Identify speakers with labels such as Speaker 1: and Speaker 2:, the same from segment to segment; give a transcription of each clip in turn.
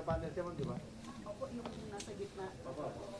Speaker 1: panel siya, di ba?
Speaker 2: Opo, yung nasa gitna.
Speaker 1: Opo.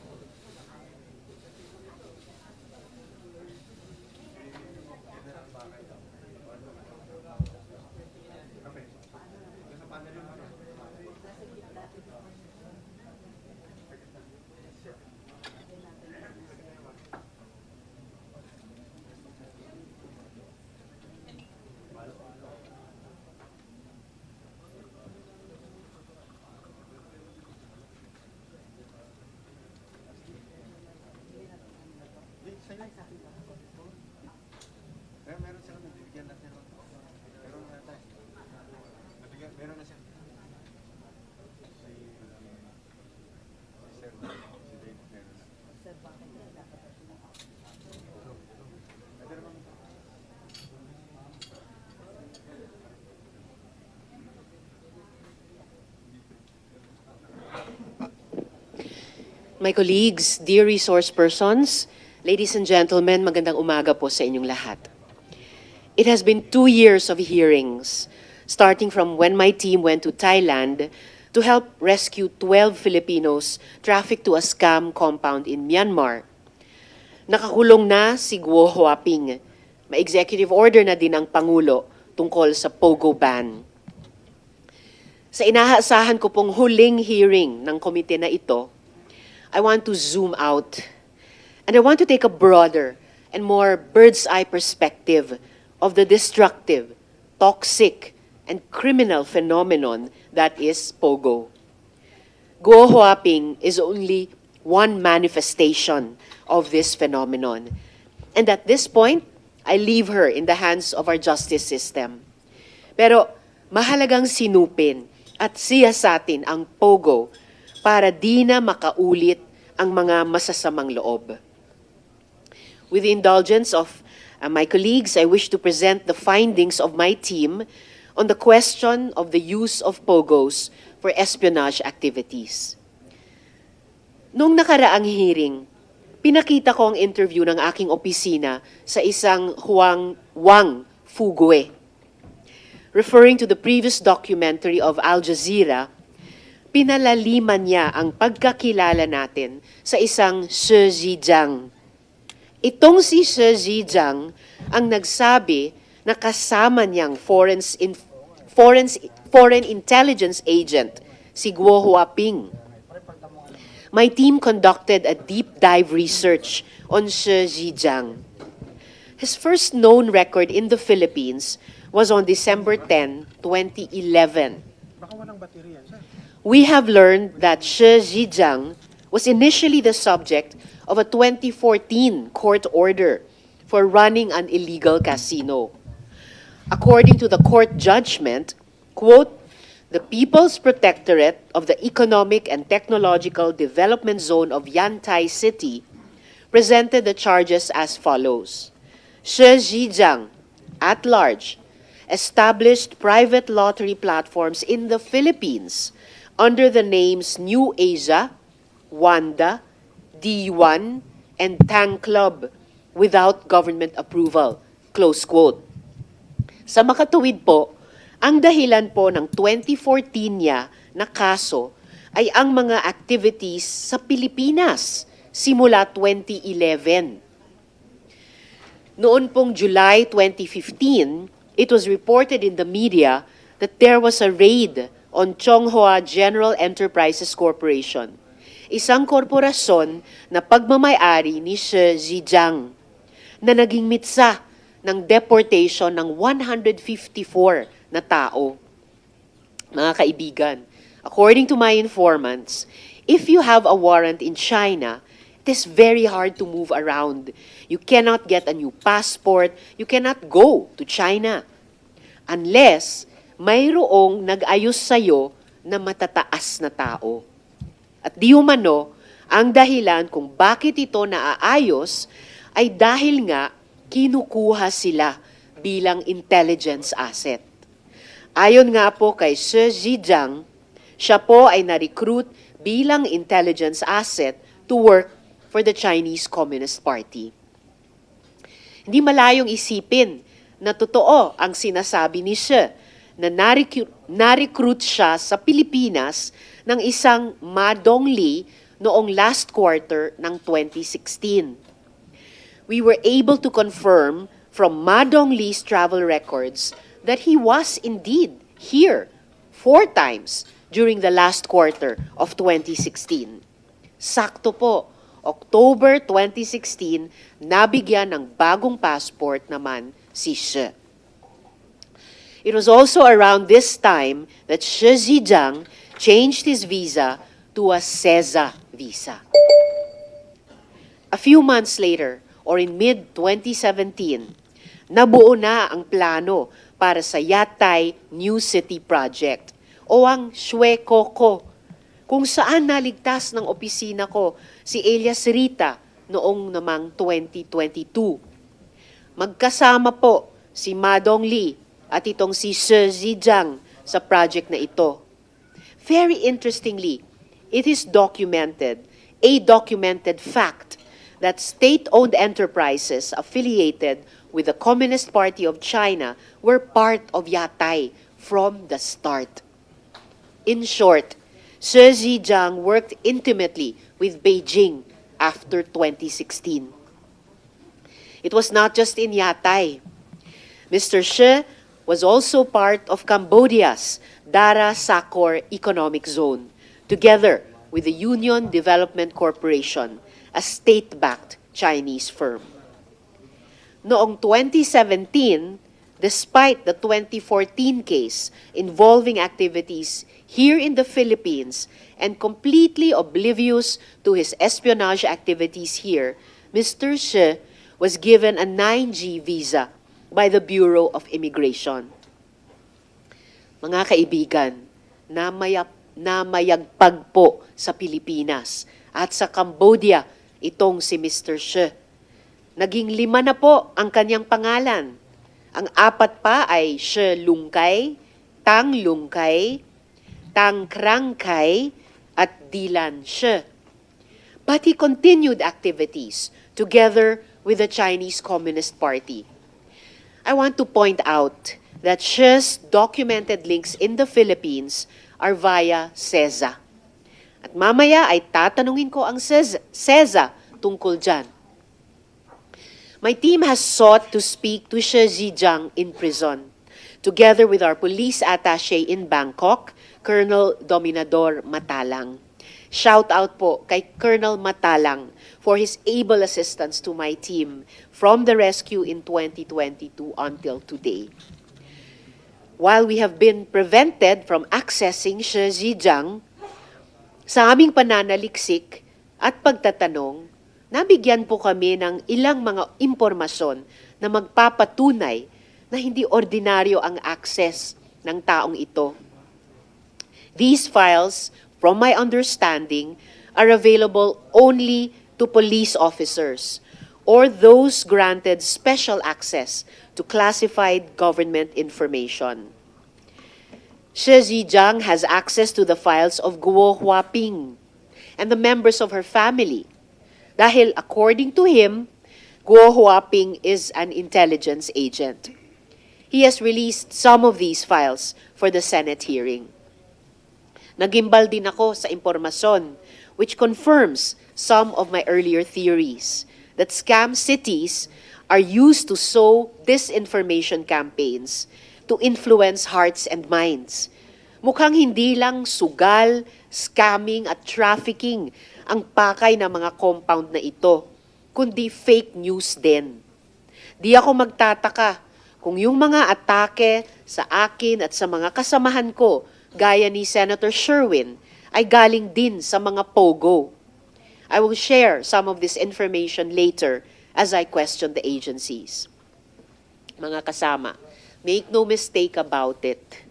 Speaker 1: Meron siya, nabibigyan natin. Meron na tayo. Meron na siya. Si Sir, si Dave, meron na.
Speaker 3: My colleagues, dear resource persons, ladies and gentlemen, magandang umaga po sa inyong lahat. It has been 2 years of hearings, starting from when my team went to Thailand to help rescue 12 Filipinos trafficked to a scam compound in Myanmar. Nakakulong na si Guo Huaping. May executive order na din ang Pangulo tungkol sa POGO ban. Sa inaasahan ko pong huling hearing ng komite na ito, I want to zoom out and I want to take a broader and more bird's-eye perspective of the destructive, toxic, and criminal phenomenon that is POGO. Guo Huaping is only one manifestation of this phenomenon. And at this point, I leave her in the hands of our justice system. Pero mahalagang sinupin at siyasatin ang POGO para di na makaulit ang mga masasamang loob. With the indulgence of my colleagues, I wish to present the findings of my team on the question of the use of POGOs for espionage activities. Noong nakaraang hearing, pinakita ko ang interview ng aking opisina sa isang Wang Fugue. Referring to the previous documentary of Al Jazeera, pinalaliman niya ang pagkakilala natin sa isang Shi Zhejiang. Itong si Shi Zhejiang ang nagsabi na kasama niyang foreign intelligence agent, si Guo Huaping. My team conducted a deep dive research on Shi Zhejiang. His first known record in the Philippines was on December 10, 2011. We have learned that Shi Zhejiang was initially the subject of a 2014 court order for running an illegal casino. According to the court judgment, quote, the People's Protectorate of the Economic and Technological Development Zone of Yantai City presented the charges as follows. Shi Zhejiang, at large, established private lottery platforms in the Philippines under the names New Asia, Wanda, D1, and Tang Club without government approval, close quote. Sa makatuwid po, ang dahilan po ng 2014 niya na kaso ay ang mga activities sa Pilipinas simula 2011. Noon pong July 2015, it was reported in the media that there was a raid on Chonghua General Enterprises Corporation, isang korporasyon na pagmamayari ni Shi Zhejiang na naging mitsa ng deportation ng 154 na tao. Mga kaibigan, according to my informants, if you have a warrant in China, it is very hard to move around. You cannot get a new passport. You cannot go to China unless mayroong nag-ayos sa'yo na matataas na tao. At di umano, ang dahilan kung bakit ito naaayos ay dahil nga kinukuha sila bilang intelligence asset. Ayon nga po kay Shi Zhejiang, siya po ay na-recruit bilang intelligence asset to work for the Chinese Communist Party. Hindi malayong isipin na totoo ang sinasabi ni Shi na na-recruit siya sa Pilipinas ng isang Ma Dongli noong last quarter ng 2016. We were able to confirm from Ma Dongli's travel records that he was indeed here 4 times during the last quarter of 2016. Sakto po, October 2016, nabigyan ng bagong passport naman si Shi. It was also around this time that Shi Zhejiang changed his visa to a CEZA visa. A few months later, or in mid-2017, nabuo na ang plano para sa Yatay New City Project o ang Shwe Koko, kung saan naligtas ng opisina ko si Elias Rita noong namang 2022. Magkasama po si Madong Lee at itong si Shi Zhejiang sa project na ito. Very interestingly, it is a documented fact that state-owned enterprises affiliated with the Communist Party of China were part of Yatay from the start. In short, Shi Zhejiang worked intimately with Beijing after 2016. It was not just in Yatay. Mr. Shi was also part of Cambodia's Dara Sakor Economic Zone, together with the Union Development Corporation, a state-backed Chinese firm. Noong 2017, despite the 2014 case involving activities here in the Philippines and completely oblivious to his espionage activities here, Mr. Shi was given a 9G visa by the Bureau of Immigration. Mga kaibigan, namayagpag po sa Pilipinas at sa Cambodia itong si Mr. Shi. Naging 5 na po ang kanyang pangalan. Ang 4 pa ay Shi Lungkay, Tang Lungkay, Tang Krangkay, at Dilan Shi. But he continued activities together with the Chinese Communist Party. I want to point out that Shi's documented links in the Philippines are via CEZA. At mamaya ay tatanungin ko ang CEZA tungkol dyan. My team has sought to speak to Shi Zhejiang in prison, together with our police attaché in Bangkok, Colonel Dominador Matalang. Shout out po kay Colonel Matalang for his able assistance to my team from the rescue in 2022 until today. While we have been prevented from accessing Shi Zhejiang, sa aming pananaliksik at pagtatanong, nabigyan po kami ng ilang mga impormasyon na magpapatunay na hindi ordinaryo ang access ng taong ito. These files, from my understanding, are available only to police officers or those granted special access to classified government information. Shi Zhejiang has access to the files of Guo Huaping and the members of her family, dahil according to him, Guo Huaping is an intelligence agent. He has released some of these files for the Senate hearing. Nagimbal din ako sa impormasyon which confirms some of my earlier theories that scam cities are used to sow disinformation campaigns to influence hearts and minds. Mukhang hindi lang sugal, scamming at trafficking ang pakay ng mga compound na ito, kundi fake news din. Di ako magtataka kung yung mga atake sa akin at sa mga kasamahan ko, gaya ni Senator Sherwin, ay galing din sa mga POGO. I will share some of this information later as I question the agencies. Mga kasama, make no mistake about it.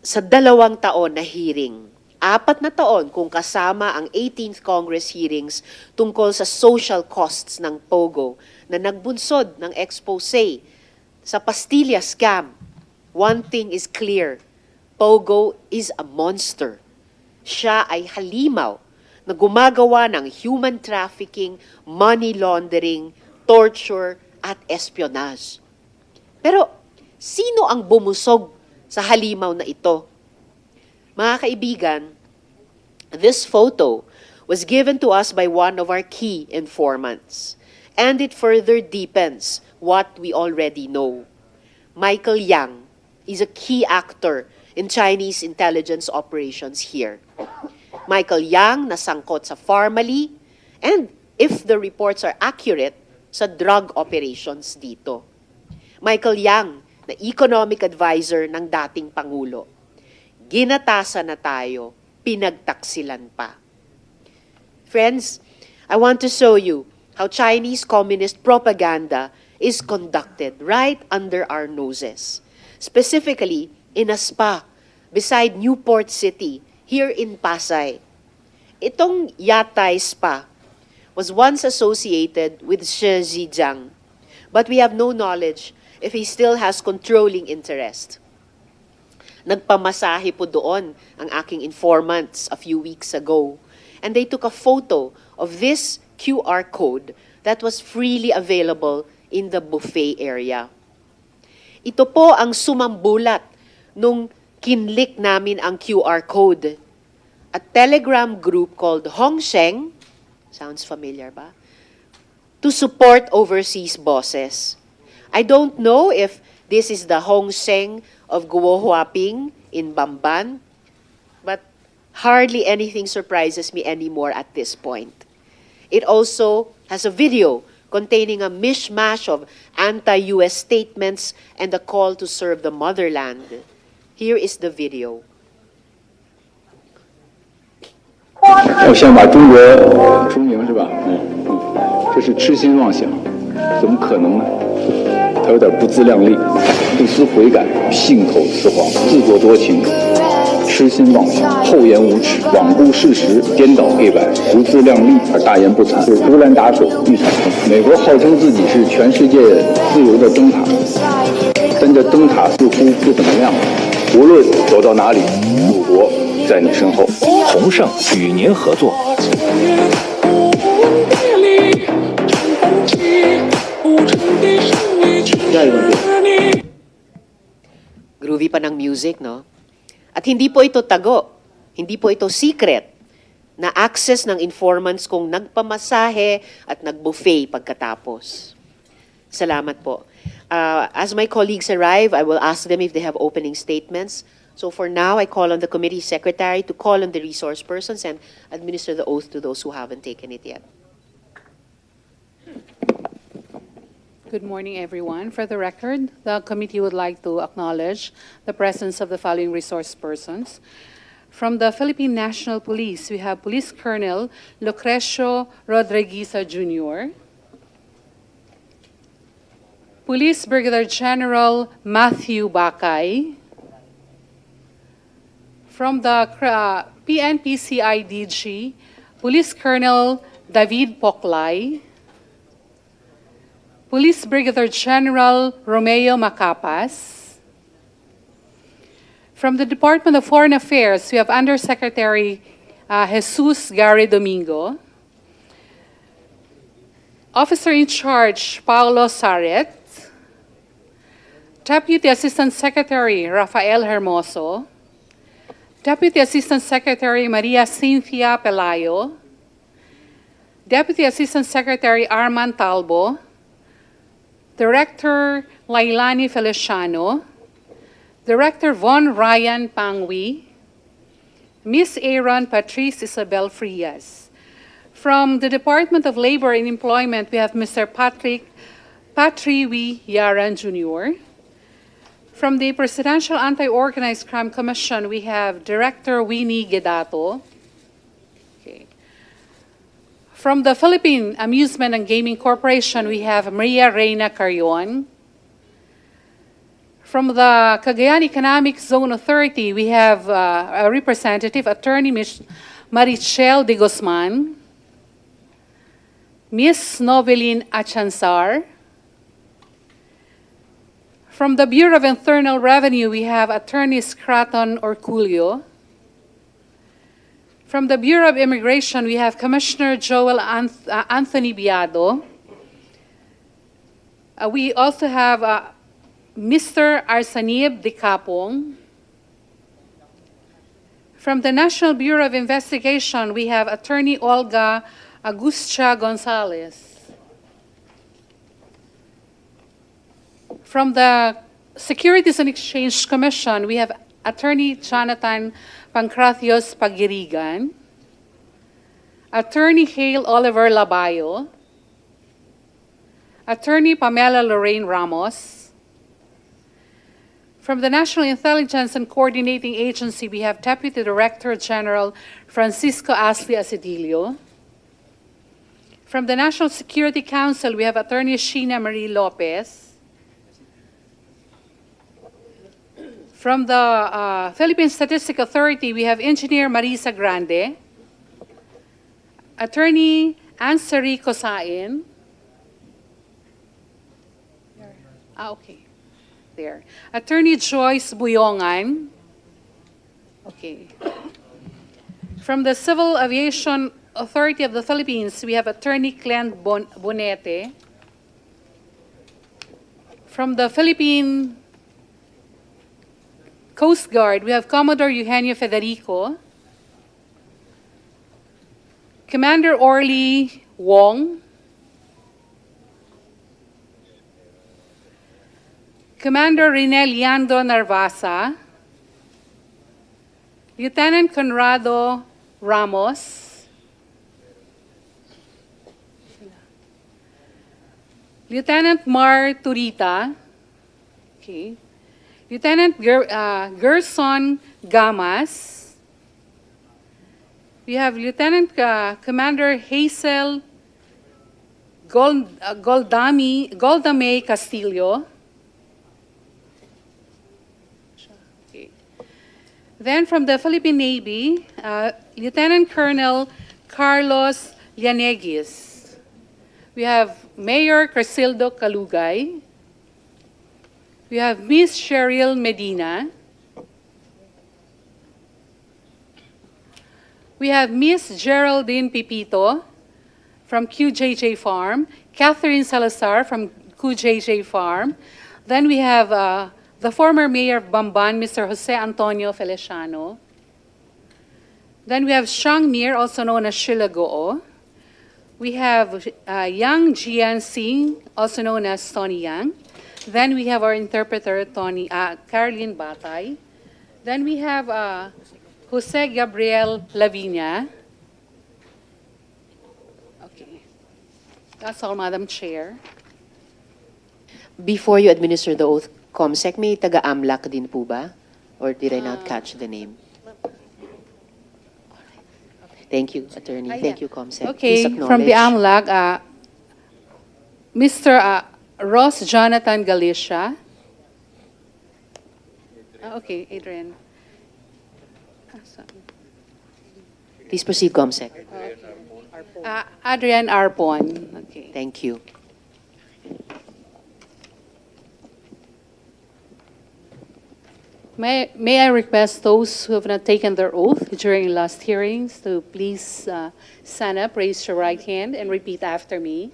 Speaker 3: Sa 2 taon na hearing, 4 na taon kung kasama ang 18th Congress hearings tungkol sa social costs ng POGO na nagbunsod ng expose sa Pastilla scam, one thing is clear, POGO is a monster. Siya ay halimaw na gumagawa ng human trafficking, money laundering, torture, at espionage. Pero sino ang bumusog sa halimaw na ito? Mga kaibigan, this photo was given to us by one of our key informants, and it further deepens what we already know. Michael Yang is a key actor in Chinese intelligence operations here. Michael Yang nasangkot sa Pharmally, and if the reports are accurate, sa drug operations dito. Michael Yang, na economic advisor ng dating Pangulo. Ginatasan na tayo, pinagtaksilan pa. Friends, I want to show you how Chinese communist propaganda is conducted right under our noses. Specifically, in a spa beside Newport City, here in Pasay. Itong Yatay Spa was once associated with Shi Zhejiang, but we have no knowledge if he still has controlling interest. Nagpamasahe po doon ang aking informants a few weeks ago, and they took a photo of this QR code that was freely available in the buffet area. Ito po ang sumambulat nung kinlik namin ang QR code. A Telegram group called Hongsheng, sounds familiar ba? To support overseas bosses. I don't know if this is the Hongsheng of Guo Huaping in Bamban, but hardly anything surprises me anymore at this point. It also has a video containing a mishmash of anti-US statements and a call to serve the motherland. Here is the video.
Speaker 4: 要先把中国中营是吧？这是痴心妄想，怎么可能呢？他有点不自量力，不思悔改，信口雌黄，自作多情，痴心妄想，厚颜无耻，罔顾事实，颠倒黑白，不自量力而大言不惭，就是独揽打手，一场空。美国号称自己是全世界自由的灯塔，但这灯塔似乎不怎么亮。无论走到哪里，祖国在你身后。
Speaker 5: 宏盛与您合作。
Speaker 3: Groovy pa ng music, no? At hindi po ito tago, hindi po ito secret na access ng informants kung nagpamasahe at nagbuffet pagkatapos. Salamat po. As my colleagues arrive, I will ask them if they have opening statements. So for now, I call on the committee secretary to call on the resource persons and administer the oath to those who haven't taken it yet.
Speaker 2: Good morning, everyone. For the record, the committee would like to acknowledge the presence of the following resource persons. From the Philippine National Police, we have Police Colonel Lucrecio Rodrigueza Jr., Police Brigadier General Matthew Bakay, from the PNP-CIDG, Police Colonel David Poclay, Police Brigadier General Romeo Macapas. From the Department of Foreign Affairs, we have Undersecretary Jesus Gary Domingo, Officer in Charge Paulo Saret, Deputy Assistant Secretary Rafael Hermoso, Deputy Assistant Secretary Maria Cynthia Pelayo, Deputy Assistant Secretary Arman Talbo, Director Lailani Feliciano, Director Von Ryan Pangwi, Ms. Aaron Patrice Isabel Frias. From the Department of Labor and Employment, we have Mr. Patriwi Yaran Jr., From the Presidential Anti-Organized Crime Commission, we have Director Winnie Gedato. Okay. From the Philippine Amusement and Gaming Corporation, we have Maria Reyna Carrion. From the Cagayan Economic Zone Authority, we have a representative, Attorney Marichel de Guzman, Ms. Novelin Achansar. From the Bureau of Internal Revenue, we have Attorney Scraton Orculio. From the Bureau of Immigration, we have Commissioner Joel Anthony Biado. We also have Mr. Arsanib de Capong. From the National Bureau of Investigation, we have Attorney Olga Agustia Gonzalez. From the Securities and Exchange Commission, we have Attorney Jonathan Pancratios Pagirigan, Attorney Hale Oliver Labayo, Attorney Pamela Lorraine Ramos. From the National Intelligence and Coordinating Agency, we have Deputy Director General Francisco Asli Asedillo. From the National Security Council, we have Attorney Sheena Marie Lopez. From the Philippine Statistic Authority, we have Engineer Marisa Grande, Attorney Ansari Kosain. Okay, there. Attorney Joyce Buyongan. Okay. From the Civil Aviation Authority of the Philippines, we have Attorney Clem Bonete. From the Philippine Coast Guard, we have Commodore Eugenio Federico, Commander Orly Wong, Commander Rene Leandro Narvasa, Lieutenant Conrado Ramos, Lieutenant Mar Turita, okay. Lieutenant Gerson Gamas. We have Lieutenant Commander Hazel Goldame Castillo. Okay. Then from the Philippine Navy, Lieutenant Colonel Carlos Llaneguis. We have Mayor Crisildo Calugay. We have Miss Cheryl Medina. We have Miss Geraldine Pipito from QJJ Farm, Catherine Salazar from QJJ Farm. Then we have the former mayor of Bamban, Mr. Jose Antonio Feliciano. Then we have Shang Mir, also known as Sheila Guo. We have Yang Jian Singh, also known as Tony Yang. Then we have our interpreter, Caroline Batay. Then we have Jose Gabriel Lavinia. Okay. That's all, Madam Chair.
Speaker 3: Before you administer the oath, Comsec, may taga-AMLAC din po ba? Or did I not catch the name? Thank you, Attorney. Thank you, Comsec.
Speaker 2: Okay,
Speaker 3: Please acknowledge.
Speaker 2: from the AMLAC, Mr. Ross Jonathan Galicia. Okay, Adrian.
Speaker 3: Please proceed, Comsec.
Speaker 2: Adrian Arpon. Okay.
Speaker 3: Thank you.
Speaker 2: May I request those who have not taken their oath during last hearings to please stand up, raise your right hand, and repeat after me.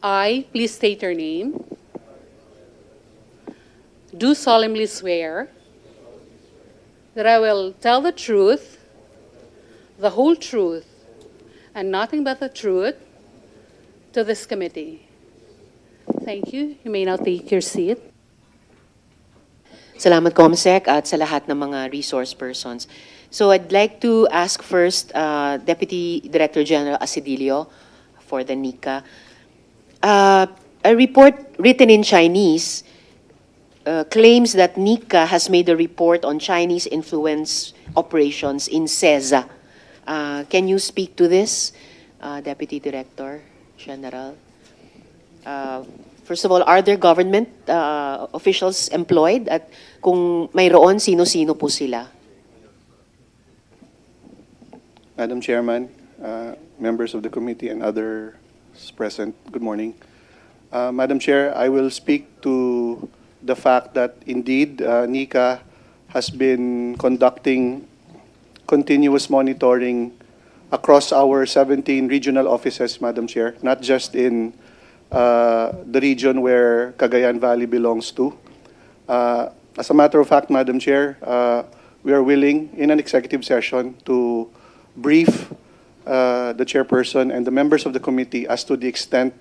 Speaker 2: I, please state your name, do solemnly swear that I will tell the truth, the whole truth, and nothing but the truth to this committee. Thank you. You may now take your seat.
Speaker 3: Salamat, Comsec, at sa lahat ng mga resource persons. So I'd like to ask first Deputy Director General Asidilio for the NICA. A report written in Chinese claims that NICA has made a report on Chinese influence operations in CEZA. Can you speak to this, Deputy Director General? First of all, are there government officials employed? At kung mayroon, sino-sino po sila?
Speaker 1: Madam Chairman, members of the committee and others present, good morning. Madam Chair, I will speak to the fact that indeed NICA has been conducting continuous monitoring across our 17 regional offices, Madam Chair, not just in the region where Cagayan Valley belongs to. As a matter of fact, Madam Chair, we are willing in an executive session to brief the chairperson and the members of the committee as to the extent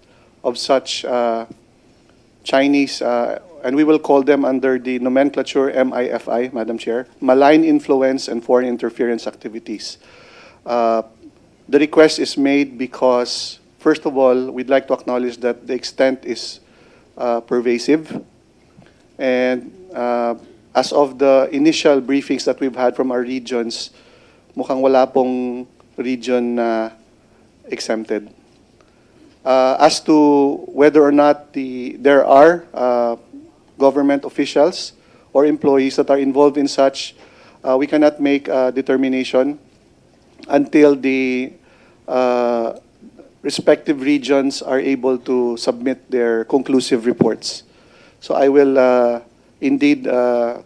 Speaker 1: of such Chinese, and we will call them under the nomenclature MIFI, Madam Chair, malign influence and foreign interference activities. The request is made because, first of all, we'd like to acknowledge that the extent is pervasive. And as of the initial briefings that we've had from our regions, mukhang wala pong region exempted. As to whether or not there are government officials or employees that are involved in such, we cannot make a determination until the respective regions are able to submit their conclusive reports. So I will indeed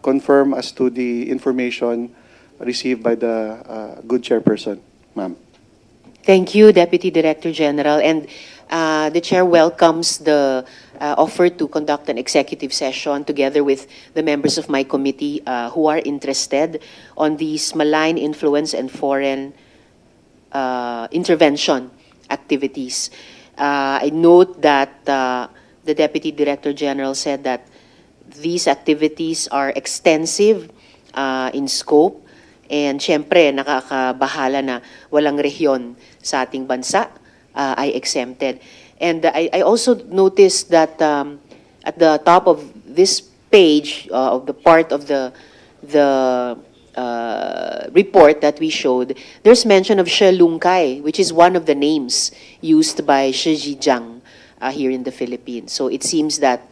Speaker 1: confirm as to the information received by the good chairperson, ma'am.
Speaker 3: Thank you, Deputy Director General. And the Chair welcomes the offer to conduct an executive session together with the members of my committee who are interested on these malign influence and foreign intervention activities. I note that the Deputy Director General said that these activities are extensive in scope, and syempre nakakabahala na walang rehiyon sa ating bansa ay exempted. And I also noticed that at the top of this page of the part of the report that we showed, there's mention of She Lungkai, which is one of the names used by Shi Zhejiang here in the Philippines. So it seems that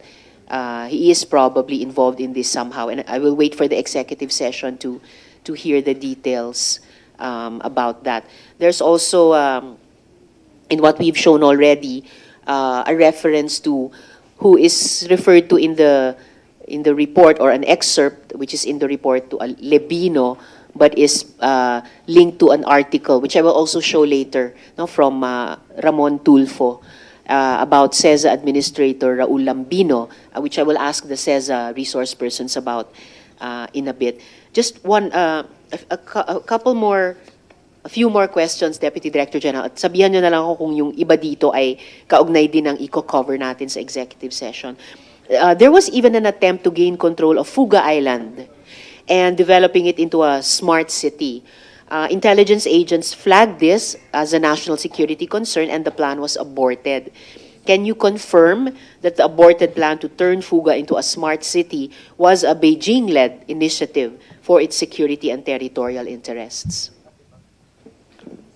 Speaker 3: he is probably involved in this somehow, and I will wait for the executive session to hear the details about that. There's also, in what we've shown already, a reference to who is referred to in the report, or an excerpt which is in the report, to a Lebino, but is linked to an article which I will also show later, no, from Ramon Tulfo about CEZA Administrator Raul Lambino, which I will ask the CEZA resource persons about in a bit. Just a few more questions, Deputy Director General. At sabihan nyo na lang ako kung yung iba dito ay kaugnay din ng i-cover natin sa executive session. There was even an attempt to gain control of Fuga Island and developing it into a smart city. Intelligence agents flagged this as a national security concern, and the plan was aborted. Can you confirm that the aborted plan to turn Fuga into a smart city was a Beijing-led initiative for its security and territorial interests?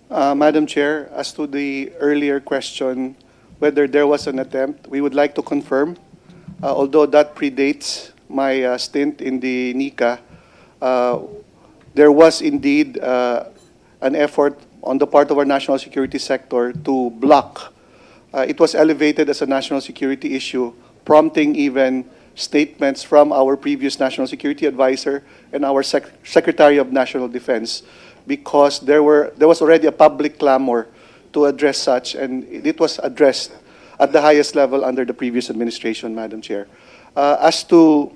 Speaker 1: Madam Chair, as to the earlier question, whether there was an attempt, we would like to confirm. Although that predates my stint in the NICA, there was indeed an effort on the part of our national security sector to block. It was elevated as a national security issue, prompting even statements from our previous national security advisor and our Secretary of National Defense, because there was already a public clamor to address such, and it was addressed at the highest level under the previous administration, Madam Chair. As to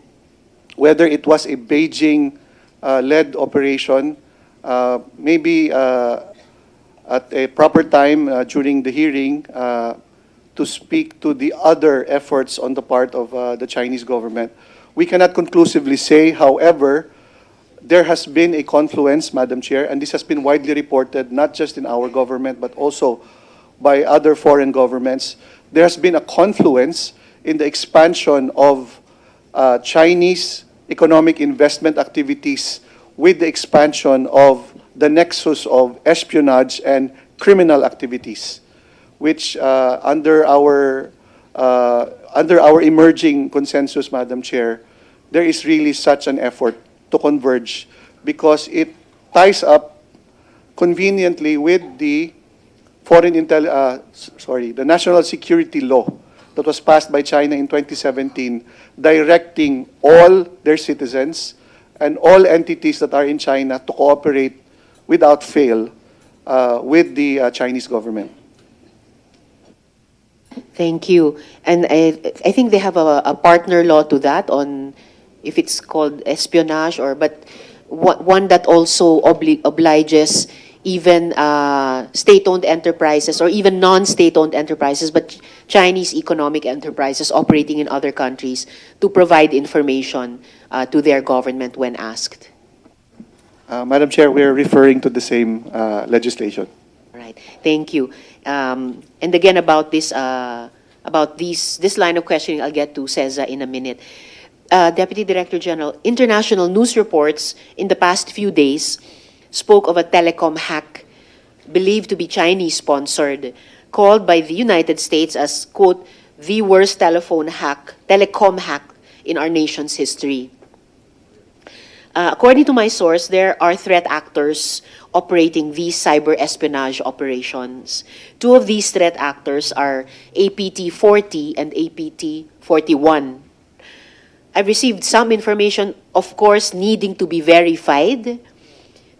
Speaker 1: whether it was a Beijing-led operation, maybe at a proper time during the hearing to speak to the other efforts on the part of the Chinese government. We cannot conclusively say, however, there has been a confluence, Madam Chair, and this has been widely reported, not just in our government, but also by other foreign governments. There has been a confluence in the expansion of Chinese economic investment activities with the expansion of the nexus of espionage and criminal activities, which under our emerging consensus, Madam Chair, there is really such an effort to converge, because it ties up conveniently with the the national security law that was passed by China in 2017, directing all their citizens and all entities that are in China to cooperate without fail with the Chinese government.
Speaker 3: Thank you. And I think they have a partner law to that, on if it's called espionage, but one that also obliges even state-owned enterprises, or even non-state-owned enterprises, but Chinese economic enterprises operating in other countries, to provide information to their government when asked.
Speaker 1: Madam Chair, we are referring to the same legislation.
Speaker 3: All right. Thank you. And again, about this line of questioning, I'll get to CEZA in a minute. Deputy Director General, international news reports in the past few days spoke of a telecom hack believed to be Chinese-sponsored, called by the United States as, quote, the worst telecom hack in our nation's history. According to my source, there are threat actors operating these cyber espionage operations. Two of these threat actors are APT-40 and APT-41. I've received some information, of course, needing to be verified,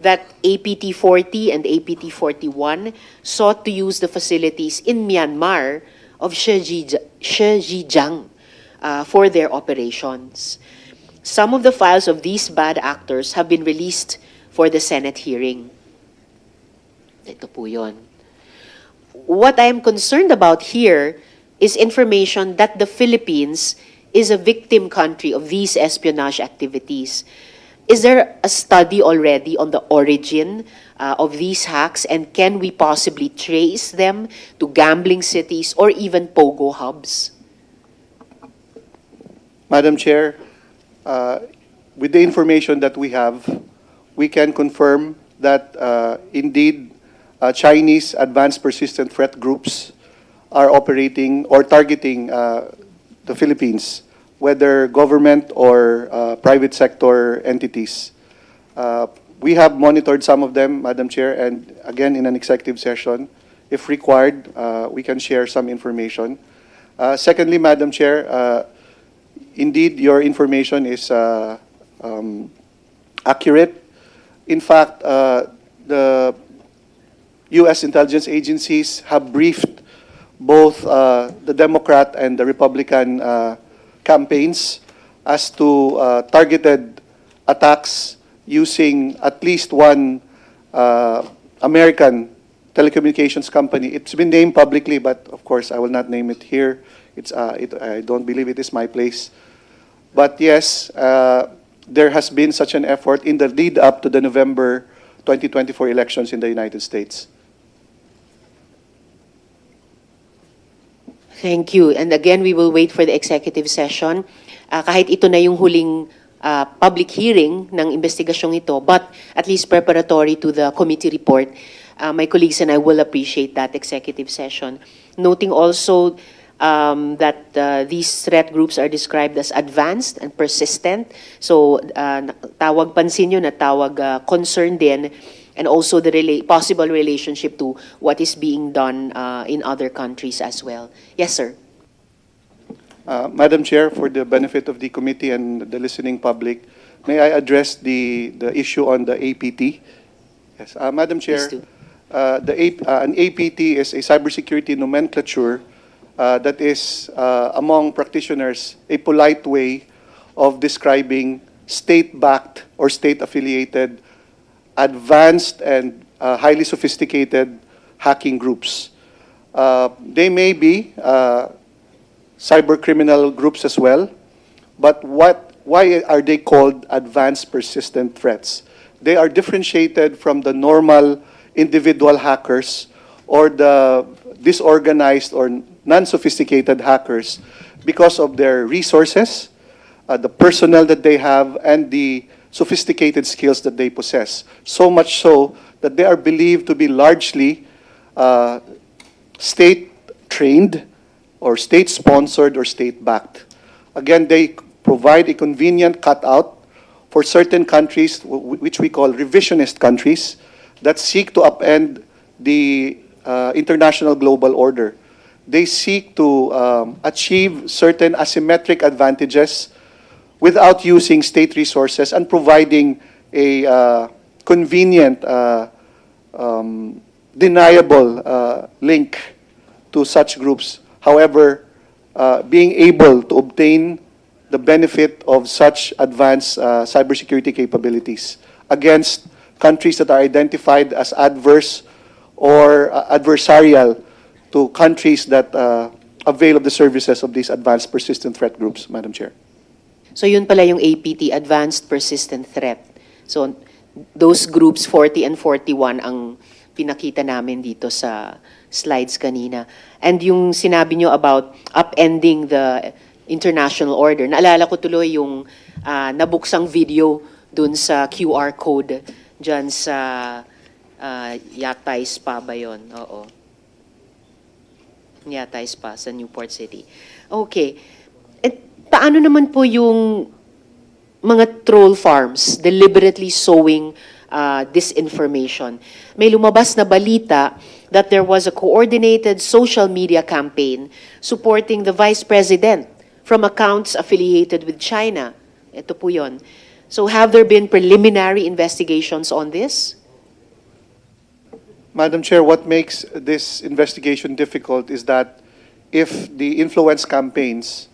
Speaker 3: that APT-40 and APT-41 sought to use the facilities in Myanmar of Zhejiang for their operations. Some of the files of these bad actors have been released for the Senate hearing. Ito po yun. What I am concerned about here is information that the Philippines is a victim country of these espionage activities. Is there a study already on the origin of these hacks, and can we possibly trace them to gambling cities or even POGO hubs?
Speaker 1: Madam Chair, with the information that we have, we can confirm that indeed Chinese advanced persistent threat groups are operating or targeting the Philippines, whether government or private sector entities. We have monitored some of them, Madam Chair, and again in an executive session, if required, we can share some information. Secondly, Madam Chair, indeed your information is accurate. In fact, the U.S. intelligence agencies have briefed both the Democrat and the Republican campaigns as to targeted attacks using at least one American telecommunications company. It's been named publicly, but of course I will not name it here. I don't believe it is my place. But yes, there has been such an effort in the lead up to the November 2024 elections in the United States.
Speaker 3: Thank you. And again, we will wait for the executive session. Kahit ito na yung huling public hearing ng investigasyong ito, but at least preparatory to the committee report, my colleagues and I will appreciate that executive session. Noting also that these threat groups are described as advanced and persistent. So tawag pansin yun, at tawag concern din, and also the possible relationship to what is being done in other countries as well. Yes, sir.
Speaker 1: Madam Chair, for the benefit of the committee and the listening public, may I address the issue on the APT? Yes, Madam Chair, an APT is a cybersecurity nomenclature that is, among practitioners, a polite way of describing state-backed or state-affiliated, advanced and highly sophisticated hacking groups. They may be cyber criminal groups as well, but why are they called advanced persistent threats? They are differentiated from the normal individual hackers or the disorganized or non-sophisticated hackers because of their resources, the personnel that they have, and the sophisticated skills that they possess. So much so that they are believed to be largely state-trained or state-sponsored or state-backed. Again, they provide a convenient cutout for certain countries, which we call revisionist countries, that seek to upend the international global order. They seek to achieve certain asymmetric advantages without using state resources and providing a convenient, deniable link to such groups. However, being able to obtain the benefit of such advanced cybersecurity capabilities against countries that are identified as adverse or adversarial to countries that avail of the services of these advanced persistent threat groups, Madam Chair.
Speaker 3: So yun pala yung APT, Advanced Persistent Threat. So those groups 40 and 41 ang pinakita namin dito sa slides kanina. And yung sinabi nyo about upending the international order, naalala ko tuloy yung nabuksang video dun sa QR code dyan sa Yatay Spa ba yun? Oo. Yatay Spa sa Newport City. Okay. At paano naman po yung mga troll farms deliberately sowing disinformation? May lumabas na balita that there was a coordinated social media campaign supporting the Vice President from accounts affiliated with China. Ito po yun. So have there been preliminary investigations on this?
Speaker 1: Madam Chair, what makes this investigation difficult is that if the influence campaigns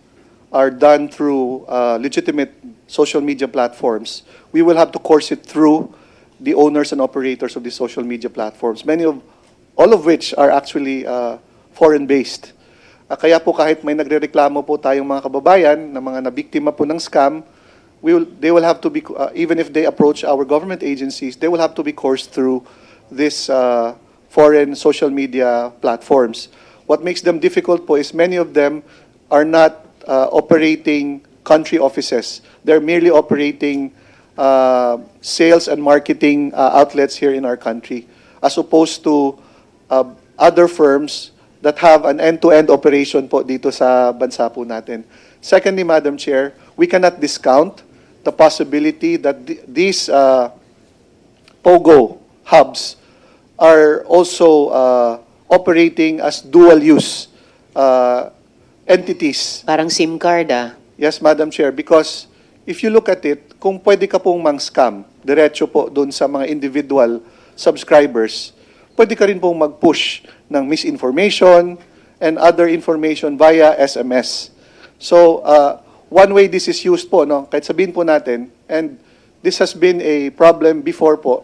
Speaker 1: are done through legitimate social media platforms, we will have to course it through the owners and operators of the social media platforms, all of which are actually foreign-based. Kaya po kahit may nagrereklamo po tayong mga kababayan na mga nabiktima po ng scam, they will have to be, even if they approach our government agencies, they will have to be coursed through this foreign social media platforms. What makes them difficult po is many of them are not operating country offices. They're merely operating sales and marketing outlets here in our country, as opposed to other firms that have an end-to-end operation po dito sa bansa po natin. Secondly, Madam Chair, we cannot discount the possibility that these POGO hubs are also operating as dual-use entities.
Speaker 3: Parang SIM card
Speaker 1: Yes, Madam Chair, because if you look at it, kung pwede ka pong mang-scam, diretso po doon sa mga individual subscribers, pwede ka rin pong mag-push ng misinformation and other information via SMS. So, one way this is used po, no, kahit sabihin po natin, and this has been a problem before po.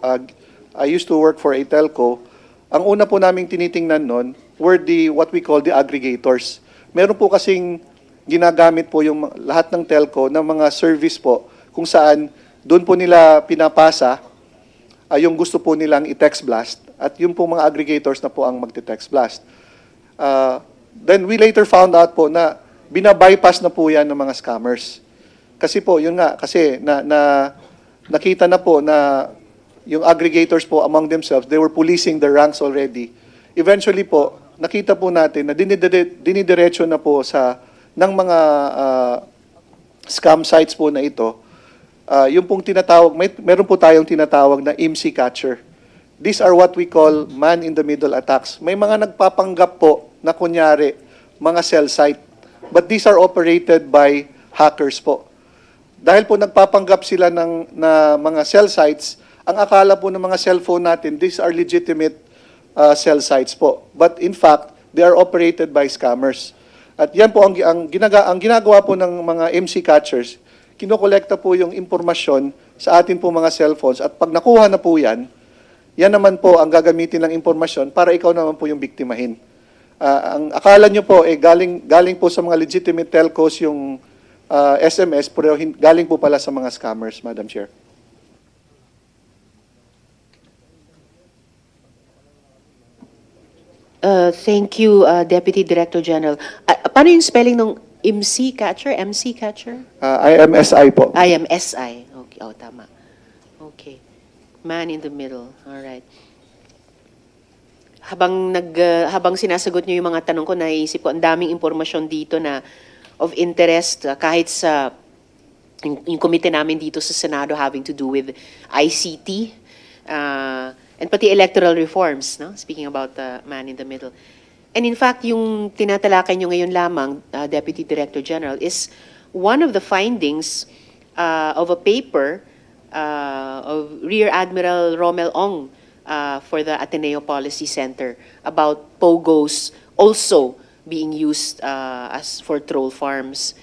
Speaker 1: I used to work for a telco. Ang una po naming tinitingnan nun were what we call the aggregators. Meron po kasing ginagamit po yung lahat ng telco ng mga service po kung saan doon po nila pinapasa yung gusto po nilang i-text blast at yung po mga aggregators na po ang magte-text blast. Then we later found out po na binabypass na po yan ng mga scammers. Kasi po, yun nga, kasi nakita na po na yung aggregators po among themselves, they were policing the ranks already. Eventually po, nakita po natin na dinidiretso na po ng mga scam sites po na ito, yung pong tinatawag, meron po tayong tinatawag na IMSI catcher. These are what we call man-in-the-middle attacks. May mga nagpapanggap po na kunyari, mga cell site. But these are operated by hackers po. Dahil po nagpapanggap sila na mga cell sites, ang akala po ng mga cellphone natin, these are legitimate cell sites po. But in fact, they are operated by scammers. At yan po ang ginagawa po ng mga MC catchers, kinokolekta po yung impormasyon sa atin po mga cellphones. At pag nakuha na po yan naman po ang gagamitin ng impormasyon para ikaw naman po yung biktimahin. Ang akala nyo po, galing po sa mga legitimate telcos yung SMS, pero galing po pala sa mga scammers, Madam Chair.
Speaker 3: Thank you, Deputy Director General. Paano yung spelling ng MC catcher? MC catcher?
Speaker 1: IMSI po.
Speaker 3: IMSI. Okay, tama. Okay. Man in the middle. All right. Habang sinasagot niyo yung mga tanong ko, naisip ko, ang daming impormasyon dito na of interest, kahit sa yung komite namin dito sa Senado having to do with ICT, and pati electoral reforms, no? Speaking about the man in the middle. And in fact, yung tinatalakay nyo ngayon lamang, Deputy Director General, is one of the findings of a paper of Rear Admiral Romel Ong for the Ateneo Policy Center about POGOs also being used as for troll farms.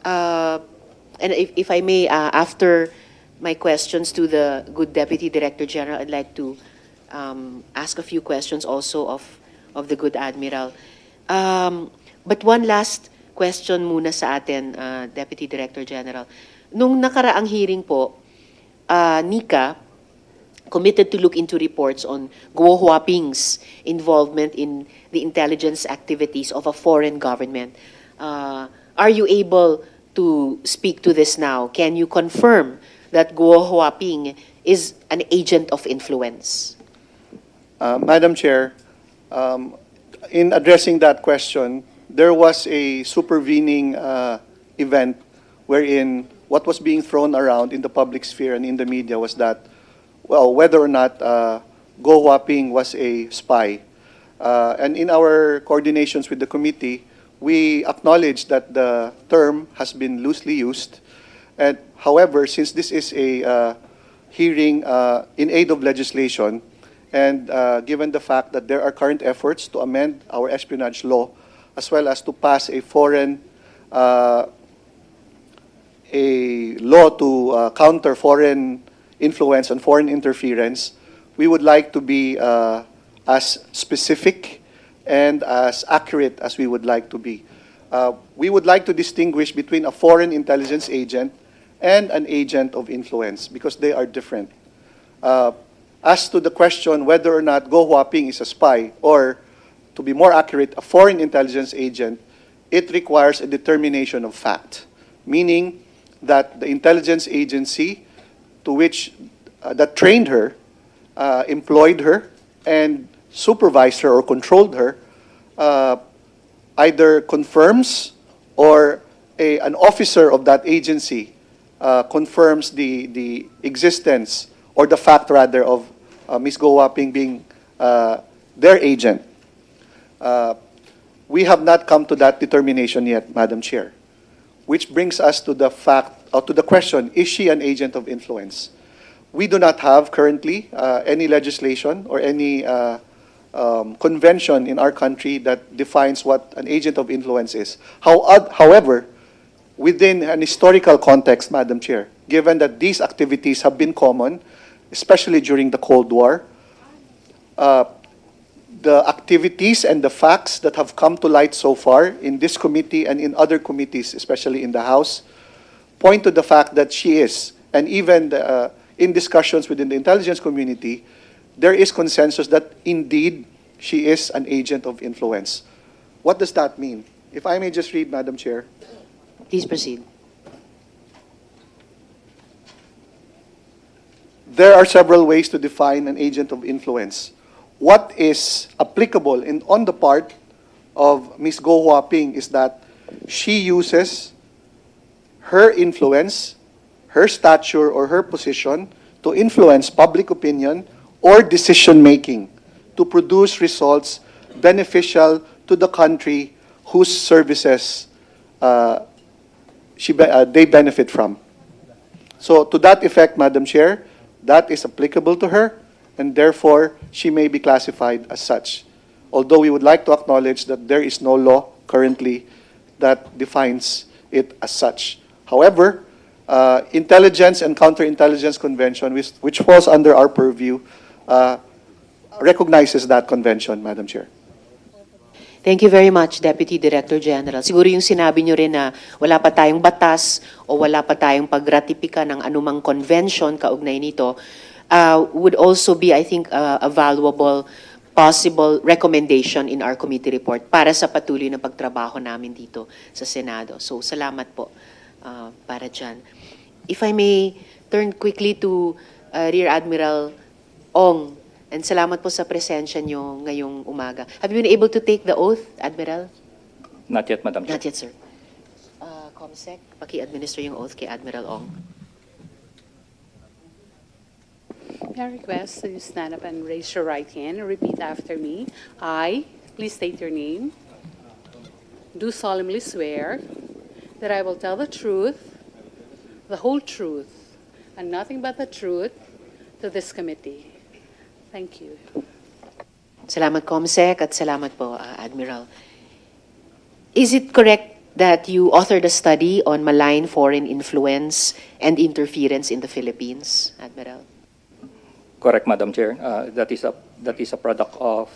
Speaker 3: And if I may, after my questions to the good Deputy Director General, I'd like to ask a few questions also of the good Admiral. But one last question muna sa atin, Deputy Director General. Nung nakaraang hearing po, NICA committed to look into reports on Guo Huaping's involvement in the intelligence activities of a foreign government. Are you able to speak to this now? Can you confirm that Guo Huaping is an agent of influence?
Speaker 1: Madam Chair, in addressing that question, there was a supervening event wherein what was being thrown around in the public sphere and in the media was that, well, whether or not Go Huaping was a spy. And in our coordinations with the committee, we acknowledge that the term has been loosely used. And however, since this is a hearing in aid of legislation, and given the fact that there are current efforts to amend our espionage law, as well as to pass a law to counter foreign influence and foreign interference, we would like to be as specific and as accurate as we would like to be. We would like to distinguish between a foreign intelligence agent and an agent of influence because they are different. As to the question whether or not Go Huaping is a spy or, to be more accurate, a foreign intelligence agent, it requires a determination of fact, meaning that the intelligence agency to which that trained her, employed her, and supervised her or controlled her, either confirms or an officer of that agency confirms the existence or the fact rather of Ms. Go Huaping being their agent. We have not come to that determination yet, Madam Chair, which brings us to the fact, or to the question, is she an agent of influence? We do not have currently any legislation or any convention in our country that defines what an agent of influence is. However, within an historical context, Madam Chair, given that these activities have been common, especially during the Cold War, the activities and the facts that have come to light so far in this committee and in other committees, especially in the House, point to the fact that she is, and even in discussions within the intelligence community, there is consensus that indeed she is an agent of influence. What does that mean? If I may just read, Madam Chair.
Speaker 3: Please proceed.
Speaker 1: There are several ways to define an agent of influence. What is applicable on the part of Ms. Go Huaping is that she uses her influence, her stature, or her position to influence public opinion or decision-making to produce results beneficial to the country whose services they benefit from. So to that effect, Madam Chair, that is applicable to her, and therefore she may be classified as such. Although we would like to acknowledge that there is no law currently that defines it as such. However, Intelligence and Counterintelligence Convention, which falls under our purview, recognizes that convention, Madam Chair.
Speaker 3: Thank you very much, Deputy Director General. Siguro yung sinabi nyo rin na wala pa tayong batas o wala pa tayong pagratipika ng anumang convention kaugnay nito, would also be, I think, a valuable possible recommendation in our committee report para sa patuloy na pagtrabaho namin dito sa Senado. So, salamat po para dyan. If I may turn quickly to Rear Admiral Ong, and salamat po sa presensya nyo ngayong umaga. Have you been able to take the oath, Admiral?
Speaker 5: Not yet, Madam Chair.
Speaker 3: Not yet, sir. Comsec, paki-administer yung oath kay Admiral Ong.
Speaker 2: May I request that you stand up and raise your right hand and repeat after me. I, please state your name, do solemnly swear that I will tell the truth, the whole truth, and nothing but the truth to this committee. Thank you.
Speaker 3: Salamat, Comsec, at salamat po, Admiral. Is it correct that you authored a study on malign foreign influence and interference in the Philippines, Admiral?
Speaker 5: Correct, Madam Chair. That is a product of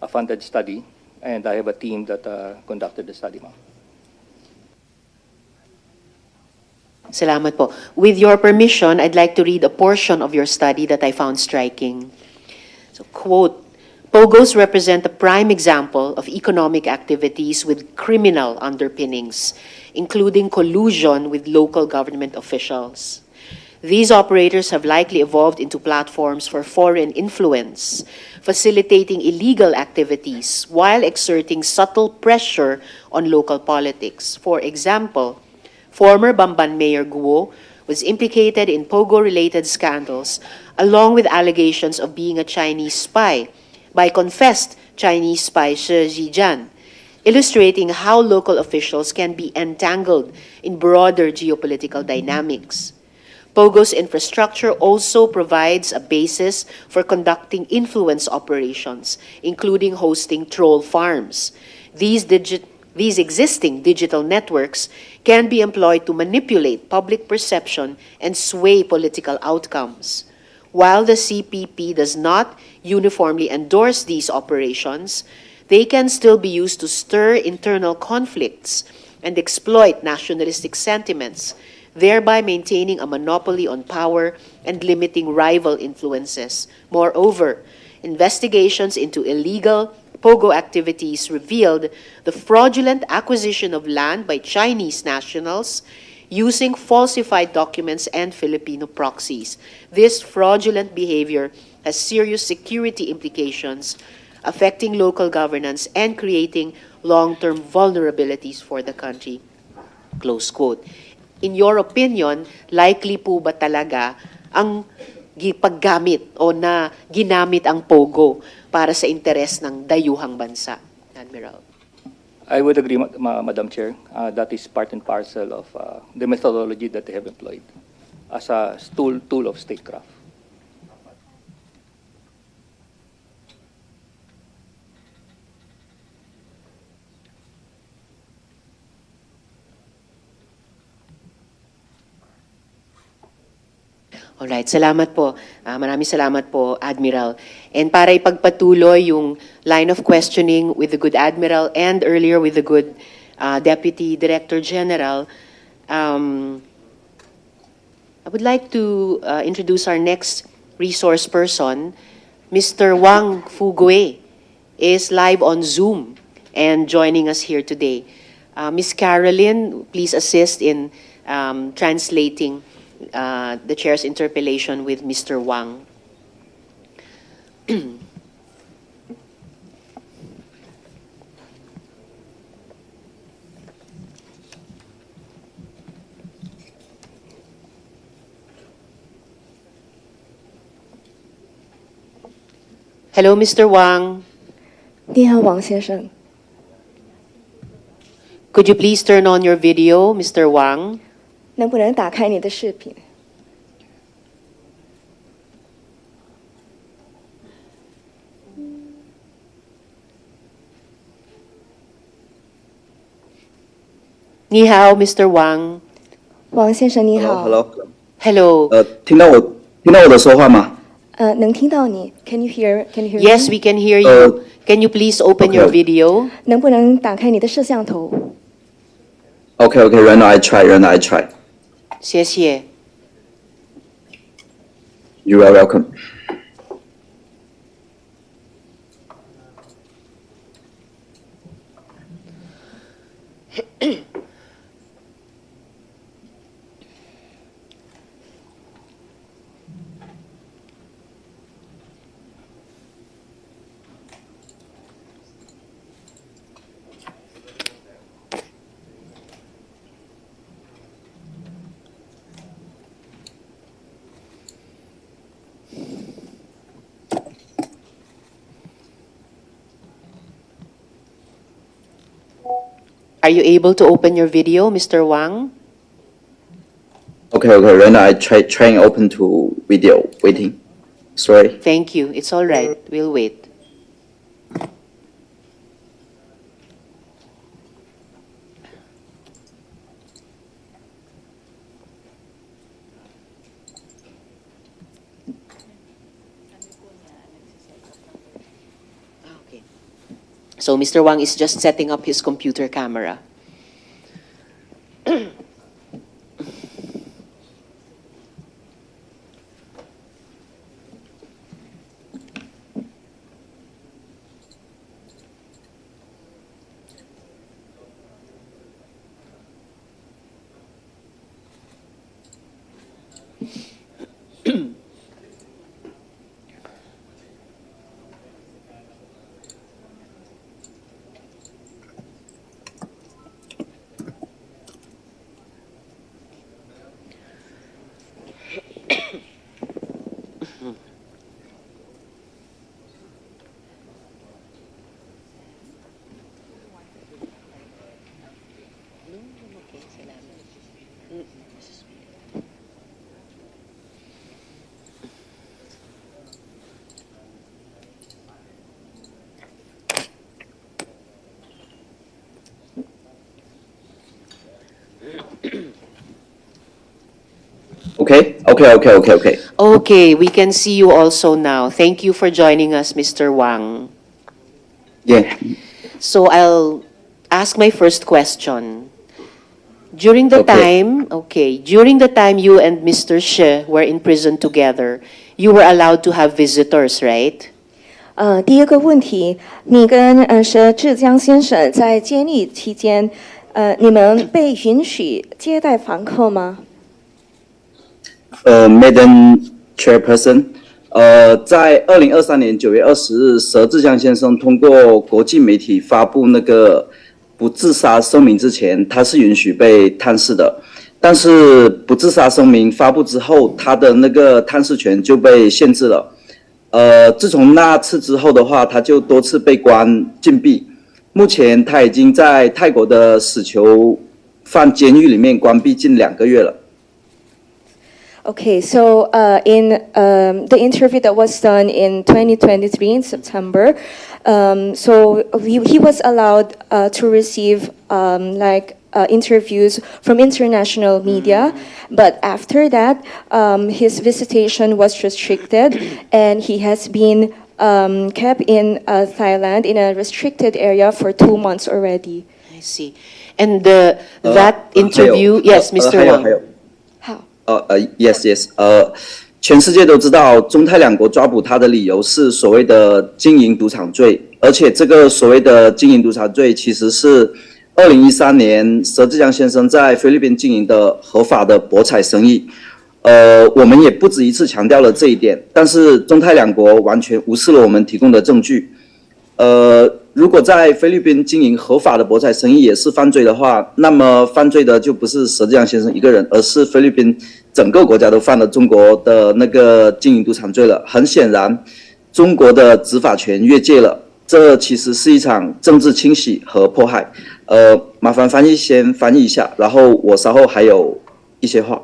Speaker 5: a funded study, and I have a team that conducted the study, ma'am.
Speaker 3: Salamat po. With your permission, I'd like to read a portion of your study that I found striking. So, quote, POGOs represent a prime example of economic activities with criminal underpinnings, including collusion with local government officials. These operators have likely evolved into platforms for foreign influence, facilitating illegal activities while exerting subtle pressure on local politics. For example, former Bamban Mayor Guo was implicated in POGO-related scandals, along with allegations of being a Chinese spy by confessed Chinese spy Shi Zhijian, illustrating how local officials can be entangled in broader geopolitical dynamics. POGO's infrastructure also provides a basis for conducting influence operations, including hosting troll farms. These existing digital networks can be employed to manipulate public perception and sway political outcomes. While the CPP does not uniformly endorse these operations, they can still be used to stir internal conflicts and exploit nationalistic sentiments, thereby maintaining a monopoly on power and limiting rival influences. Moreover, investigations into illegal POGO activities revealed the fraudulent acquisition of land by Chinese nationals using falsified documents and Filipino proxies. This fraudulent behavior has serious security implications, affecting local governance and creating long-term vulnerabilities for the country. Close quote. In your opinion, likely po ba talaga ang paggamit o na ginamit ang POGO para sa interes ng dayuhang bansa? Admiral.
Speaker 5: I would agree, Madam Chair. That is part and parcel of the methodology that they have employed as a tool of statecraft.
Speaker 3: Alright, salamat po. Maraming salamat po, Admiral. And para ipagpatuloy yung line of questioning with the good Admiral and earlier with the good Deputy Director General, I would like to introduce our next resource person. Mr. Wang Fugui is live on Zoom and joining us here today. Ms. Caroline, please assist in translating the chair's interpellation with Mr. Wang. Hello, Mr. Wang.
Speaker 6: 你好，王先生。
Speaker 3: Could you please turn on your video, Mr. Wang?
Speaker 6: 能不能打开你的视频？
Speaker 3: 你好, Mr. Wang.
Speaker 6: 王先生你好。
Speaker 7: Hello.
Speaker 3: Hello.
Speaker 7: 听到我的说话吗？
Speaker 6: 能听到你 ？Can you hear me?
Speaker 3: Yes, we can hear you. Can you please open your video?
Speaker 6: 能不能打开你的摄像头？
Speaker 7: Okay. Right now I try.
Speaker 3: 谢谢。
Speaker 7: You are welcome.
Speaker 3: Are you able to open your video, Mr. Wang?
Speaker 7: Okay. Right now I trying open to video. Waiting. Sorry.
Speaker 3: Thank you. It's all right. We'll wait. Okay. So Mr. Wang is just setting up his computer camera.
Speaker 7: Okay, okay, okay, okay, okay.
Speaker 3: Okay, we can see you also now. Thank you for joining us, Mr. Wang.
Speaker 7: Yeah.
Speaker 3: So I'll ask my first question. During the time you and Mr. She were in prison together, you were allowed to have visitors, right?
Speaker 6: 第一个问题，你跟佘志江先生在监狱期间，你们被允许接待访客吗？
Speaker 7: Madam Chairperson，在2023年9月20日，佘志江先生通过国际媒体发布那个不自杀声明之前，他是允许被探视的。但是不自杀声明发布之后，他的那个探视权就被限制了。自从那次之后的话，他就多次被关禁闭。目前他已经在泰国的死囚犯监狱里面关闭近2个月了。
Speaker 6: Okay, so in the interview that was done in 2023 in September, so he was allowed to receive interviews from international media, but after that, his visitation was restricted, and he has been kept in Thailand in a restricted area for 2 months already.
Speaker 3: I see. And that interview, yes, Mr. Wang.
Speaker 7: Yes. 全世界都知道，中泰两国抓捕他的理由是所谓的经营赌场罪，而且这个所谓的经营赌场罪，其实是2013年佘志江先生在菲律宾经营的合法的博彩生意。我们也不止一次强调了这一点，但是中泰两国完全无视了我们提供的证据。如果在菲律宾经营合法的博彩生意也是犯罪的话，那么犯罪的就不是佘志江先生一个人，而是菲律宾整个国家都犯了中国的那个经营赌场罪了。很显然，中国的执法权越界了，这其实是一场政治清洗和迫害。麻烦翻译先翻译一下，然后我稍后还有一些话。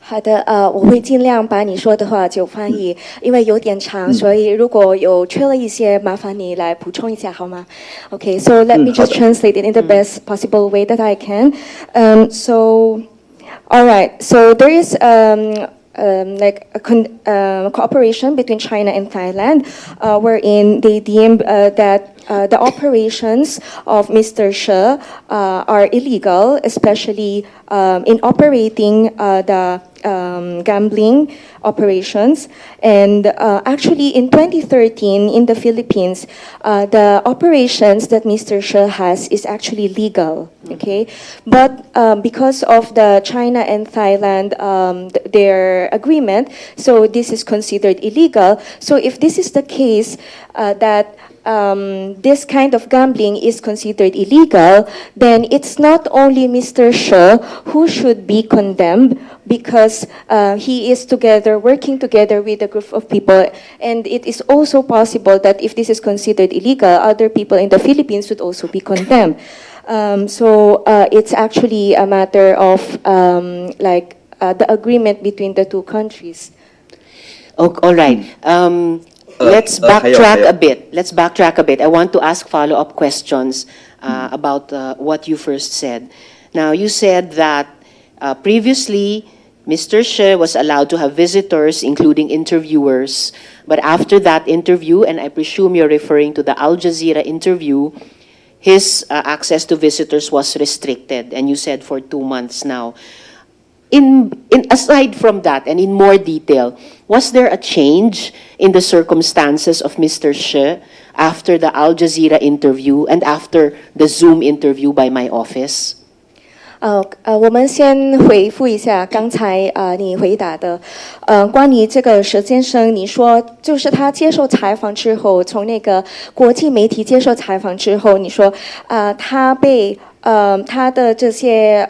Speaker 6: 好的，我会尽量把你说的话就翻译，因为有点长，所以如果有缺了一些，麻烦你来补充一下，好吗 ？Okay, so let me just translate it in the best possible way that I can. All right. So there is cooperation between China and Thailand, wherein they deem that the operations of Mr. She are illegal, especially in operating the gambling operations. And actually in 2013 in the Philippines, the operations that Mr. She has is actually legal, okay? But because of the China and Thailand, their agreement, so this is considered illegal. So if this is the case that this kind of gambling is considered illegal, then it's not only Mr. She who should be condemned because he is working together with a group of people, and it is also possible that if this is considered illegal, other people in the Philippines would also be condemned. So it's actually a matter of the agreement between the two countries.
Speaker 3: Oh, all right. Let's backtrack a bit. Let's backtrack a bit. I want to ask follow-up questions about what you first said. Now, you said that previously, Mr. She was allowed to have visitors, including interviewers. But after that interview, and I presume you're referring to the Al Jazeera interview, his access to visitors was restricted, and you said for 2 months now. Aside from that, and in more detail, was there a change in the circumstances of Mr. She after the Al Jazeera interview and after the Zoom interview by my office?
Speaker 6: 我们先回复一下刚才你回答的，关于这个佘先生，你说就是他接受采访之后，从那个国际媒体接受采访之后，你说他被他的这些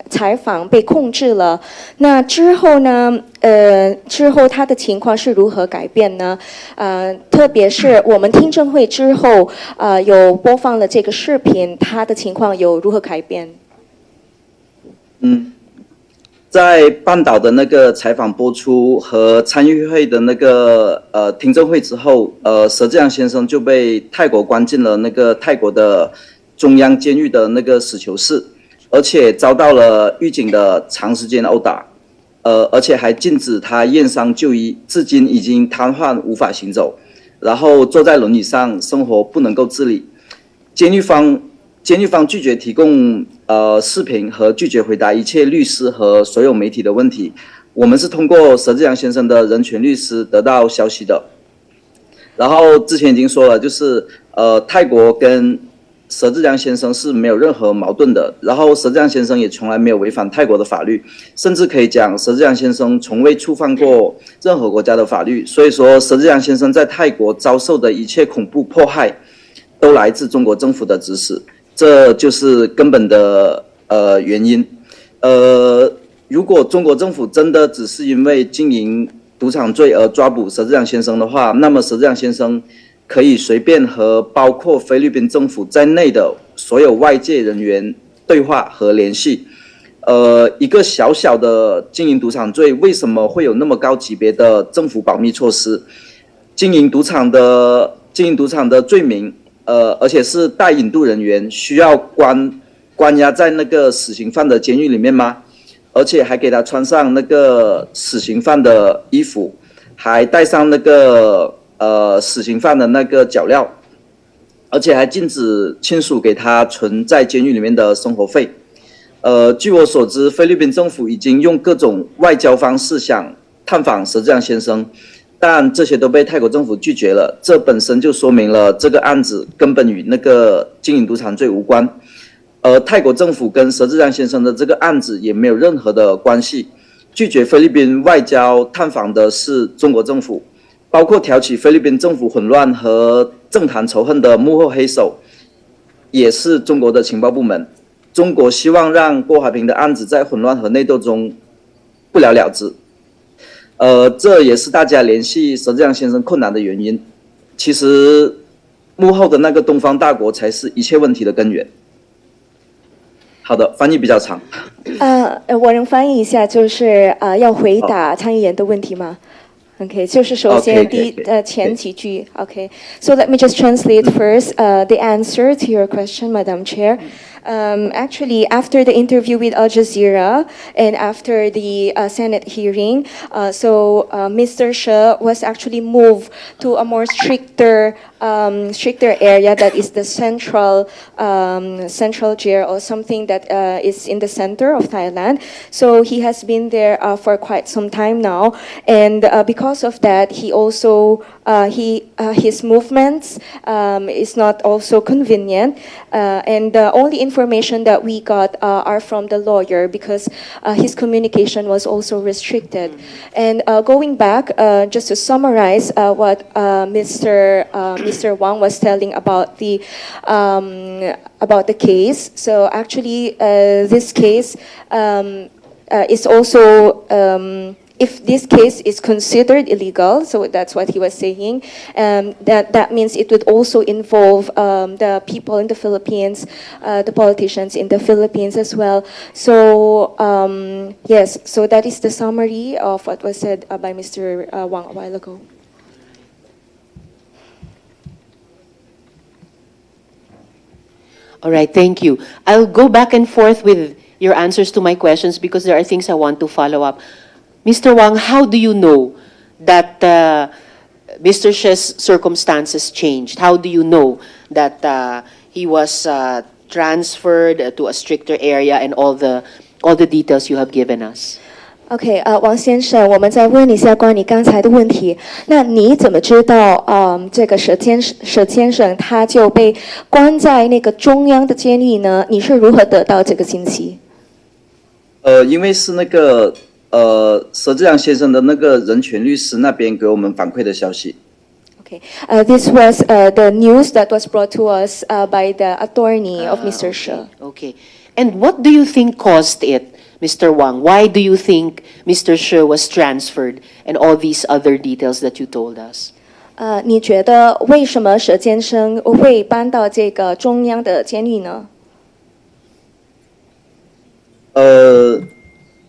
Speaker 6: 采访被控制了，那之后呢？之后他的情况是如何改变呢？特别是我们听证会之后，有播放了这个视频，他的情况有如何改变？
Speaker 7: 在半岛的那个采访播出和参与会的那个听证会之后，佘志江先生就被泰国关进了那个泰国的中央监狱的那个死囚室。而且遭到了狱警的长时间殴打，而且还禁止他验伤就医，至今已经瘫痪无法行走，然后坐在轮椅上生活不能够自理。监狱方拒绝提供视频和拒绝回答一切律师和所有媒体的问题。我们是通过佘志阳先生的人权律师得到消息的。然后之前已经说了，就是泰国跟佘志阳先生是没有任何矛盾的，然后佘志阳先生也从来没有违反泰国的法律，甚至可以讲佘志阳先生从未触犯过任何国家的法律。所以说佘志阳先生在泰国遭受的一切恐怖迫害都来自中国政府的指使，这就是根本的原因。如果中国政府真的只是因为经营赌场罪而抓捕佘志阳先生的话，那么佘志阳先生可以随便和包括菲律宾政府在内的所有外界人员对话和联系。一个小小的经营赌场罪，为什么会有那么高级别的政府保密措施？经营赌场的罪名，而且是带引渡人员，需要关押在那个死刑犯的监狱里面吗？而且还给他穿上那个死刑犯的衣服，还戴上那个死刑犯的那个脚镣，而且还禁止亲属给他存在监狱里面的生活费。据我所知，菲律宾政府已经用各种外交方式想探访佘志阳先生，但这些都被泰国政府拒绝了。这本身就说明了这个案子根本与那个经营赌场罪无关。泰国政府跟佘志阳先生的这个案子也没有任何的关系。拒绝菲律宾外交探访的是中国政府，包括挑起菲律宾政府混乱和政坛仇恨的幕后黑手，也是中国的情报部门。中国希望让郭华平的案子在混乱和内斗中不了了之。这也是大家联系佘志阳先生困难的原因。其实幕后的那个东方大国才是一切问题的根源。好的，翻译比较长。
Speaker 6: 我能翻译一下，就是要回答参议员的问题吗？Okay, 就是首先前几句。Okay, so let me just translate first the answer to your question, Madam Chair. Actually, after the interview with Al Jazeera and after the Senate hearing, Mr. She was actually moved to a more stricter area that is the central jail or something that is in the center of Thailand. So he has been there for quite some time now, and because of that, he also his movements is not also convenient, and the only information that we got are from the lawyer because his communication was also restricted. And going back, just to summarize what Mr. Wang was telling about the case. So actually, this case is also. If this case is considered illegal, so that's what he was saying, that means it would also involve the people in the Philippines, the politicians in the Philippines as well. So yes, so that is the summary of what was said by Mr. Wang a while ago.
Speaker 3: All right, thank you. I'll go back and forth with your answers to my questions because there are things I want to follow up. Mr. Wang, how do you know that Mr. She's circumstances changed? How do you know that he was transferred to a stricter area and all the details you have given us?
Speaker 6: OK， 王先生，我们再问一下关于刚才的问题。那你怎么知道，这个佘先生他就被关在那个中央的监狱呢？你是如何得到这个信息？
Speaker 7: 因为是那个。佘志阳先生的那个人权律师那边给我们反馈的消息。
Speaker 6: Okay, this was the news that was brought to us by the attorney of Mr. She.
Speaker 3: Okay, and what do you think caused it, Mr. Wang? Why do you think Mr. She was transferred and all these other details that you told us?
Speaker 6: 你觉得为什么佘先生会搬到这个中央的监狱呢？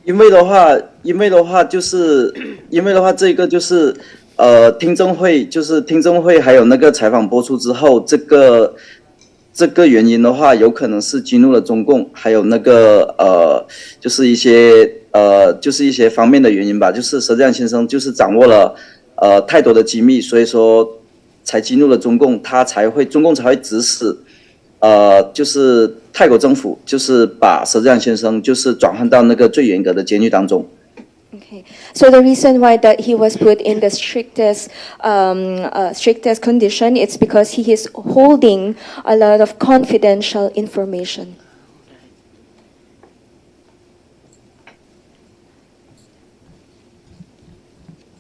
Speaker 7: 因为的话，这个就是听证会还有那个采访播出之后，这个这个原因的话，有可能是激怒了中共，还有那个就是一些方面的原因吧。就是佘志亮先生就是掌握了太多的机密，所以说才激怒了中共，中共才会指使就是泰国政府就是把佘志亮先生就是转换到那个最严格的监狱当中。
Speaker 6: Okay, so the reason why that he was put in the strictest condition, it's because he is holding a lot of confidential information.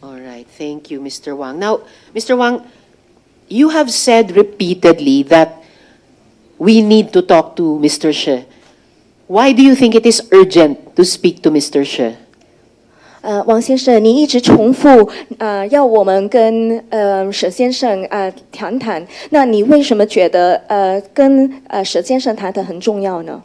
Speaker 3: All right, thank you, Mr. Wang. Now, Mr. Wang, you have said repeatedly that we need to talk to Mr. She. Why do you think it is urgent to speak to Mr. She?
Speaker 6: 王先生，您一直重复要我们跟佘先生谈谈，那你为什么觉得跟佘先生谈很重要呢？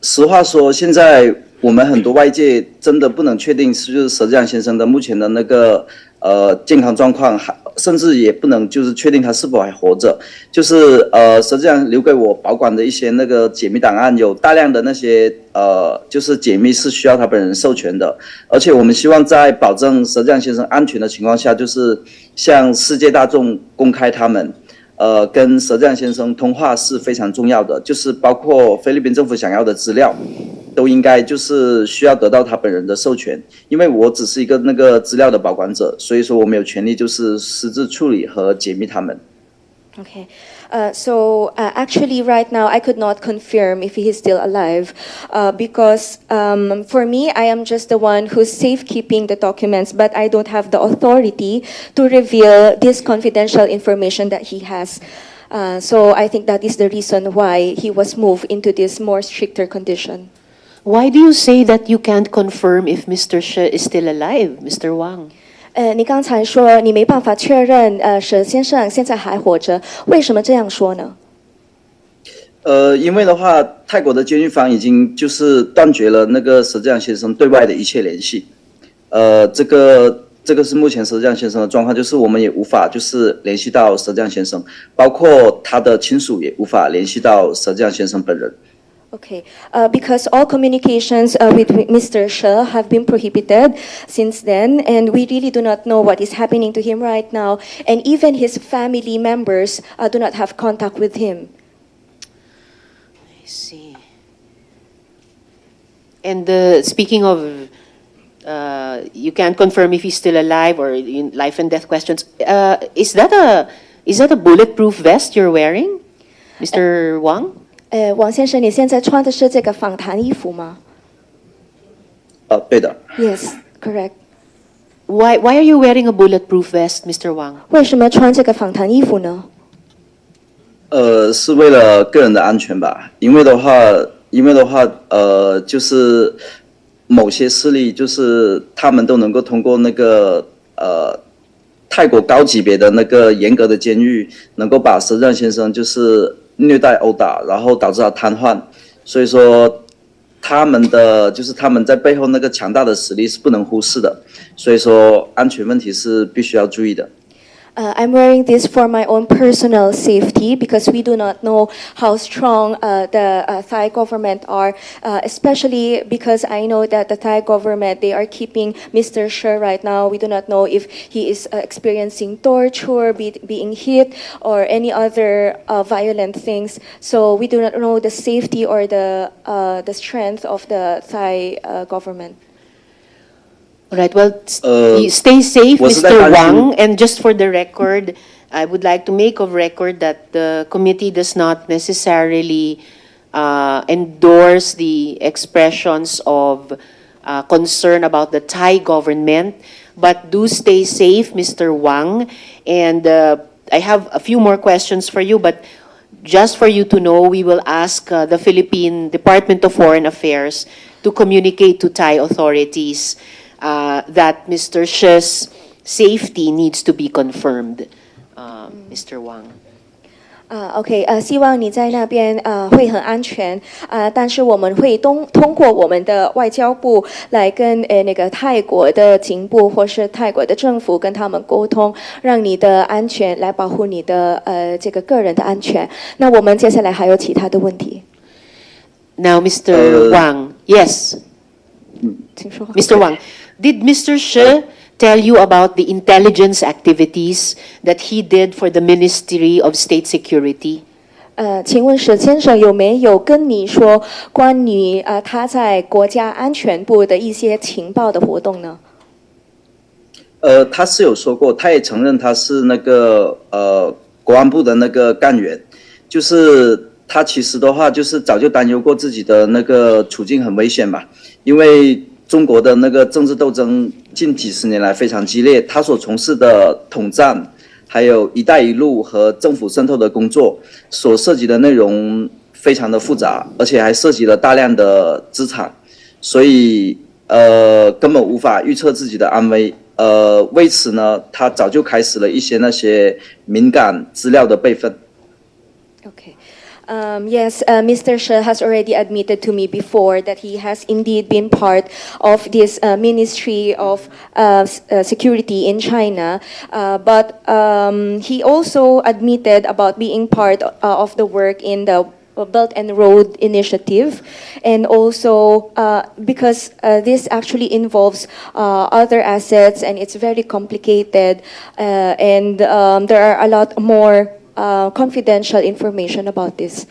Speaker 7: 实话说，现在我们很多外界真的不能确定是就是佘志亮先生的目前的那个健康状况，甚至也不能就是确定他是否还活着。就是佘志亮留给我保管的一些那个解密档案，有大量的那些就是解密是需要他本人授权的，而且我们希望在保证佘志亮先生安全的情况下，就是向世界大众公开他们。跟佘志亮先生通话是非常重要的，就是包括菲律宾政府想要的资料，都应该就是需要得到他本人的授权。因为我只是一个那个资料的保管者，所以说我没有权利就是私自处理和解密他们。
Speaker 6: Okay, so actually right now I could not confirm if he is still alive because for me I am just the one who's safekeeping the documents, but I don't have the authority to reveal this confidential information that he has. So I think that is the reason why he was moved into this more stricter condition.
Speaker 3: Why do you say that you can't confirm if Mr. She is still alive, Mr. Wang?
Speaker 6: 你刚才说你没办法确认佘先生现在还活着，为什么这样说呢？
Speaker 7: 因为的话，泰国的监狱方已经就是断绝了那个佘志亮先生对外的一切联系。这个是目前佘志亮先生的状况，就是我们也无法就是联系到佘志亮先生，包括他的亲属也无法联系到佘志亮先生本人。
Speaker 6: Okay, because all communications with Mr. She have been prohibited since then, and we really do not know what is happening to him right now, and even his family members do not have contact with him.
Speaker 3: I see. And speaking of, you can't confirm if he's still alive or in life and death questions. Is that a bulletproof vest you're wearing, Mr. Wang?
Speaker 6: 王先生，你现在穿的是这个访谈衣服吗？
Speaker 7: 对的。
Speaker 6: Yes, correct.
Speaker 3: Why are you wearing a bulletproof vest, Mr. Wang?
Speaker 6: 为什么穿这个访谈衣服呢？
Speaker 7: 是为了个人的安全吧。因为的话，就是某些势力，就是他们都能够通过那个泰国高级别的那个严格的监狱，能够把佘志亮先生就是虐待殴打，然后导致他瘫痪。所以说，他们在背后那个强大的实力是不能忽视的。所以说，安全问题是必须要注意的。
Speaker 6: I'm wearing this for my own personal safety because we do not know how strong the Thai government are, especially because I know that the Thai government, they are keeping Mr. She right now. We do not know if he is experiencing torture, being hit, or any other violent things. So we do not know the safety or the strength of the Thai government.
Speaker 3: All right, well, stay safe, Mr. Wang. And just for the record, I would like to make of record that the committee does not necessarily endorse the expressions of concern about the Thai government, but do stay safe, Mr. Wang. And I have a few more questions for you, but just for you to know, we will ask the Philippine Department of Foreign Affairs to communicate to Thai authorities that Mr. She's safety needs to be confirmed, Mr. Wang.
Speaker 6: OK，希望你在那边会很安全但是我们会通过我们的外交部来跟那个泰国的警部或是泰国的政府跟他们沟通，让你的安全来保护你的这个个人的安全。那我们接下来还有其他的问题。
Speaker 3: Now, Mr. Wang, yes.
Speaker 6: 请说。
Speaker 3: Mr. Wang, did Mr. She tell you about the intelligence activities that he did for the Ministry of State Security?
Speaker 6: 请问沈先生有没有跟你说关于他在国家安全部的一些情报的活动呢？
Speaker 7: 他是有说过，他也承认他是那个国安部的那个干员，就是他其实的话就是早就担忧过自己的那个处境很危险嘛，因为中国的那个政治斗争近几十年来非常激烈，他所从事的统战，还有“一带一路”和政府渗透的工作，所涉及的内容非常的复杂，而且还涉及了大量的资产，所以根本无法预测自己的安危。为此呢，他早就开始了一些那些敏感资料的备份。
Speaker 6: Okay. Yes, Mr. She has already admitted to me before that he has indeed been part of this Ministry of Security in China, but he also admitted about being part of the work in the Belt and Road Initiative, and also because this actually involves other assets and it's very complicated, and there are a lot more confidential information about this.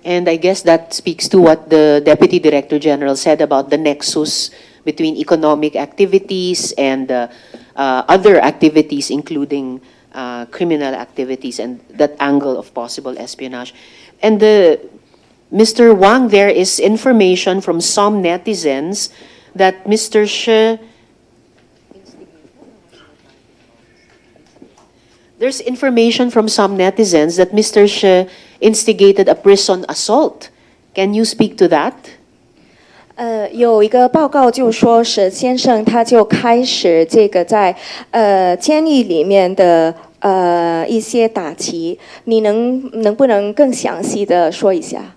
Speaker 3: And I guess that speaks to what the Deputy Director General said about the nexus between economic activities and other activities, including criminal activities, and that angle of possible espionage. And Mr. Wang, there is information from some netizens that Mr. She... There's information from some netizens that Mr. She instigated a prison assault. Can you speak to that?
Speaker 6: 有一个报告就说沈先生他就开始这个在监狱里面的一些打击，你能不能更详细的说一下？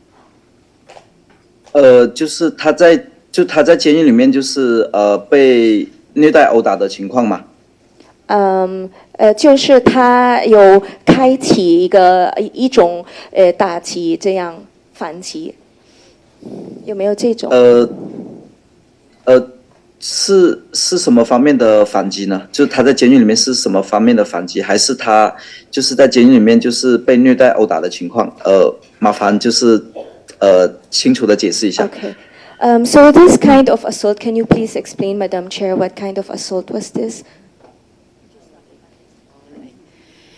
Speaker 7: 就是他在监狱里面就是被虐待殴打的情况嘛。
Speaker 6: 就是他有开启一种打击这样反击，有没有这种？
Speaker 7: 是什么方面的反击呢？就是他在监狱里面是什么方面的反击，还是他就是在监狱里面就是被虐待殴打的情况？麻烦就是清楚的解释一下。
Speaker 6: Okay. So this kind of assault, can you please explain, Madam Chair, what kind of assault was this?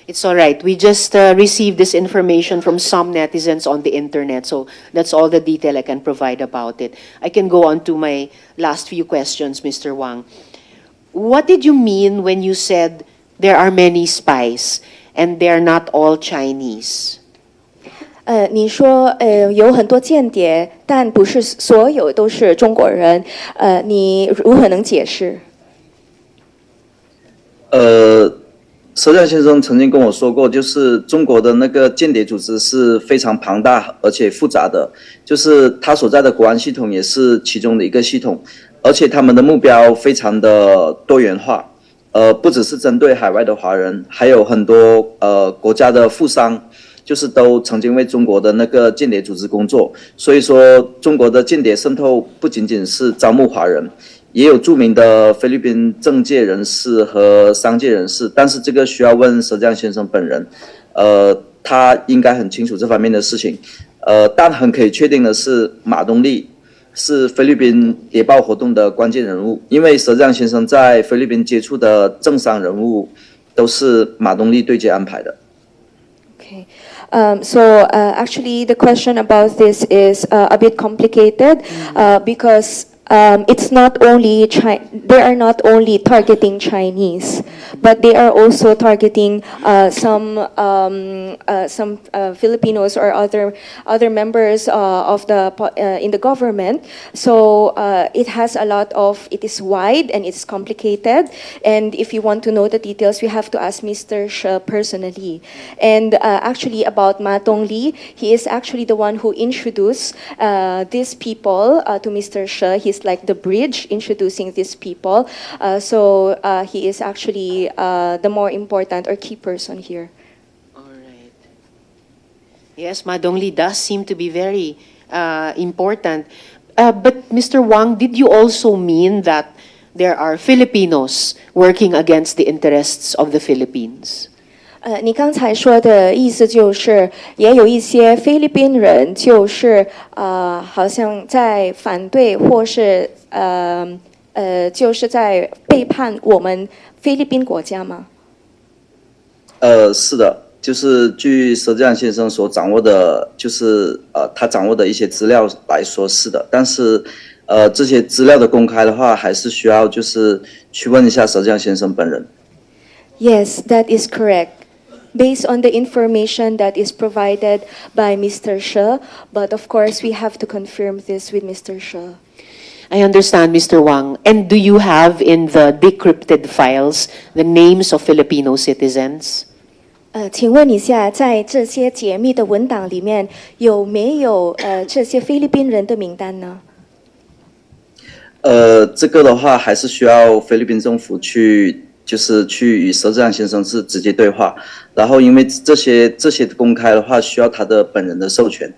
Speaker 3: It's all right. We just received this information from some netizens on the internet, so that's all the detail I can provide about it. I can go on to my last few questions, Mr. Wang. What did you mean when you said there are many spies and they're not all Chinese?
Speaker 6: 你说有很多间谍，但不是所有都是中国人，你如何能解释？
Speaker 7: 佘亮先生曾经跟我说过，就是中国的那个间谍组织是非常庞大而且复杂的，就是他所在的国安系统也是其中的一个系统，而且他们的目标非常的多元化，不只是针对海外的华人，还有很多国家的富商，就是都曾经为中国的那个间谍组织工作，所以说中国的间谍渗透不仅仅是招募华人。也有著名的菲律宾政界人士和商界人士，但是这个需要问佘江先生本人，他应该很清楚这方面的事情，但很可以确定的是，马东立是菲律宾谍报活动的关键人物，因为佘江先生在菲律宾接触的政商人物都是马东立对接安排的。
Speaker 6: Okay. So actually the question about this is a bit complicated because it's not only they are not only targeting Chinese, but they are also targeting some Filipinos or other members of the in the government. So it has a lot of, it is wide and it's complicated. And if you want to know the details, we have to ask Mr. She personally. And actually about Ma Dongli, he is actually the one who introduced these people to Mr. She. He's like the bridge introducing these people. So he is actually the more important or key person here.
Speaker 3: All right. Yes, Madongli does seem to be very important. But Mr. Wang, did you also mean that there are Filipinos working against the interests of the Philippines?
Speaker 6: 你刚才说的意思就是，也有一些菲律宾人，就是好像在反对或是就是在背叛我们菲律宾国家吗？
Speaker 7: 是的，就是据佘志亮先生所掌握的，就是他掌握的一些资料来说是的，但是这些资料的公开的话，还是需要就是去问一下佘志亮先生本人。
Speaker 6: Yes, that is correct. Based on the information that is provided by Mr. She, but of course we have to confirm this with Mr. She.
Speaker 3: I understand, Mr. Wang. And do you have in the decrypted files the names of Filipino citizens?
Speaker 6: 请问一下，在这些解密的文档里面有没有这些菲律宾人的名单呢？
Speaker 7: 这个的话还是需要菲律宾政府去与佘志亮先生是直接对话，然后因为这些公开的话需要他的本人的授权，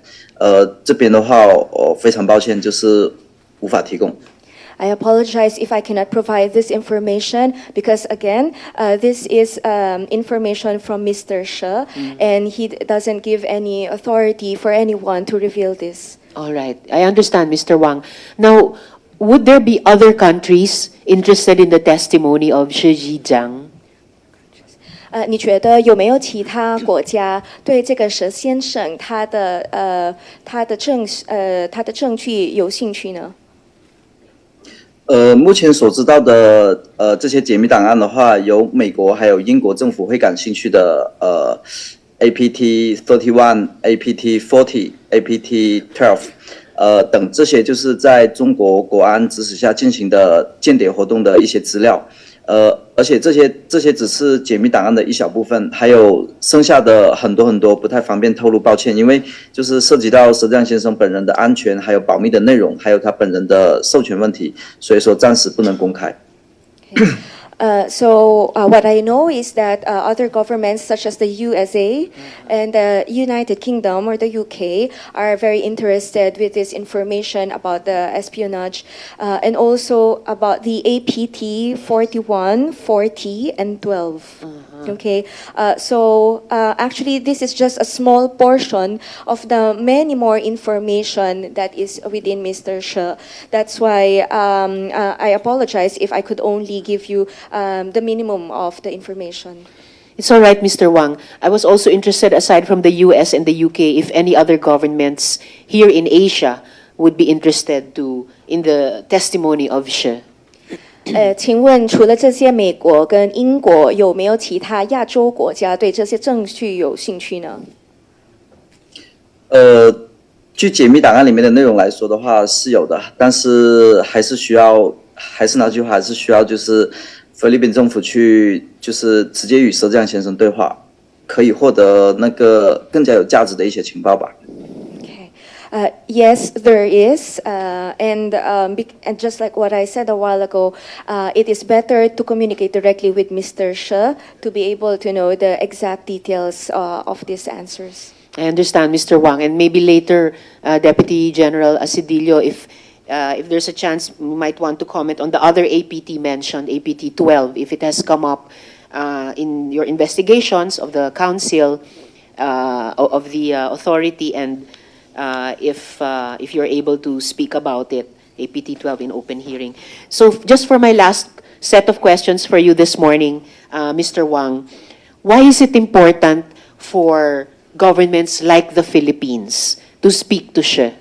Speaker 7: 这边的话我非常抱歉，就是无法提供。
Speaker 6: I apologize if I cannot provide this information because again, this is information from Mr. She, and he doesn't give any authority for anyone to reveal this.
Speaker 3: All right. I understand, Mr. Wang. Now, would there be other countries interested in the testimony of Shi Zhijiang?
Speaker 6: 你觉得有没有其他国家对这个佘先生他的证据有兴趣呢？
Speaker 7: 目前所知道的这些解密档案的话，有美国还有英国政府会感兴趣的APT 31、APT 40、APT 12等这些就是在中国国安指使下进行的间谍活动的一些资料。而且这些只是解密档案的一小部分，还有剩下的很多不太方便透露，抱歉，因为就是涉及到佘志亮先生本人的安全，还有保密的内容，还有他本人的授权问题，所以说暂时不能公开。
Speaker 6: So what I know is that other governments such as the USA and the United Kingdom or the UK are very interested with this information about the espionage and also about the APT 41, 40, and 12. Okay, so actually this is just a small portion of the many more information that is within Mr. She. That's why I apologize if I could only give you the minimum of the information.
Speaker 3: It's all right, Mr. Wang. I was also interested, aside from the US and the UK, if any other governments here in Asia would be interested in the testimony of She.
Speaker 6: 请问除了这些美国跟英国，有没有其他亚洲国家对这些证据有兴趣呢？
Speaker 7: 据解密档案里面的内容来说的话是有的，但是还是那句话，还是需要就是菲律宾政府去就是直接与佘志亮先生对话，可以获得那个更加有价值的一些情报吧。
Speaker 6: Yes, there is, and just like what I said a while ago, it is better to communicate directly with Mr. She to be able to know the exact details of these answers.
Speaker 3: I understand, Mr. Wang, and maybe later, Deputy General Asidillo, if there's a chance, you might want to comment on the other APT mentioned, APT 12, if it has come up in your investigations of the council, of the authority, and if you're able to speak about it, APT 12 in open hearing. So just for my last set of questions for you this morning, Mr. Wang, why is it important for governments like the Philippines to speak to She?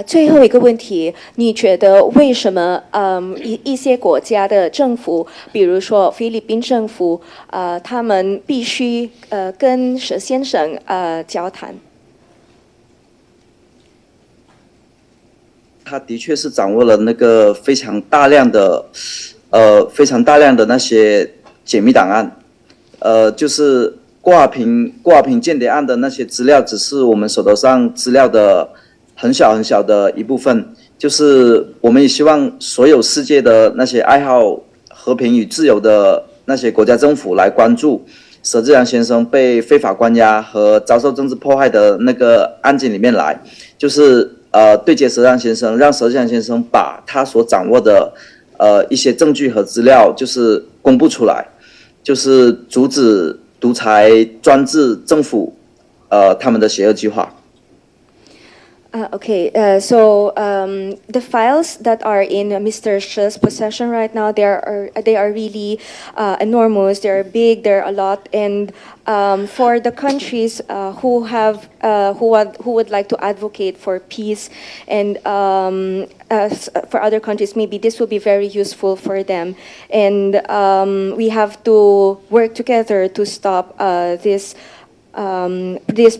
Speaker 6: 最后一个问题，你觉得为什么一些国家的政府，比如说菲律宾政府，他们必须跟佘先生交谈？
Speaker 7: 他的确是掌握了那个非常大量的那些解密档案，就是挂屏间谍案的那些资料，只是我们手头上资料的很小的一部分。就是我们也希望所有世界的那些爱好和平与自由的那些国家政府来关注佘志阳先生被非法关押和遭受政治迫害的那个案件里面来，就是对接佘志阳先生，让佘志阳先生把他所掌握的一些证据和资料就是公布出来，就是阻止独裁专制政府他们的邪恶计划。
Speaker 6: So the files that are in Mr. She's possession right now, they are really enormous. They are big. They're a lot, and for the countries who would like to advocate for peace, and for other countries, maybe this will be very useful for them. And we have to work together to stop this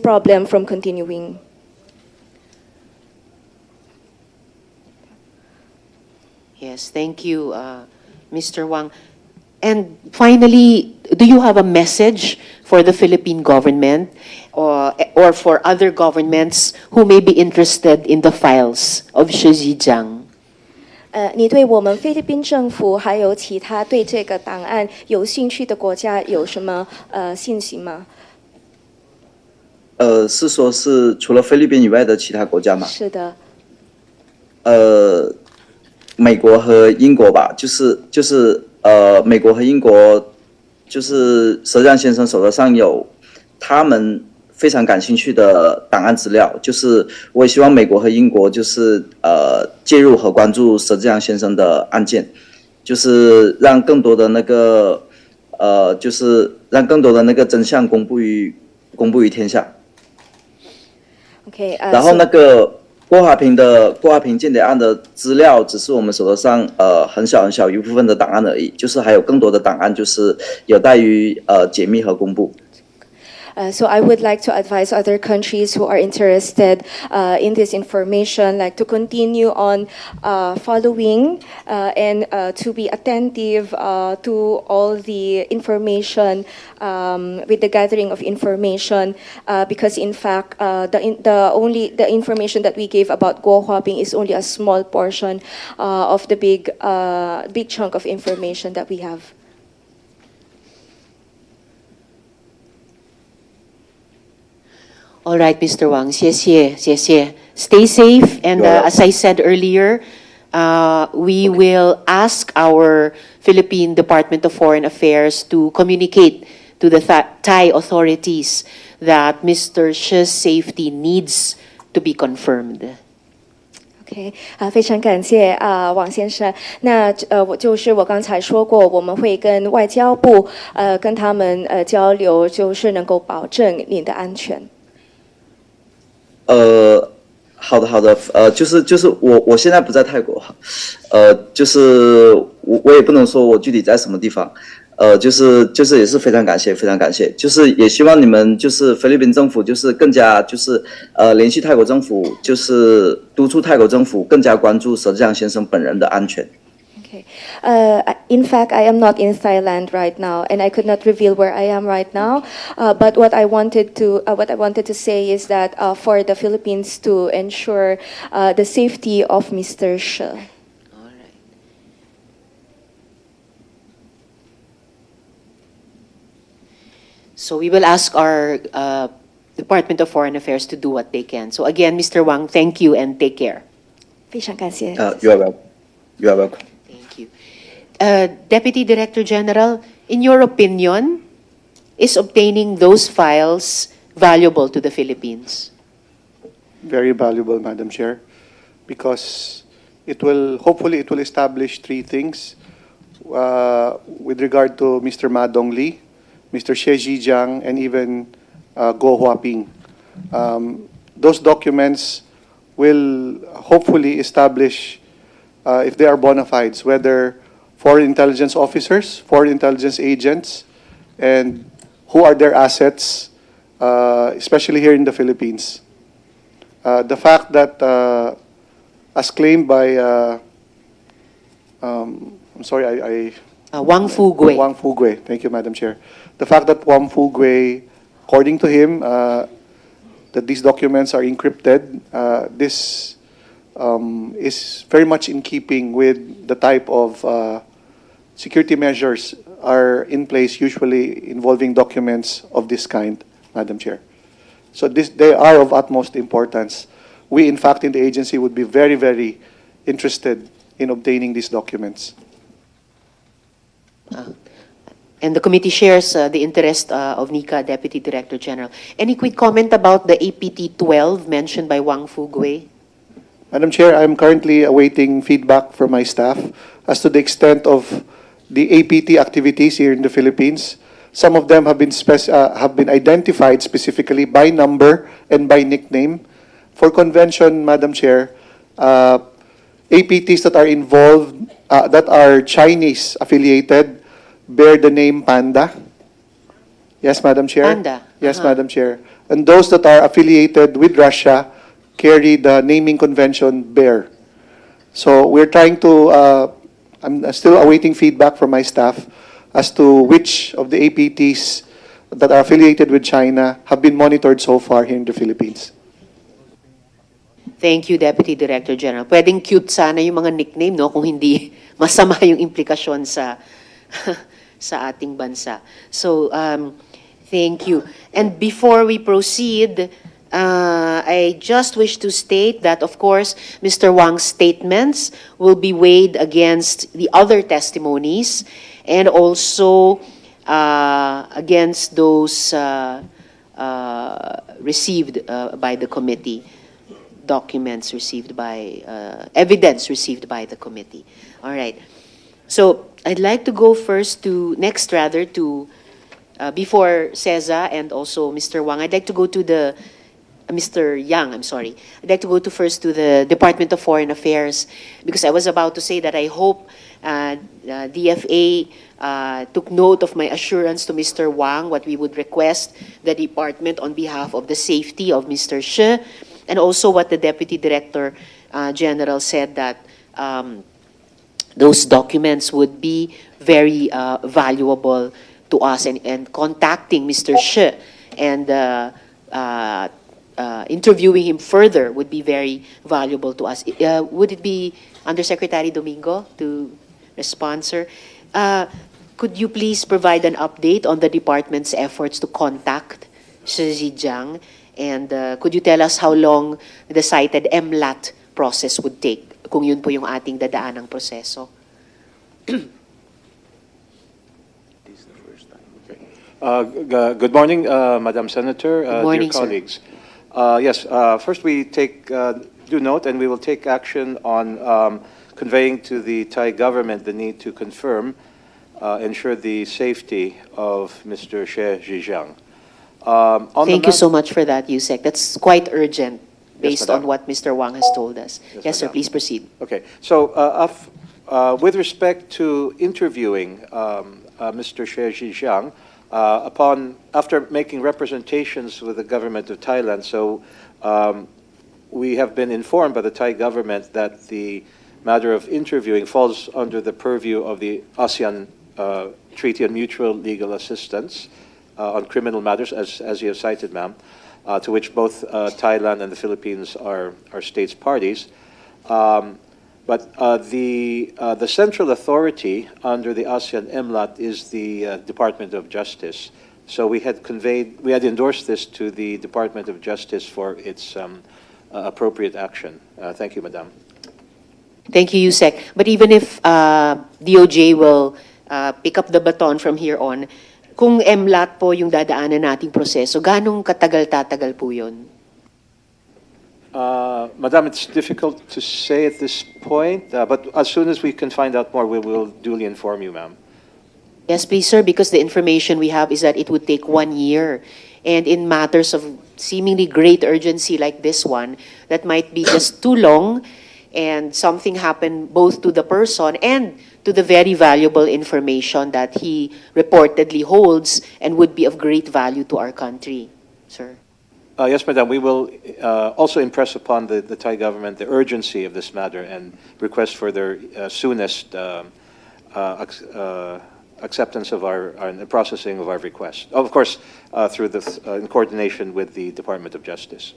Speaker 6: problem from continuing.
Speaker 3: Yes, thank you, Mr. Wang. And finally, do you have a message for the Philippine government or for other governments who may be interested in the files of Shi Zhejiang?
Speaker 6: 你对我们菲律宾政府还有其他对这个档案有兴趣的国家有什么信息吗？
Speaker 7: 是说是除了菲律宾以外的其他国家吗？
Speaker 6: 是的。
Speaker 7: 美国和英国吧，就是美国和英国，就是佘志阳先生手头上有他们非常感兴趣的档案资料，就是我也希望美国和英国就是介入和关注佘志阳先生的案件，就是让更多的那个真相公布于天下。
Speaker 6: Okay,
Speaker 7: 然后那个郭华平间谍案的资料只是我们手头上很小一部分的档案而已，就是还有更多的档案就是有待于解密和公布。
Speaker 6: So I would like to advise other countries who are interested in this information, like to continue on following and to be attentive to all the information with the gathering of information, because in fact the information that we gave about Guo Huaping is only a small portion of the big chunk of information that we have.
Speaker 3: All right, Mr. Wang, 谢谢. Stay safe, and as I said earlier, we will ask our Philippine Department of Foreign Affairs to communicate to the Thai authorities that Mr. Shi's safety needs to be confirmed.
Speaker 6: OK， 非常感谢王先生。那我刚才说过，我们会跟外交部跟他们交流，就是能够保证您的安全。
Speaker 7: 好的，就是我现在不在泰国，就是我也不能说我具体在什么地方，就是也是非常感谢，就是也希望你们就是菲律宾政府就是更加就是联系泰国政府，就是督促泰国政府更加关注佘志阳先生本人的安全。
Speaker 6: Okay. In fact, I am not in Thailand right now, and I could not reveal where I am right now. But what I wanted to say is that for the Philippines to ensure the safety of Mr. Shi.
Speaker 3: All right. So we will ask our Department of Foreign Affairs to do what they can. So again, Mr. Wang, thank you and take care.
Speaker 6: 非常感谢。
Speaker 7: You are welcome.
Speaker 3: Thank you. Deputy Director General, in your opinion, is obtaining those files valuable to the Philippines?
Speaker 1: Very valuable, Madam Chair, because hopefully it will establish three things with regard to Mr. Ma Dongli, Mr. Shi Zhejiang, and even Guo Huaping. Those documents will hopefully establish if they are bona fides, whether foreign intelligence officers, foreign intelligence agents, and who are their assets, especially here in the Philippines. The fact that, as claimed by, I'm sorry,
Speaker 3: Wang Fugui.
Speaker 1: Wang Fugui. Thank you, Madam Chair. The fact that Wang Fugui, according to him, that these documents are encrypted, this is very much in keeping with the type of security measures are in place, usually involving documents of this kind, Madam Chair. So they are of utmost importance. We, in fact, in the agency would be very, very interested in obtaining these documents.
Speaker 3: And the committee shares the interest of NICA Deputy Director General. Any quick comment about the APT 12 mentioned by Wang Fugui?
Speaker 1: Madam Chair, I'm currently awaiting feedback from my staff as to the extent of the APT activities here in the Philippines. Some of them have been identified specifically by number and by nickname. For convention, Madam Chair, APTs that are involved, that are Chinese affiliated, bear the name Panda. Yes, Madam Chair?
Speaker 3: Panda.
Speaker 1: Yes, Madam Chair. And those that are affiliated with Russia carry the naming convention Bear. So we're trying to, I'm still awaiting feedback from my staff as to which of the APTs that are affiliated with China have been monitored so far here in the Philippines.
Speaker 3: Thank you, Deputy Director General. Pwedeng cute sana yung mga nickname, no? Kung hindi masama yung implikasyon sa sa ating bansa. So, thank you. And before we proceed, I just wish to state that, of course, Mr. Wang's statements will be weighed against the other testimonies and also against those received by the committee, documents received by, evidence received by the committee. All right. So I'd like to go first to, next rather, to, before CEZA and also Mr. Wang, I'd like to go to the, Mr. Yang, I'm sorry. I'd like to go to first to the Department of Foreign Affairs because I was about to say that I hope DFA took note of my assurance to Mr. Wang, what we would request the department on behalf of the safety of Mr. She, and also what the Deputy Director General said that those documents would be very valuable to us, and contacting Mr. She and interviewing him further would be very valuable to us. Would it be Undersecretary Domingo to respond, sir? Could you please provide an update on the department's efforts to contact Shi Zhejiang? And could you tell us how long the cited MLAT process would take, kung yun po yung ating dadaanang proseso?
Speaker 8: Good morning, Madam Senator,
Speaker 3: Good morning,
Speaker 8: dear colleagues. Yes, first we take due note and we will take action on conveying to the Thai government the need to confirm, ensure the safety of Mr. She Zhejiang.
Speaker 3: Thank you so much for that, Yusek. That's quite urgent based on
Speaker 8: madam.
Speaker 3: what Mr. Wang has told us. Yes, sir,
Speaker 8: madam.
Speaker 3: please proceed.
Speaker 8: Okay, so with respect to interviewing Mr. She Zhejiang, after making representations with the government of Thailand, so we have been informed by the Thai government that the matter of interviewing falls under the purview of the ASEAN Treaty on Mutual Legal Assistance on criminal matters, as you have cited, ma'am, to which both Thailand and the Philippines are states parties. But the central authority under the ASEAN MLAT is the Department of Justice. So we had endorsed this to the Department of Justice for its appropriate action. Thank you, Madam.
Speaker 3: Thank you, Yusek. But even if DOJ will pick up the baton from here on, kung MLAT po yung dadaanan nating proseso, ganong katagal-tatagal po yun?
Speaker 8: Madam, it's difficult to say at this point, but as soon as we can find out more, we will duly inform you, ma'am.
Speaker 3: Yes, please, sir, because the information we have is that it would take 1 year. And in matters of seemingly great urgency like this one that might be just too long and something happen both to the person and to the very valuable information that he reportedly holds and would be of great value to our country, sir?
Speaker 8: Yes, Madam. We will also impress upon the Thai government the urgency of this matter and request for their soonest acceptance of the processing of our request. Of course, through this, in coordination with the Department of Justice.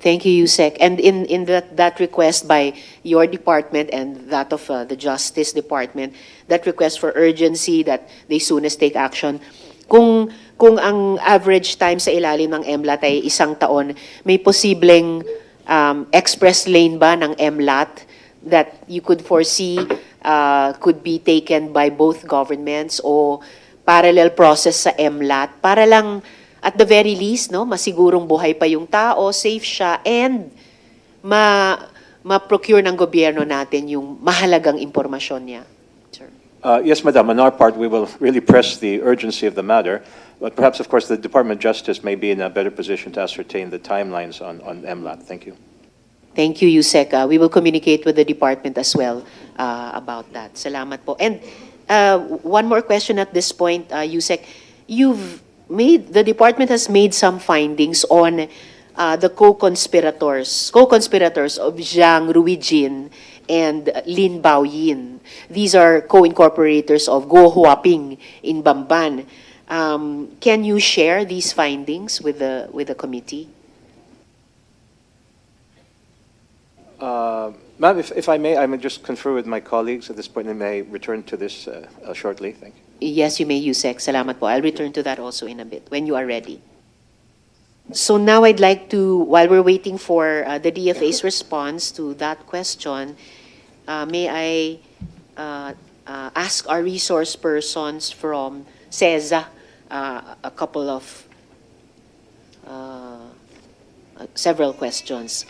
Speaker 3: Thank you, Yusek. And in that request by your department and that of the Justice Department, that request for urgency that they soonest take action, kung ang average time sa ilalim ng MLAT ay 1 taon, may posibleng express lane ba ng MLAT that you could foresee could be taken by both governments o parallel process sa MLAT para lang at the very least, no, masigurong buhay pa yung tao, safe siya, and ma-procure ng gobyerno natin yung mahalagang impormasyon niya. Sir.
Speaker 8: Yes, Madam. On our part, we will really press the urgency of the matter, but perhaps, of course, the Department of Justice may be in a better position to ascertain the timelines on MLAT. Thank you.
Speaker 3: Thank you, Yusek. We will communicate with the department as well about that. Salamat po. And one more question at this point, Yusek. The department has made some findings on the co-conspirators of Zhang Ruijin and Lin Baoyin. These are co-incorporators of Guo Huaping in Bamban. Can you share these findings with the committee?
Speaker 8: Ma'am, if I may, I may just confer with my colleagues at this point and may return to this shortly. Thank you.
Speaker 3: Yes, you may, Yusek. Salamat po. I'll return to that also in a bit, when you are ready. So now I'd like to, while we're waiting for the DFA's response to that question, may I ask our resource persons from CEZA a couple of, several questions.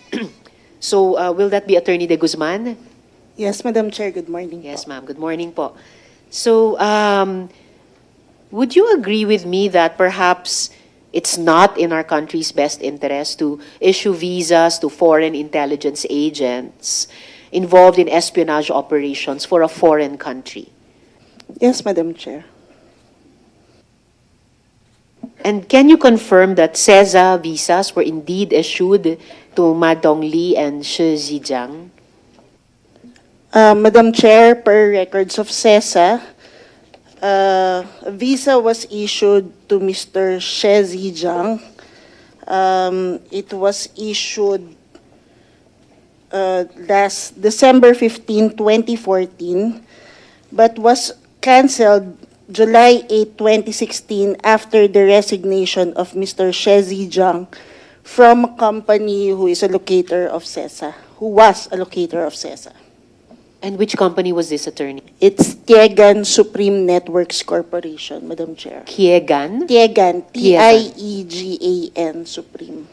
Speaker 3: So will that be Attorney De Guzman?
Speaker 9: Yes, Madam Chair. Good morning.
Speaker 3: Yes, ma'am. Good morning po. So, would you agree with me that perhaps it's not in our country's best interest to issue visas to foreign intelligence agents involved in espionage operations for a foreign country?
Speaker 9: Yes, Madam Chair.
Speaker 3: And can you confirm that CEZA visas were indeed issued to Ma Dongli and Shi Zhejiang?
Speaker 9: Madam Chair, per records of CEZA, a visa was issued to Mr. Shi Zhejiang. It was issued last December 15, 2014, but was canceled July 8, 2016 after the resignation of Mr. Shi Zhejiang from a company who is a locator of CEZA, who was a locator of CEZA.
Speaker 3: And which company was this, attorney?
Speaker 9: It's Tiegan Supreme Networks Corporation, Madam Chair.
Speaker 3: Tiegan?
Speaker 9: Tiegan, T-I-E-G-A-N, Supreme.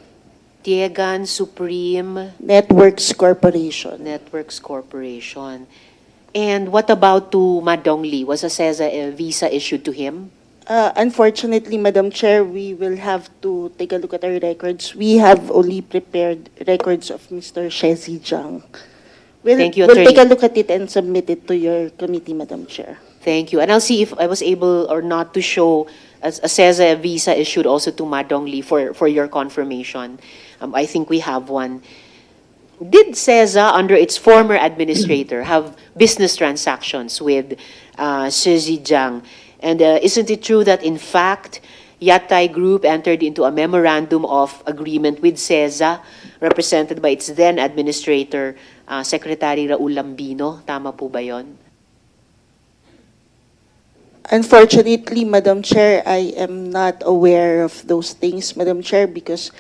Speaker 3: Tiegan Supreme
Speaker 9: Networks Corporation.
Speaker 3: Networks Corporation. And what about to Ma Dongli? Was a CEZA visa issued to him?
Speaker 9: Unfortunately, Madam Chair, we will have to take a look at our records. We have only prepared records of Mr. Shi Zhejiang.
Speaker 3: Thank you,
Speaker 9: We'll
Speaker 3: Attorney.
Speaker 9: take a look at it and submit it to your committee, Madam Chair.
Speaker 3: Thank you. And I'll see if I was able or not to show a CEZA visa issued also to Ma Dongli for your confirmation. I think we have one. Did CEZA, under its former administrator, have business transactions with Shi Zhejiang? And isn't it true that, in fact, Yatai Group entered into a memorandum of agreement with CEZA, represented by its then administrator, Secretary Raul Lambino? Tama po ba yon?
Speaker 9: Unfortunately, Madam Chair, I am not aware of those things, Madam Chair, because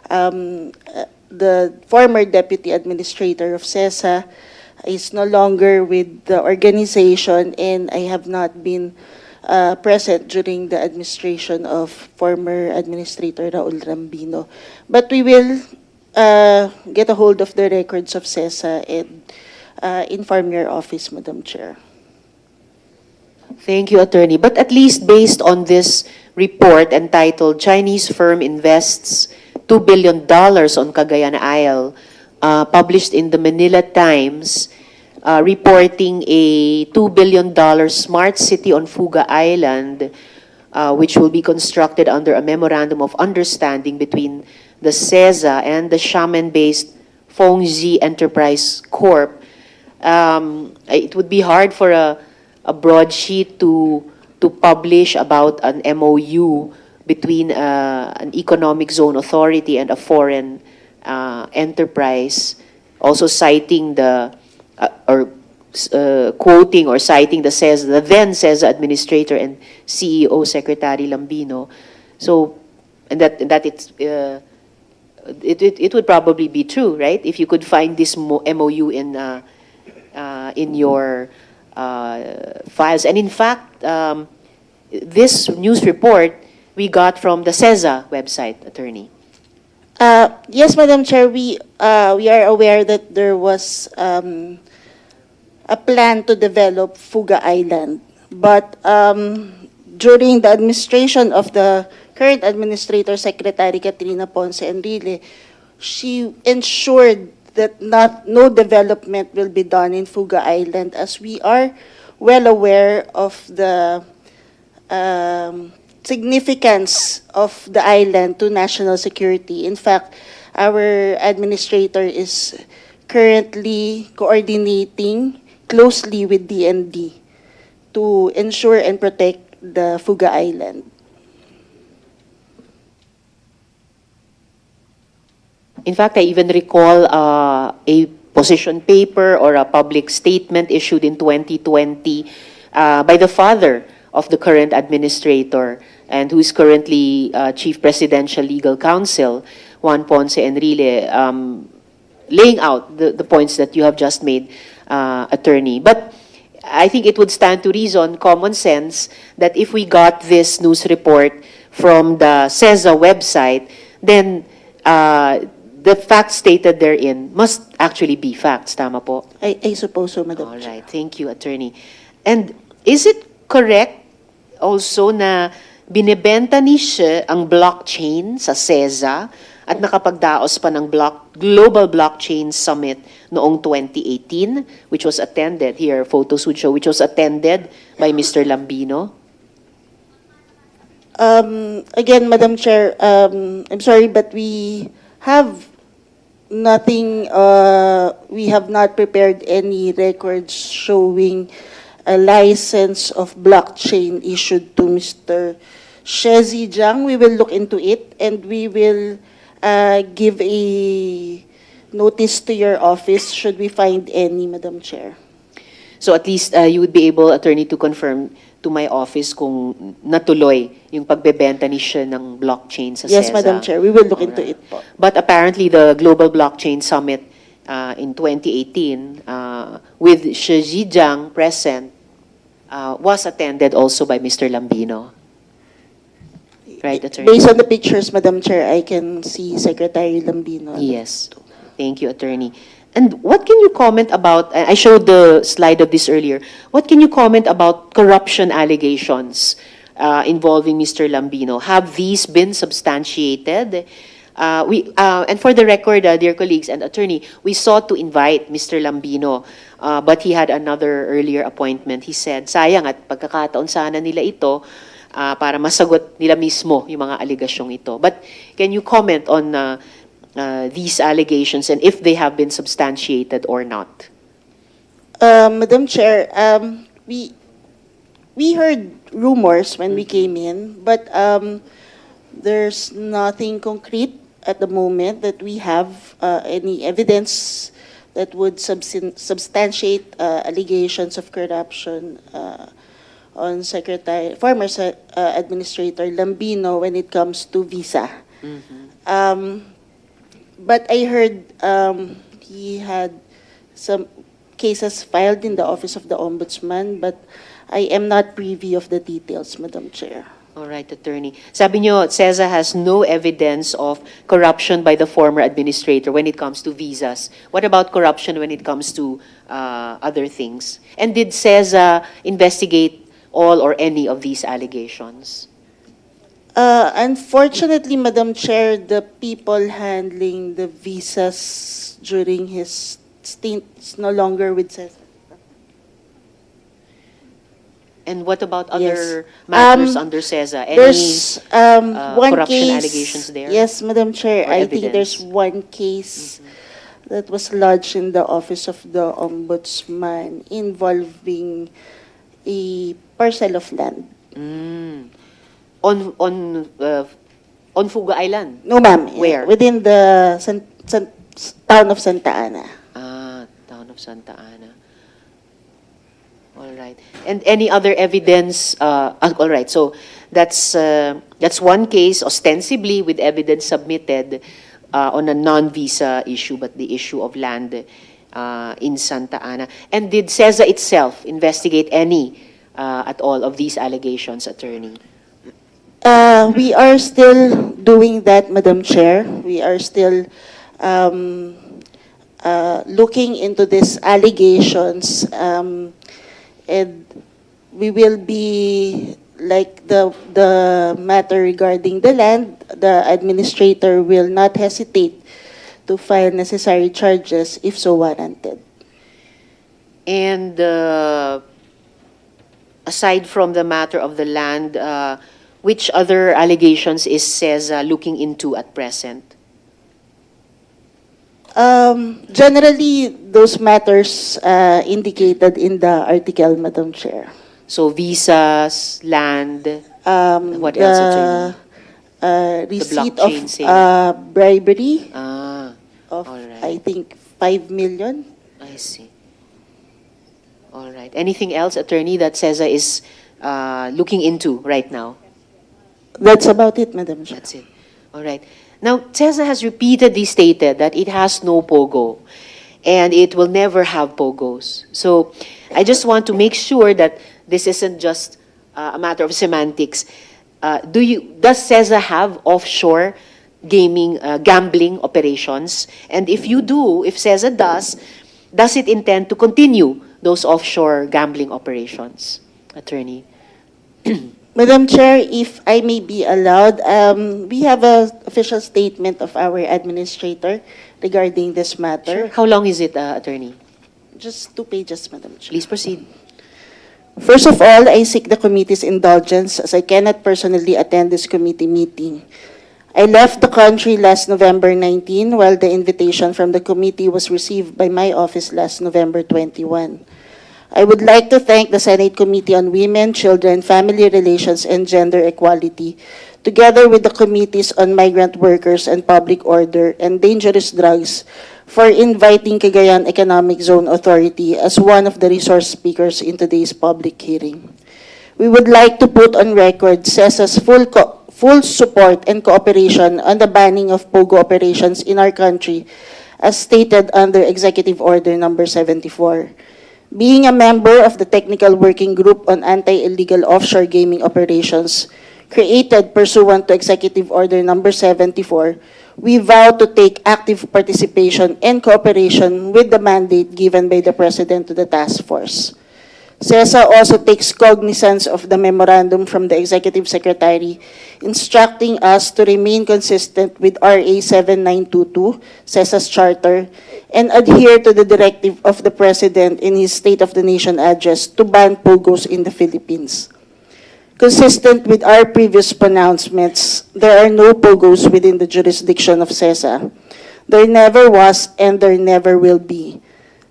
Speaker 9: the former deputy administrator of CEZA is no longer with the organization, and I have not been present during the administration of former administrator Raul Lambino. But we will get a hold of the records of CEZA and inform your office, Madam Chair.
Speaker 3: Thank you, Attorney. But at least based on this report entitled Chinese Firm Invests $2 billion on Cagayan Isle, published in the Manila Times, reporting a $2 billion smart city on Fuga Island, which will be constructed under a memorandum of understanding between the CEZA and the Xiamen-based Fengzi Enterprise Corp. It would be hard for a broadsheet to publish about an MOU between an economic zone authority and a foreign enterprise, also citing the quoting or citing the CEZA, the then CEZA administrator and CEO Secretary Lambino. So, and that it would probably be true, right? If you could find this MOU in your files. And in fact, this news report we got from the CEZA website, Attorney.
Speaker 9: Yes, Madam Chair, we are aware that there was a plan to develop Fuga Island. But during the administration of the current Administrator Secretary Katrina Ponce Enrile, she ensured that no development will be done in Fuga Island, as we are well aware of the significance of the island to national security. In fact, our administrator is currently coordinating closely with DND to ensure and protect the Fuga Island.
Speaker 3: In fact, I even recall a position paper or a public statement issued in 2020 by the father of the current administrator and who is currently Chief Presidential Legal Counsel, Juan Ponce Enrile, laying out the points that you have just made, Attorney. But I think it would stand to reason, common sense, that if we got this news report from the CEZA website, then the facts stated therein must actually be facts, tama po?
Speaker 9: I suppose so, Madam
Speaker 3: All
Speaker 9: Chair.
Speaker 3: right, thank you, Attorney. And is it correct also na binebenta ni siya ang blockchain sa CEZA at nakapagdaos pa ng Global Blockchain Summit noong 2018, which was attended, here, photos would show, which was attended by Mr. Lambino?
Speaker 9: Again, Madam Chair, I'm sorry, but we have nothing, we have not prepared any records showing a license of blockchain issued to Mr. Shezi Jiang. We will look into it and we will give a notice to your office should we find any, Madam Chair.
Speaker 3: So at least you would be able, Attorney, to confirm to my office kung natuloy yung pagbebenta ni siya ng blockchain sa
Speaker 9: Yes,
Speaker 3: CEZA.
Speaker 9: Madam Chair, we will look into it po.
Speaker 3: But apparently the Global Blockchain Summit in 2018 with Shi Zhejiang present was attended also by Mr. Lambino. Right, Attorney?
Speaker 9: Based on the pictures, Madam Chair, I can see Secretary Lambino.
Speaker 3: Yes. Thank you, Attorney. And what can you comment about, I showed the slide of this earlier, what can you comment about corruption allegations involving Mr. Lambino? Have these been substantiated? And for the record, dear colleagues and Attorney, we sought to invite Mr. Lambino, but he had another earlier appointment. He said, sayang at pagkakataon sana nila ito para masagot nila mismo yung mga allegasyong ito. But can you comment on these allegations and if they have been substantiated or not?
Speaker 9: Madam Chair, we heard rumors when we came in, but there's nothing concrete at the moment that we have any evidence that would substantiate allegations of corruption on former Administrator Lambino when it comes to visa. But I heard he had some cases filed in the Office of the Ombudsman, but I am not privy of the details, Madam Chair.
Speaker 3: All right, Attorney. Sabi nyo, CEZA has no evidence of corruption by the former administrator when it comes to visas. What about corruption when it comes to other things? And did CEZA investigate all or any of these allegations?
Speaker 9: Unfortunately, Madam Chair, the people handling the visas during his stint is no longer with CEZA.
Speaker 3: And what about
Speaker 9: Yes.
Speaker 3: other matters under CEZA? Any
Speaker 9: There's one
Speaker 3: corruption
Speaker 9: case.
Speaker 3: allegations there?
Speaker 9: Yes, Madam Chair.
Speaker 3: Or
Speaker 9: I think there's
Speaker 3: evidence?
Speaker 9: one case that was lodged in the Office of the Ombudsman involving a parcel of land.
Speaker 3: Mm. On Fuga Island?
Speaker 9: No, ma'am.
Speaker 3: Where?
Speaker 9: Within the town of Santa Ana.
Speaker 3: Ah, town of Santa Ana. All right. And any other evidence? All right. So that's one case, ostensibly with evidence submitted on a non-visa issue, but the issue of land in Santa Ana. And did CEZA itself investigate any at all of these allegations, Attorney?
Speaker 9: We are still doing that, Madam Chair. We are still looking into these allegations, and we will be, like the matter regarding the land, the administrator will not hesitate to file necessary charges if so warranted.
Speaker 3: And aside from the matter of the land, which other allegations is CEZA looking into at present?
Speaker 9: Generally, those matters indicated in the article, Madam Chair.
Speaker 3: So visas, land, what else, Attorney?
Speaker 9: Receipt
Speaker 3: blockchain
Speaker 9: of
Speaker 3: sale.
Speaker 9: bribery of,
Speaker 3: all right.
Speaker 9: I think, 5 million.
Speaker 3: I see. All right. Anything else, Attorney, that CEZA is looking into right now?
Speaker 9: That's about it, Madam Chair.
Speaker 3: That's it. All right. Now, CEZA has repeatedly stated that it has no POGO and it will never have POGOs. So I just want to make sure that this isn't just a matter of semantics. Does CEZA have offshore gambling operations? And if you do, if CEZA does it intend to continue those offshore gambling operations? Attorney.
Speaker 9: Madam Chair, if I may be allowed, we have an official statement of our administrator regarding this matter.
Speaker 3: How long is it, Attorney?
Speaker 9: Just 2 pages, Madam Chair.
Speaker 3: Please proceed.
Speaker 9: First of all, I seek the committee's indulgence as I cannot personally attend this committee meeting. I left the country last November 19, while the invitation from the committee was received by my office last November 21. I would like to thank the Senate Committee on Women, Children, Family Relations, and Gender Equality, together with the Committees on Migrant Workers and Public Order and Dangerous Drugs, for inviting Cagayan Economic Zone Authority as one of the resource speakers in today's public hearing. We would like to put on record CEZA's full support and cooperation on the banning of POGO operations in our country, as stated under Executive Order Number 74. Being a member of the Technical Working Group on Anti-Illegal Offshore Gaming Operations, created pursuant to Executive Order Number 74, we vow to take active participation and cooperation with the mandate given by the President to the task force. CEZA also takes cognizance of the memorandum from the Executive Secretary instructing us to remain consistent with RA 7922, CEZA's charter, and adhere to the directive of the President in his State of the Nation address to ban POGOs in the Philippines. Consistent with our previous pronouncements, there are no POGOs within the jurisdiction of CEZA. There never was and there never will be.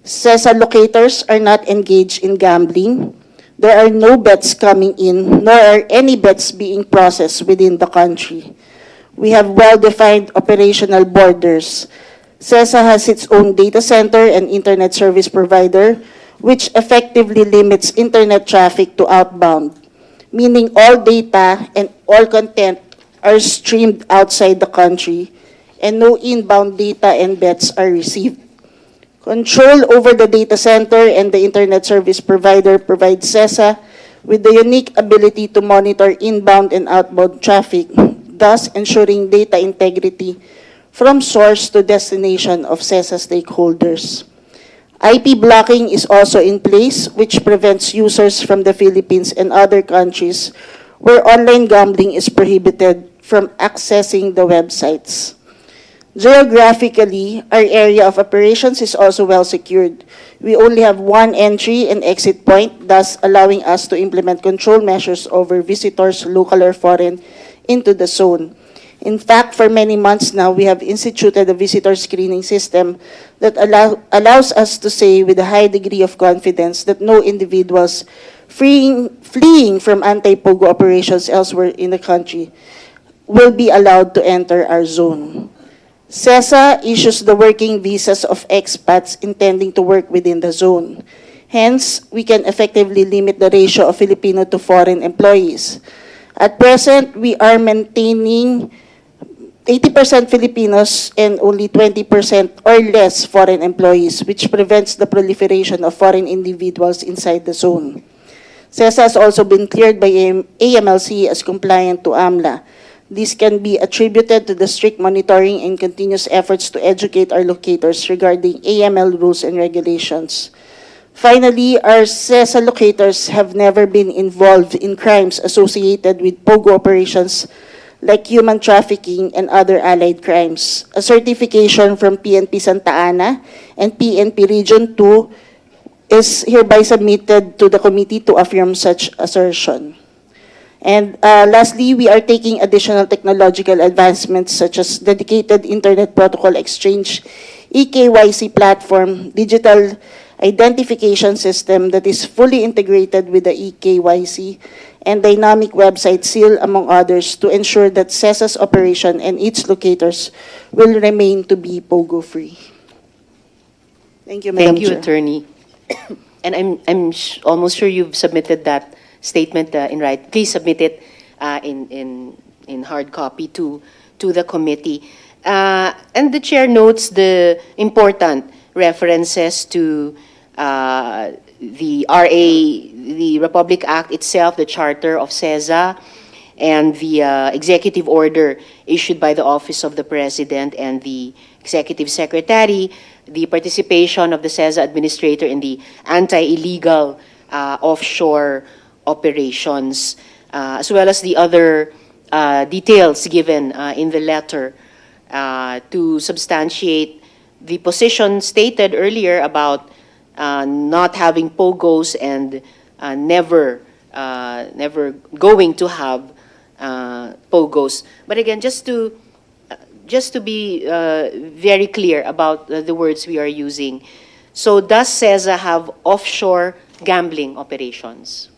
Speaker 9: CEZA locators are not engaged in gambling. There are no bets coming in, nor are any bets being processed within the country. We have well-defined operational borders. CEZA has its own data center and internet service provider, which effectively limits internet traffic to outbound, meaning all data and all content are streamed outside the country, and no inbound data and bets are received. Control over the data center and the internet service provider provides CEZA with the unique ability to monitor inbound and outbound traffic, thus ensuring data integrity from source to destination of CEZA stakeholders. IP blocking is also in place, which prevents users from the Philippines and other countries where online gambling is prohibited from accessing the websites. Geographically, our area of operations is also well secured. We only have one entry and exit point, thus allowing us to implement control measures over visitors, local or foreign, into the zone. In fact, for many months now, we have instituted a visitor screening system that allows us to say with a high degree of confidence that no individuals fleeing from anti-POGO operations elsewhere in the country will be allowed to enter our zone. CEZA issues the working visas of expats intending to work within the zone. Hence, we can effectively limit the ratio of Filipino to foreign employees. At present, we are maintaining 80% Filipinos and only 20% or less foreign employees, which prevents the proliferation of foreign individuals inside the zone. CEZA has also been cleared by AMLC as compliant to AMLA. This can be attributed to the strict monitoring and continuous efforts to educate our locators regarding AML rules and regulations. Finally, our CEZA locators have never been involved in crimes associated with POGO operations like human trafficking and other allied crimes. A certification from PNP Santa Ana and PNP Region 2 is hereby submitted to the committee to affirm such assertion. And lastly, we are taking additional technological advancements such as dedicated Internet Protocol Exchange, eKYC platform, digital identification system that is fully integrated with the eKYC, and dynamic website seal, among others, to ensure that CEZA's operation and its locators will remain to be POGO-free. Thank you, Madam
Speaker 3: Thank you,
Speaker 9: Chair.
Speaker 3: Attorney. And I'm almost sure you've submitted that statement in writing. Please submit it in hard copy to the committee. And the chair notes the important references to the RA, the Republic Act itself, the Charter of CEZA, and the executive order issued by the Office of the President and the Executive Secretary, the participation of the CEZA administrator in the anti-illegal offshore operations, as well as the other details given in the letter to substantiate the position stated earlier about not having POGOs and never going to have POGOs. But again, just to be very clear about the words we are using, so does CEZA have offshore gambling operations?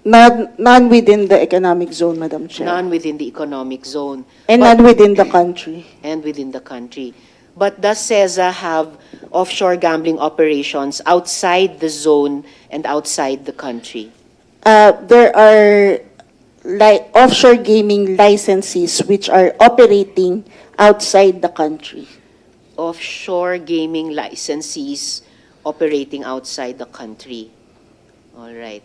Speaker 9: None within the economic zone, Madam Chair.
Speaker 3: None within the economic zone.
Speaker 9: And
Speaker 3: But-
Speaker 9: none within the country.
Speaker 3: And within the country. But does CEZA have offshore gambling operations outside the zone and outside the country?
Speaker 9: There are offshore gaming licensees which are operating outside the country.
Speaker 3: Offshore gaming licensees operating outside the country. All right.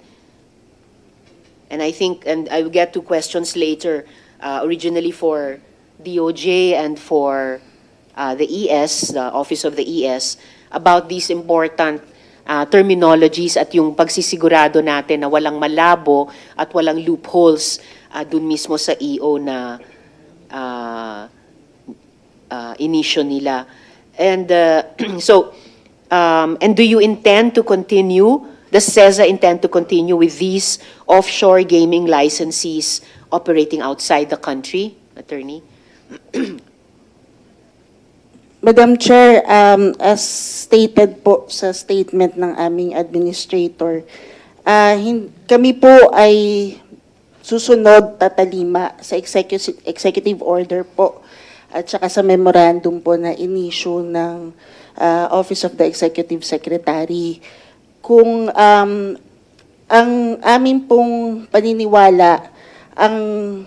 Speaker 3: And I think, and I'll get to questions later, originally for DOJ and for the ES, the Office of the ES, about these important terminologies at yung pagsisigurado natin na walang malabo at walang loopholes dun mismo sa EO na inisyo nila. And so, and do you intend to continue, does CEZA intend to continue with these offshore gaming licensees operating outside the country, Attorney?
Speaker 9: Madam Chair, as stated po sa statement ng aming administrator, kami po ay susunod tatalima sa executive order po at saka sa memorandum po na in-issue ng Office of the Executive Secretary. Kung ang amin pong paniniwala, ang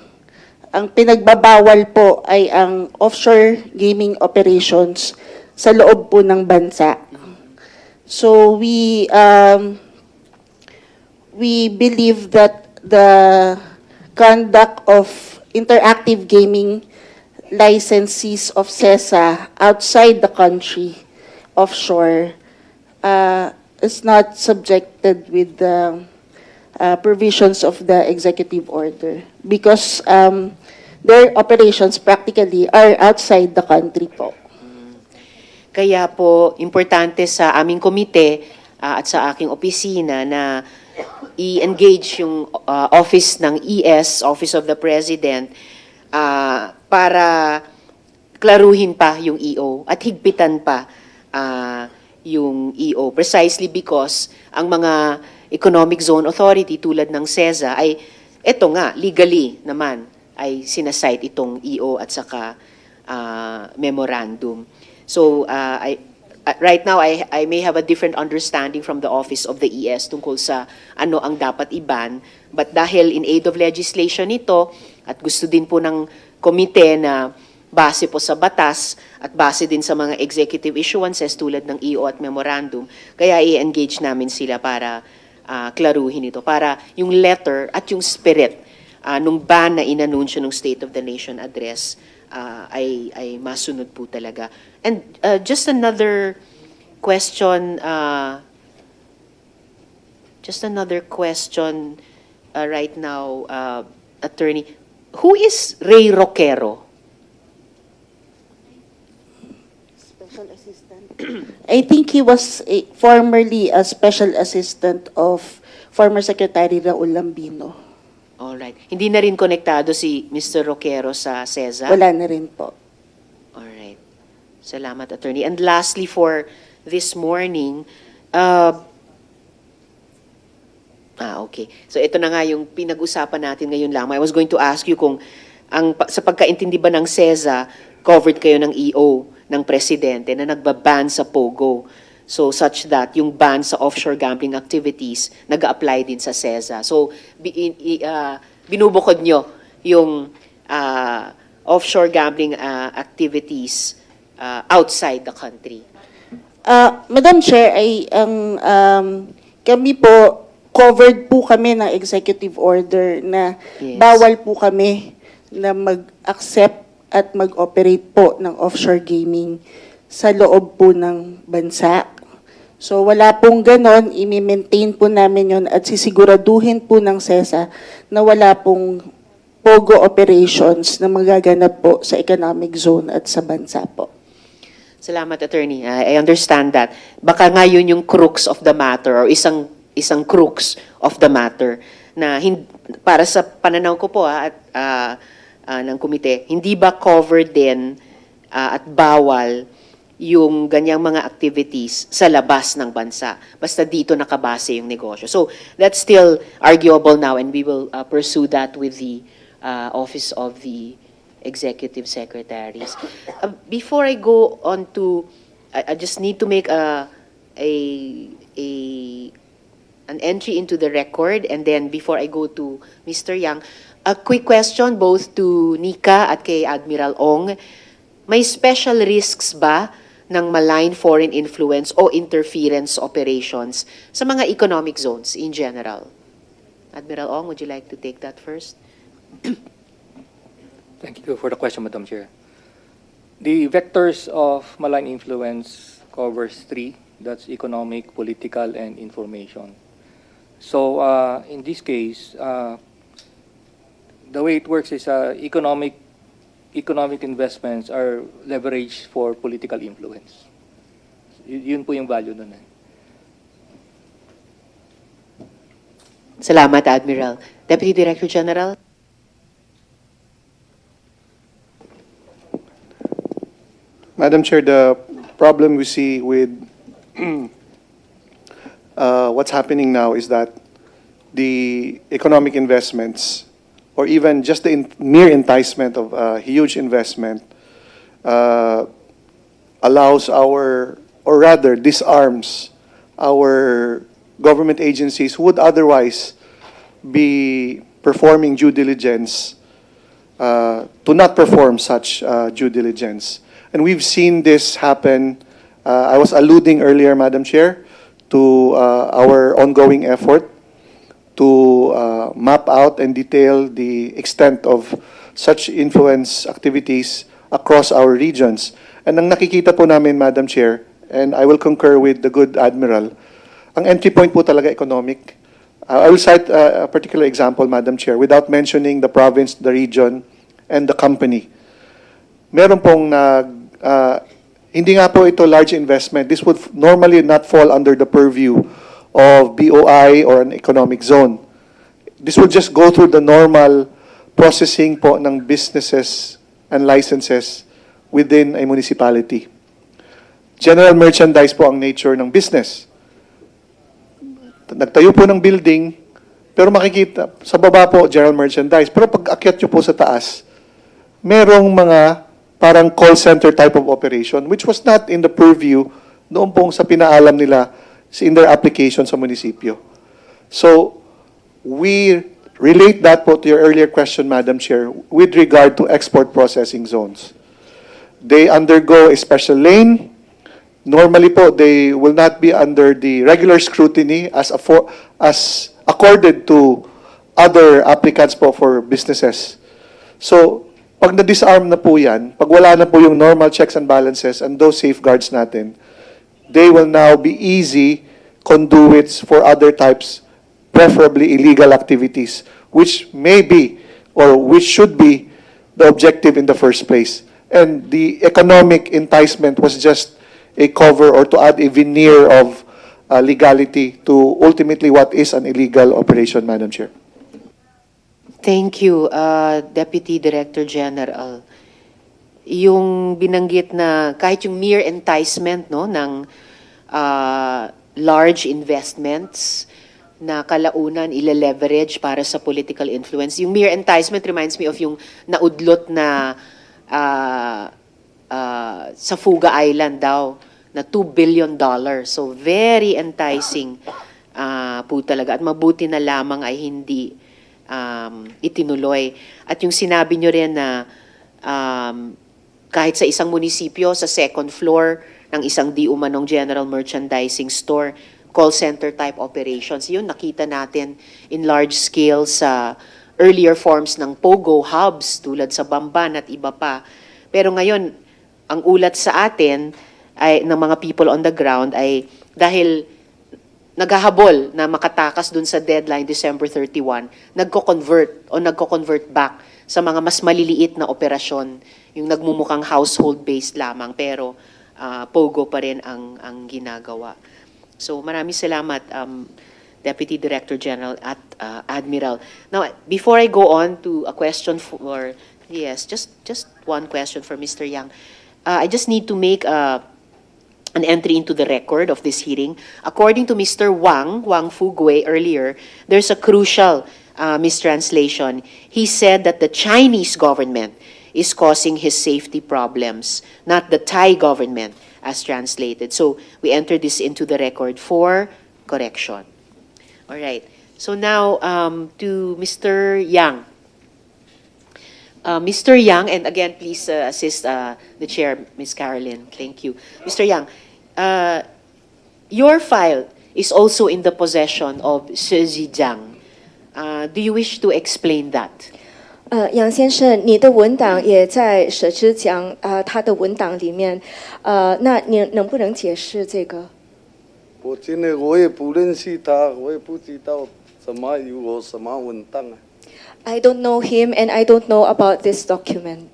Speaker 9: pinagbabawal po ay ang offshore gaming operations sa loob po ng bansa. So we believe that the conduct of interactive gaming licensees of CEZA outside the country, offshore, is not subjected with the provisions of the executive order because their operations practically are outside the country po.
Speaker 3: Kaya po, importante sa aming komite at sa aking opisina na i-engage yung office ng ES, Office of the President, para klaruhin pa yung EO at higpitan pa yung EO. Precisely because ang mga Economic Zone Authority tulad ng CEZA ay, eto nga, legally naman, ay sinasite itong EO at saka memorandum. So, right now, I may have a different understanding from the Office of the ES tungkol sa ano ang dapat iban. But dahil in aid of legislation ito, at gusto din po ng komite na base po sa batas at base din sa mga executive issuances tulad ng EO at memorandum, kaya i-engage namin sila para klaruhin ito, para yung letter at yung spirit nung ban na inanunsyo ng State of the Nation address ay masunod po talaga. And just another question, right now, Attorney. Who is Ray Roquero?
Speaker 9: Special assistant. I think he was formerly a special assistant of former Secretary Raul Lambino.
Speaker 3: Alright. Hindi na rin konektado si Mr. Roquero sa CEZA?
Speaker 9: Wala na rin po.
Speaker 3: Alright. Salamat, Attorney. And lastly, for this morning, okay. So ito na nga yung pinag-usapan natin ngayon lang. I was going to ask you kung sa pagkaintindi ba ng CEZA, covered kayo ng EO ng Presidente na nagbaban sa POGO. So such that yung ban sa offshore gambling activities nag-a-apply din sa CEZA. So binubukod nyo yung offshore gambling activities outside the country.
Speaker 9: Madam Chair, kami po, covered po kami ng executive order na
Speaker 3: Yes.
Speaker 9: bawal po kami na mag-accept at mag-operate po ng offshore gaming sa loob po ng bansa. So wala pong ganon, i-maintain po namin yon at sisiguraduhin po ng CEZA na wala pong POGO operations na magaganap po sa economic zone at sa bansa po.
Speaker 3: Salamat, Attorney. I understand that. Baka nga yun yung crux of the matter or isang crux of the matter na para sa pananaw ko po ng komite, hindi ba covered din at bawal yung ganyang mga activities sa labas ng bansa. Basta dito nakabase yung negosyo. So that's still arguable now and we will pursue that with the Office of the Executive Secretaries. Before I go on to, I just need to make an entry into the record, and then before I go to Mr. Yang, a quick question both to NICA at kay Admiral Ong. May special risks ba ng malign foreign influence o interference operations sa mga economic zones in general? Admiral Ong, would you like to take that first?
Speaker 5: Thank you for the question, Madam Chair. The vectors of malign influence covers three. That's economic, political, and information. So in this case, the way it works is economic investments are leveraged for political influence. Yun po yung value nun.
Speaker 3: Salamat, Admiral. Deputy Director General?
Speaker 1: Madam Chair, the problem we see with what's happening now is that the economic investments, or even just the mere enticement of huge investment, allows or rather disarms our government agencies who would otherwise be performing due diligence to not perform such due diligence. And we've seen this happen. I was alluding earlier, Madam Chair, to our ongoing effort to map out and detail the extent of such influence activities across our regions. And ang nakikita po namin, Madam Chair, and I will concur with the good Admiral, ang entry point po talaga economic. I will cite a particular example, Madam Chair, without mentioning the province, the region, and the company. Meron pong hindi nga po ito large investment. This would normally not fall under the purview of BOI or an economic zone. This would just go through the normal processing po ng businesses and licenses within a municipality. General merchandise po ang nature ng business. Nagtayo po ng building, pero makikita, sa baba po, general merchandise. Pero pag akyat nyo po sa taas, merong mga parang call center type of operation, which was not in the purview noon pong sa pinaalam nila in their application sa munisipyo. So, we relate that po to your earlier question, Madam Chair, with regard to export processing zones. They undergo a special lane. Normally po, they will not be under the regular scrutiny as accorded to other applicants po for businesses. So, pag na-disarm na po yan, pag wala na po yung normal checks and balances and those safeguards natin, they will now be easy conduits for other types, preferably illegal activities, which may be or which should be the objective in the first place. And the economic enticement was just a cover or to add a veneer of legality to ultimately what is an illegal operation, Madam Chair.
Speaker 3: Thank you, Deputy Director General. Yung binanggit na kahit yung mere enticement no, ng large investments na kalaunan ile-leverage para sa political influence. Yung mere enticement reminds me of yung naudlot na sa Fuga Island daw na $2 billion. So very enticing po talaga. At mabuti na lamang ay hindi itinuloy. At yung sinabi nyo rin na kahit sa isang munisipyo, sa second floor ng isang di umanong general merchandising store, call center type operations, yun nakita natin in large scale sa earlier forms ng POGO hubs tulad sa Bamban at iba pa. Pero ngayon, ang ulat sa atin ay ng mga people on the ground ay dahil naghahabol na makatakas dun sa deadline December 31, nagko-convert back sa mga mas maliliit na operasyon, yung nagmumukhang household-based lamang, pero POGO pa rin ang ginagawa. So maraming salamat, Deputy Director General at Admiral. Now, before I go on to a question for, yes, just one question for Mr. Yang. I just need to make an entry into the record of this hearing. According to Mr. Wang Fugui earlier, there's a crucial mistranslation. He said that the Chinese government is causing his safety problems, not the Thai government, as translated. So we enter this into the record for correction. All right. So now to Mr. Yang. Mr. Yang, and again, please assist the chair, Ms. Carolyn. Thank you. Mr. Yang, your file is also in the possession of CEZA. Do you wish to explain that?
Speaker 6: 杨先生，你的文档也在沈之江他的文档里面，那你能不能解释这个？
Speaker 10: 我真的我也不认识他，我也不知道什么有什么文档啊。
Speaker 6: I don't know him and I don't know about this document.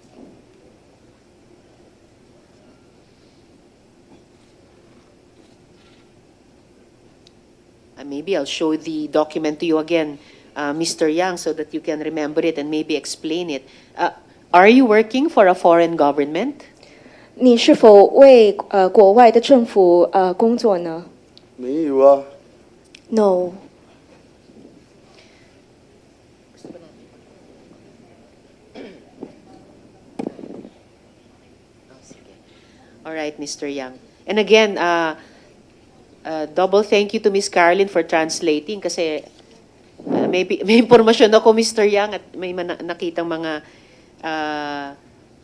Speaker 3: Maybe I'll show the document to you again, Mr. Yang, so that you can remember it and maybe explain it. Are you working for a foreign government?
Speaker 6: 你是否为国外的政府工作呢？
Speaker 10: 没有啊。
Speaker 6: No.
Speaker 3: All right, Mr. Yang. And again, double thank you to Ms. Carolyn for translating kasi may impormasyon ako, Mr. Yang, at may nakitang mga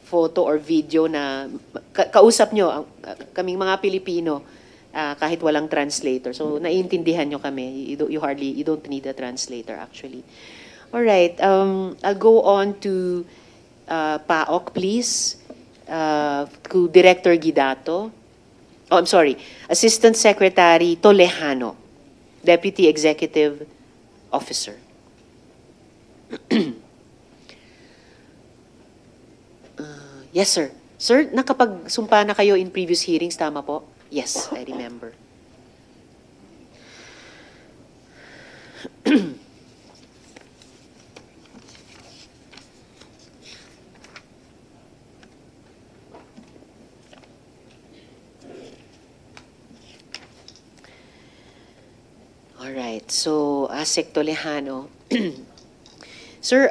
Speaker 3: photo or video na kausap nyo, kaming mga Pilipino, kahit walang translator. So, naiintindihan nyo kami. You don't need a translator, actually. All right, I'll go on to PAOK, please. To Director Guidato. Oh, I'm sorry. Assistant Secretary Tolejano. Deputy Executive officer. Yes, sir. Sir, nakapagsumpa na kayo in previous hearings, tama po? Yes, I remember. Alright, so Asek Tolejano. Sir,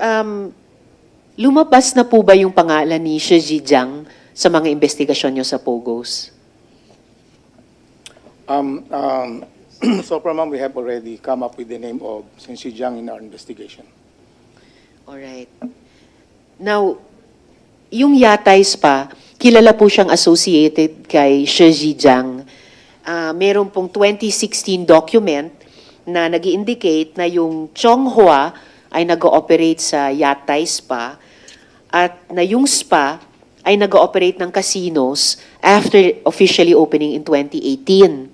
Speaker 3: lumabas na po ba yung pangalan ni Shi Zhejiang sa mga investigasyon nyo sa Pogos?
Speaker 11: So far, ma'am, we have already come up with the name of Shi Zhejiang in our investigation.
Speaker 3: Alright. Now, yung Yatays pa, kilala po siyang associated kay Shi Zhejiang. Meron pong 2016 document na nag-indicate na yung Chonghua ay nag-ooperate sa Yatays pa at na yung spa ay nag-ooperate ng casinos after officially opening in 2018.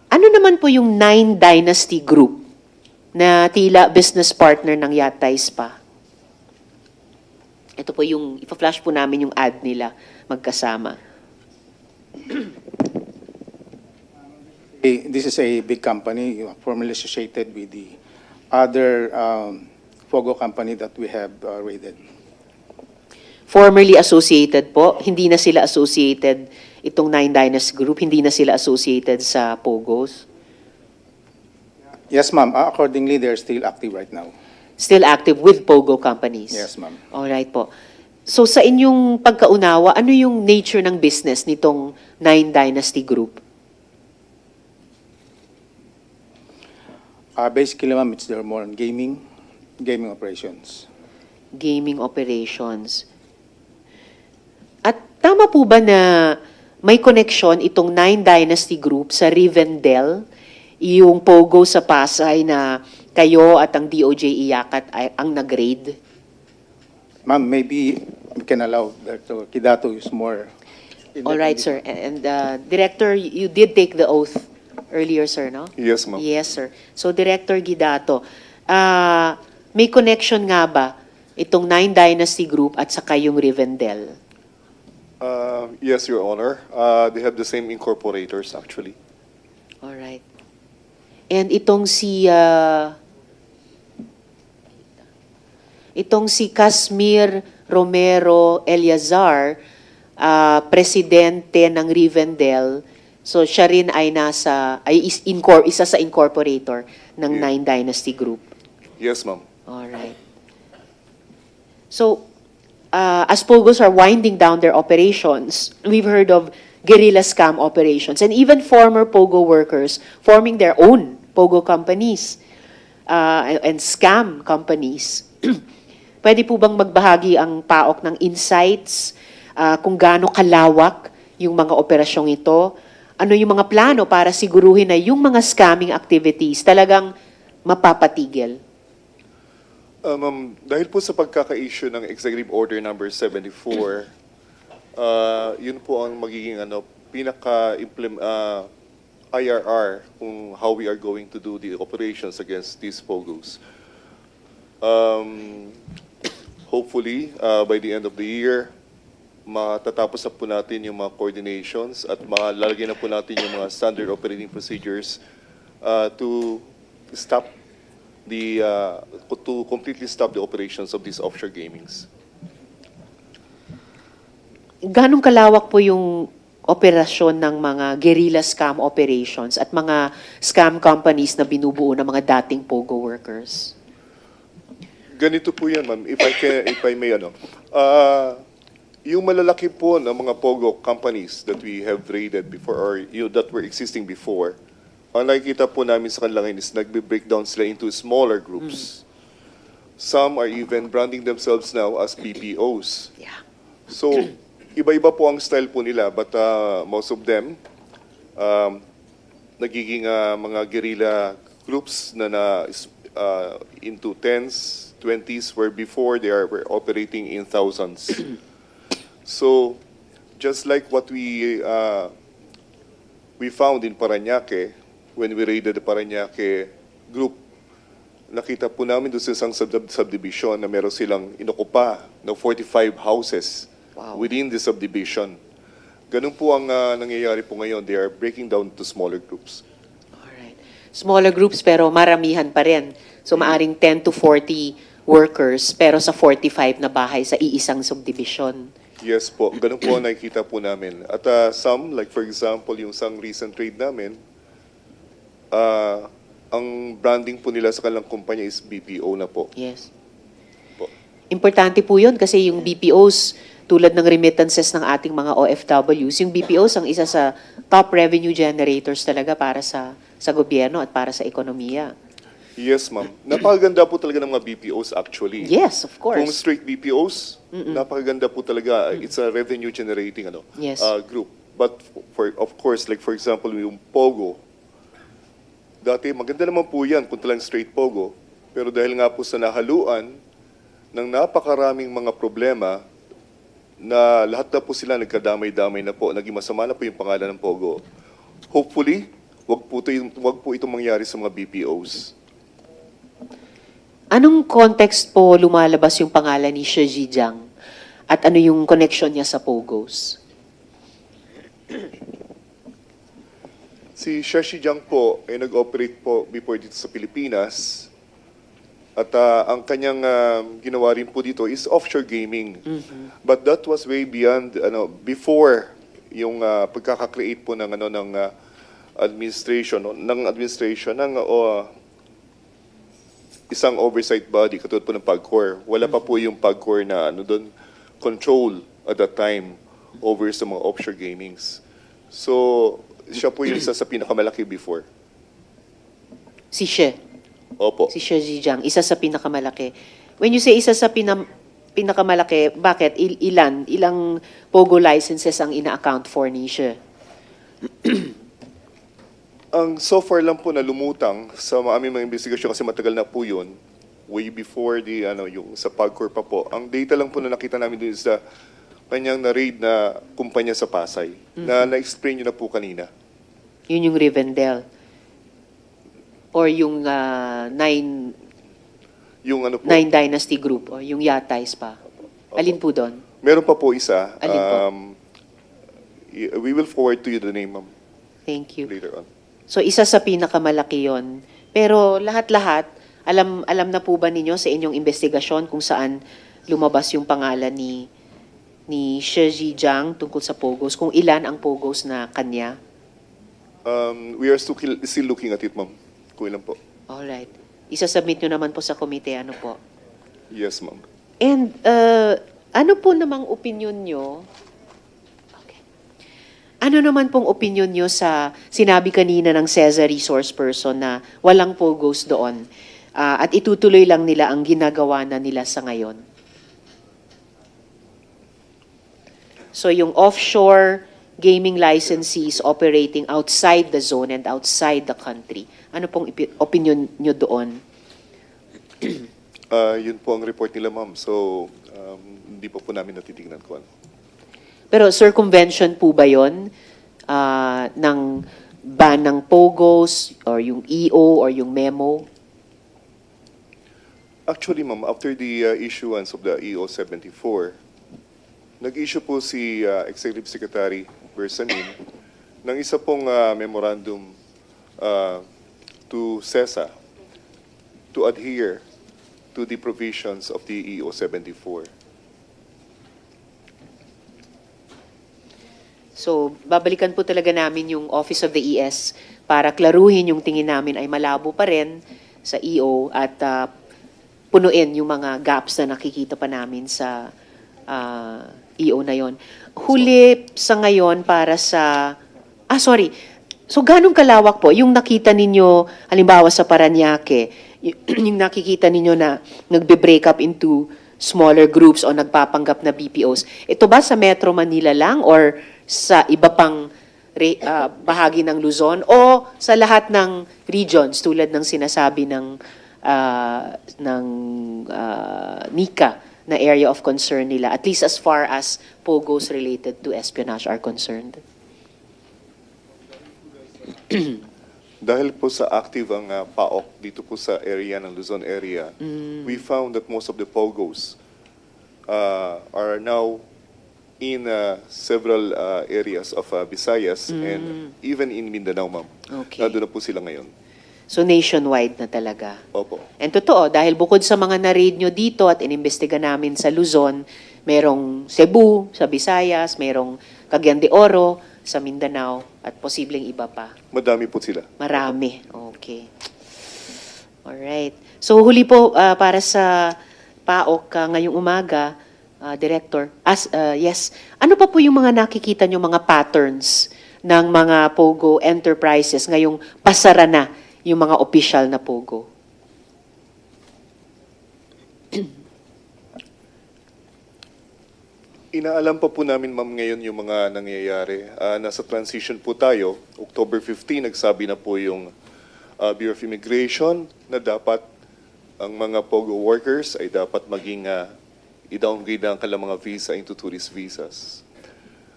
Speaker 3: Ano naman po yung Nine Dynasty Group na tila business partner ng Yatays pa? Ito po yung, ipa-flash po namin yung ad nila magkasama.
Speaker 11: This is a big company, formerly associated with the other POGO company that we have raided.
Speaker 3: Formerly associated po, hindi na sila associated, itong Nine Dynasty Group, hindi na sila associated sa Pogos?
Speaker 11: Yes, ma'am. Accordingly, they're still active right now.
Speaker 3: Still active with POGO companies?
Speaker 11: Yes, ma'am.
Speaker 3: Alright po. So sa inyong pagkaunawa, ano yung nature ng business nitong Nine Dynasty Group?
Speaker 11: Basically, ma'am, it's there more on gaming operations.
Speaker 3: Gaming operations. At tama po ba na may connection itong Nine Dynasty Group sa Rivendell, yung Pogo sa Pasay na kayo at ang DOJ Iyakat ay ang nag-raid?
Speaker 11: Ma'am, maybe we can allow Director Kidato is more.
Speaker 3: All right, sir. And Director, you did take the oath earlier, sir, no?
Speaker 12: Yes, ma'am.
Speaker 3: Yes, sir. So, Director Gidato, may connection nga ba itong Nine Dynasty Group at saka yung Rivendell?
Speaker 12: Yes, Your Honor. They have the same incorporators, actually.
Speaker 3: All right. And itong si Casmir Romero Eliazar, presidente ng Rivendell, so siya rin ay isa sa incorporator ng
Speaker 12: Yeah.
Speaker 3: Nine Dynasty Group.
Speaker 12: Yes, ma'am.
Speaker 3: All right. So, as Pogos are winding down their operations, we've heard of guerrilla scam operations and even former Pogo workers forming their own Pogo companies and scam companies. Pwede po bang magbahagi ang PAOK ng insights kung gaano kalawak yung mga operasyong ito? Ano yung mga plano para siguruhin na yung mga scamming activities talagang mapapatigil?
Speaker 12: Ma'am, dahil po sa pagkaka-issue ng Executive Order number 74, yun po ang magiging IRR kung how we are going to do the operations against these POGOs. Hopefully, by the end of the year, matatapos na po natin yung mga coordinations at malalagyan na po natin yung mga standard operating procedures to stop to completely stop the operations of these offshore gamings.
Speaker 3: Ganong kalawak po yung operasyon ng mga guerrilla scam operations at mga scam companies na binubuo ng mga dating Pogo workers?
Speaker 12: Ganito po yan, ma'am. If I may, yung malalaki po ng mga Pogo companies that we have raided before or that were existing before, ang nakikita po namin sa kanila ngayon is nagbe-breakdown sila into smaller groups. Some are even branding themselves now as BPOs.
Speaker 3: Yeah.
Speaker 12: So, iba-iba po ang style po nila, but most of them, nagiging mga guerrilla groups na into 10s, 20s, where before they were operating in thousands. So, just like what we found in Parañaque, when we raided the Parañaque group nakita po namin doon sa isang subdivision na meron silang inukupa na 45 houses within the subdivision. Ganun po ang nangyayari po ngayon. They are breaking down to smaller groups.
Speaker 3: Alright. Smaller groups pero maramihan pa rin. So maaring 10 to 40 workers pero sa 45 na bahay sa iisang subdivision.
Speaker 12: Yes po, ganun po ang nakikita po namin. At some, like for example, yung isang recent trade namin, ang branding po nila sa kanilang kumpanya is BPO na po.
Speaker 3: Yes.
Speaker 12: Po.
Speaker 3: Importante po yun kasi yung BPOs, tulad ng remittances ng ating mga OFWs, yung BPOs ang isa sa top revenue generators talaga para sa gobyerno at para sa ekonomiya.
Speaker 12: Yes, ma'am. Napakaganda po talaga ng mga BPOs actually.
Speaker 3: Yes, of course.
Speaker 12: Kung straight BPOs, napakaganda po talaga. It's a revenue generating
Speaker 3: Yes.
Speaker 12: group. But of course, like for example, yung POGO, dati maganda naman po yan kung talang straight POGO. Pero dahil nga po sa nahaluan ng napakaraming mga problema na lahat na po sila nagkadamay-damay na po, naging masama na po yung pangalan ng POGO. Hopefully, wag po itong mangyari sa mga BPOs.
Speaker 3: Anong context po lumalabas yung pangalan ni Shi Zhejiang at ano yung connection niya sa Pogos?
Speaker 12: Si Shashi Jiang po ay nag-operate po before dito sa Pilipinas. At ang kanyang ginawa rin po dito is offshore gaming. But that was way beyond, before yung pagkaka-create po ng administration ng isang oversight body katulad po ng PAGCOR. Wala pa po yung PAGCOR na control at that time over sa mga offshore gamings. So, siya po yung isa sa pinakamalaki before.
Speaker 3: Si Shi.
Speaker 12: Opo.
Speaker 3: Si Shi Zhejiang, isa sa pinakamalaki. When you say isa sa pinakamalaki, bakit? Ilang POGO licenses ang ina-account for ni Shi?
Speaker 12: Ang so far lang po na lumutang sa aming mga investigasyon kasi matagal na po yun, way before yung sa PAGCOR pa po. Ang data lang po na nakita namin doon is sa kanyang na-raid na kumpanya sa Pasay na na-explain nyo na po kanina.
Speaker 3: Yun yung Rivendell. Or yung Nine Dynasty Group or yung Yatays pa. Alin po doon?
Speaker 12: Meron pa po isa.
Speaker 3: Alin po?
Speaker 12: We will forward to you the name, ma'am,
Speaker 3: Thank you.
Speaker 12: later on.
Speaker 3: So isa sa pinakamalaki yon. Pero lahat-lahat, alam na po ba ninyo sa inyong investigasyon kung saan lumabas yung pangalan ni Shi Zhejiang tungkol sa Pogos? Kung ilan ang Pogos na kanya?
Speaker 12: We are still looking at it, ma'am. Kung ilan po.
Speaker 3: Alright. Isasubmit nyo naman po sa komite, ano po?
Speaker 12: Yes, ma'am.
Speaker 3: And ano po namang opinion nyo? Okay. Ano naman pong opinion nyo sa sinabi kanina ng CEZA resource person na walang Pogos doon at itutuloy lang nila ang ginagawa na nila sa ngayon? So yung offshore gaming licensees operating outside the zone and outside the country, ano pong opinion nyo doon?
Speaker 12: Yun po ang report nila, ma'am. So, hindi pa po namin natitignan ko.
Speaker 3: Pero circumvention po ba yun ng ban ng Pogos or yung EO or yung memo?
Speaker 12: Actually, ma'am, after the issuance of the EO 74, nag-issue po si Executive Secretary Bersamin ng isa pong memorandum to CEZA to adhere to the provisions of the EO 74.
Speaker 3: So, babalikan po talaga namin yung Office of the ES para klaruhin yung tingin namin ay malabo pa rin sa EO at punuin yung mga gaps na nakikita pa namin sa EO na yon. Huli sa ngayon para sa... sorry. So, ganong kalawak po? Yung nakita ninyo, halimbawa sa Parañaque, yung nakikita ninyo na nagbe-break up into smaller groups o nagpapanggap na BPOs, ito ba sa Metro Manila lang or sa iba pang bahagi ng Luzon o sa lahat ng regions tulad ng sinasabi ng NICA na area of concern nila, at least as far as Pogos related to espionage are concerned?
Speaker 12: dahil po sa active ang PAOK dito po sa area ng Luzon area, we found that most of the POGOs are now in several areas of Visayas and even in Mindanao, ma'am.
Speaker 3: Okay.
Speaker 12: Nandun na po sila ngayon.
Speaker 3: So nationwide na talaga.
Speaker 12: Opo.
Speaker 3: And totoo, dahil bukod sa mga na-read nyo dito at inimbestiga namin sa Luzon, merong Cebu, sa Visayas, merong Cagayan de Oro, sa Mindanao, at posibleng iba pa.
Speaker 12: Madami po sila.
Speaker 3: Marami. Okay. Alright. So huli po para sa PAOK ngayong umaga, Director. Yes. Ano pa po yung mga nakikita nyo mga patterns ng mga POGO enterprises ngayong pasara na yung mga official na POGO?
Speaker 12: Inaalam pa po namin, ma'am, ngayon yung mga nangyayari. Nasa transition po tayo. October 15, nagsabi na po yung Bureau of Immigration na dapat ang mga POGO workers ay dapat maging i-downgrade ang kanilang mga visa into tourist visas.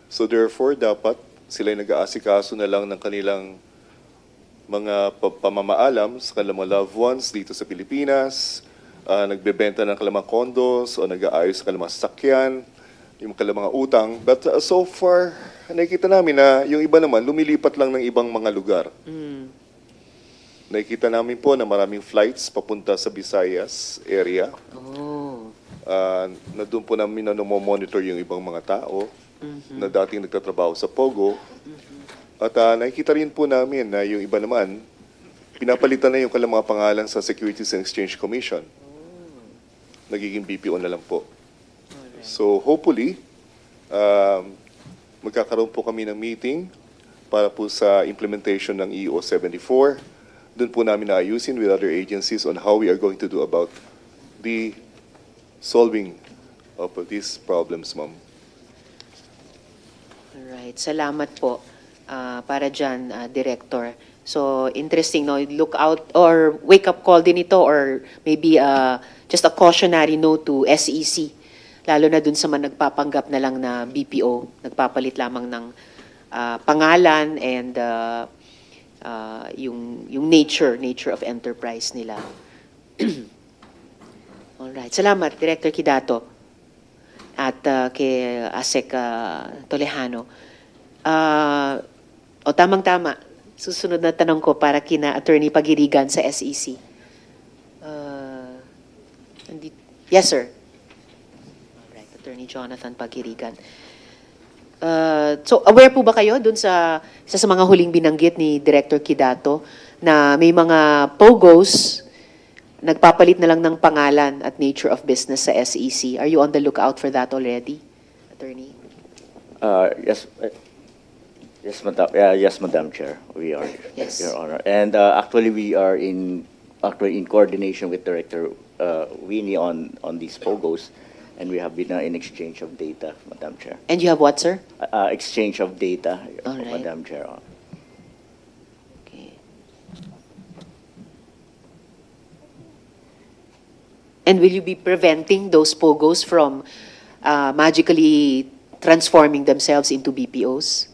Speaker 12: So therefore, dapat sila ay nag-aasikaso na lang ng kanilang mga pamamaalam sa kanilang mga loved ones dito sa Pilipinas, nagbebenta ng kanilang mga condos o nag-aayos sa kanilang mga sasakyan, yung kanilang mga utang. But so far, nakikita namin na yung iba naman lumilipat lang ng ibang mga lugar. Nakikita namin po na maraming flights papunta sa Visayas area. Na doon po namin na monitor yung ibang mga tao na dating nagtatrabaho sa POGO. At nakikita rin po namin na yung iba naman, pinapalitan na yung kanilang mga pangalan sa Securities and Exchange Commission. Nagiging BPO na lang po. So hopefully, magkakaroon po kami ng meeting para po sa implementation ng EO 74. Doon po namin naayusin with other agencies on how we are going to do about the solving of these problems, ma'am.
Speaker 3: Alright, salamat po para dyan, Director. So, interesting, no? Look out or wake-up call din ito or maybe just a cautionary note to SEC. Lalo na dun sa mga nagpapanggap na lang na BPO, nagpapalit lamang ng pangalan and yung nature of enterprise nila. Alright. Salamat, Director Kidato at kay Asek Tolejano. Tamang-tama. Susunod na tanong ko para kina Attorney Pagirigan sa SEC. Yes, sir. Alright, Attorney Jonathan Pagirigan. So, aware po ba kayo dun sa isa sa mga huling binanggit ni Director Kidato na may mga POGOs nagpapalit na lang ng pangalan at nature of business sa SEC. Are you on the lookout for that already, Attorney?
Speaker 13: Yes, yes, Madam Chair, we are.
Speaker 3: Yes.
Speaker 13: Your Honor, and actually we are in coordination with Director Winnie on these POGOs, and we have been in exchange of data, Madam Chair.
Speaker 3: And you have what, sir?
Speaker 13: Exchange of data,
Speaker 3: All right.
Speaker 13: Madam Chair.
Speaker 3: And will you be preventing those POGOs from magically transforming themselves into BPOs?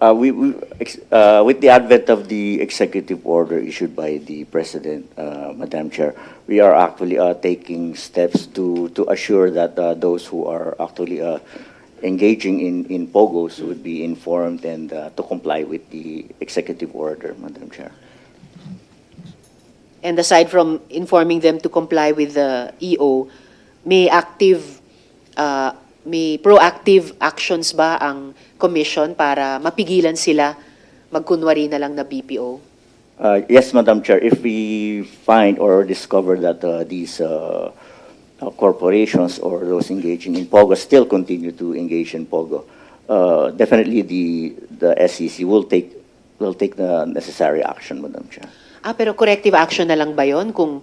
Speaker 13: With the advent of the executive order issued by the President, Madam Chair, we are actually taking steps to assure that those who are actually engaging in POGOs would be informed and to comply with the executive order, Madam Chair.
Speaker 3: And aside from informing them to comply with the EO, may proactive actions ba ang commission para mapigilan sila magkunwari na lang na BPO?
Speaker 13: Yes, Madam Chair. If we find or discover that these corporations or those engaging in POGO still continue to engage in POGO, definitely the SEC will take the necessary action, Madam Chair.
Speaker 3: Pero corrective action na lang ba yon kung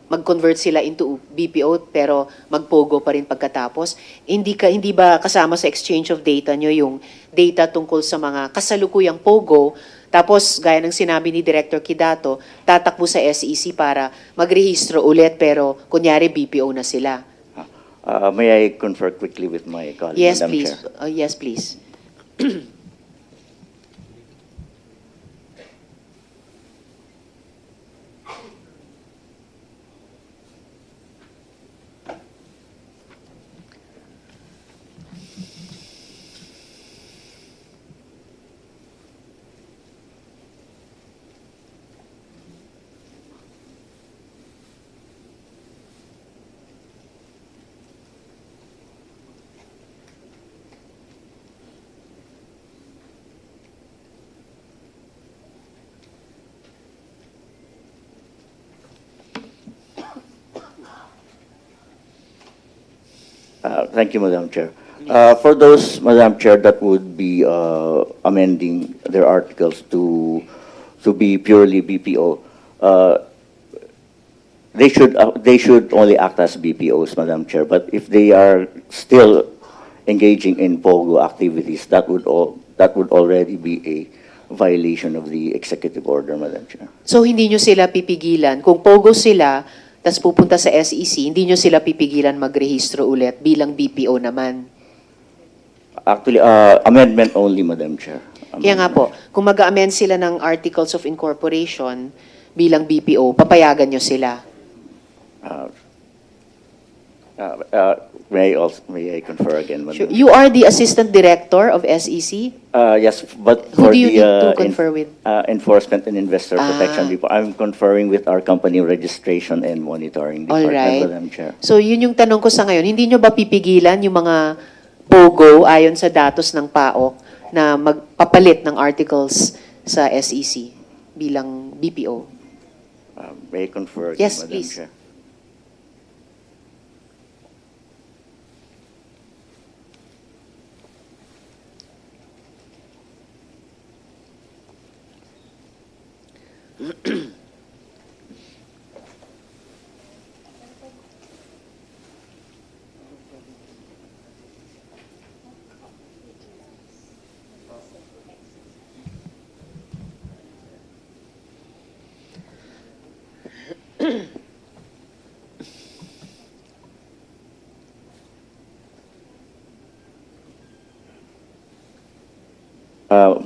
Speaker 3: mag-convert sila into BPO pero mag-POGO pa rin pagkatapos? Hindi ba kasama sa exchange of data nyo yung data tungkol sa mga kasalukuyang POGO, tapos gaya ng sinabi ni Director Kidato, tatakbo sa SEC para magrehistro ulit pero kunyari BPO na sila?
Speaker 13: May I confer quickly with my colleague,
Speaker 3: Yes,
Speaker 13: Madam
Speaker 3: please.
Speaker 13: Chair?
Speaker 3: Yes, please.
Speaker 13: Thank you, Madam Chair. For those, Madam Chair, that would be amending their articles to be purely BPO, they should only act as BPOs, Madam Chair. But if they are still engaging in POGO activities, that would already be a violation of the executive order, Madam Chair.
Speaker 3: So hindi nyo sila pipigilan. Kung POGO sila, tas pupunta sa SEC, hindi nyo sila pipigilan magrehistro ulit bilang BPO naman.
Speaker 13: Actually, amendment only, Madam Chair.
Speaker 3: Kaya nga po, kung mag-amend sila ng Articles of Incorporation bilang BPO, papayagan nyo sila.
Speaker 13: May I confer again, Madam?
Speaker 3: Sure. You are the Assistant Director of SEC?
Speaker 13: Yes, but
Speaker 3: Who
Speaker 13: for
Speaker 3: do you
Speaker 13: the
Speaker 3: need to confer with?
Speaker 13: Enforcement and investor protection report, I'm conferring with our company registration and monitoring
Speaker 3: All
Speaker 13: department,
Speaker 3: right.
Speaker 13: Madam Chair.
Speaker 3: So yun yung tanong ko sa ngayon, hindi nyo ba pipigilan yung mga POGO ayon sa datos ng PAOK na magpapalit ng articles sa SEC bilang BPO?
Speaker 13: May I confer again,
Speaker 3: Yes,
Speaker 13: Madam
Speaker 3: please.
Speaker 13: Chair?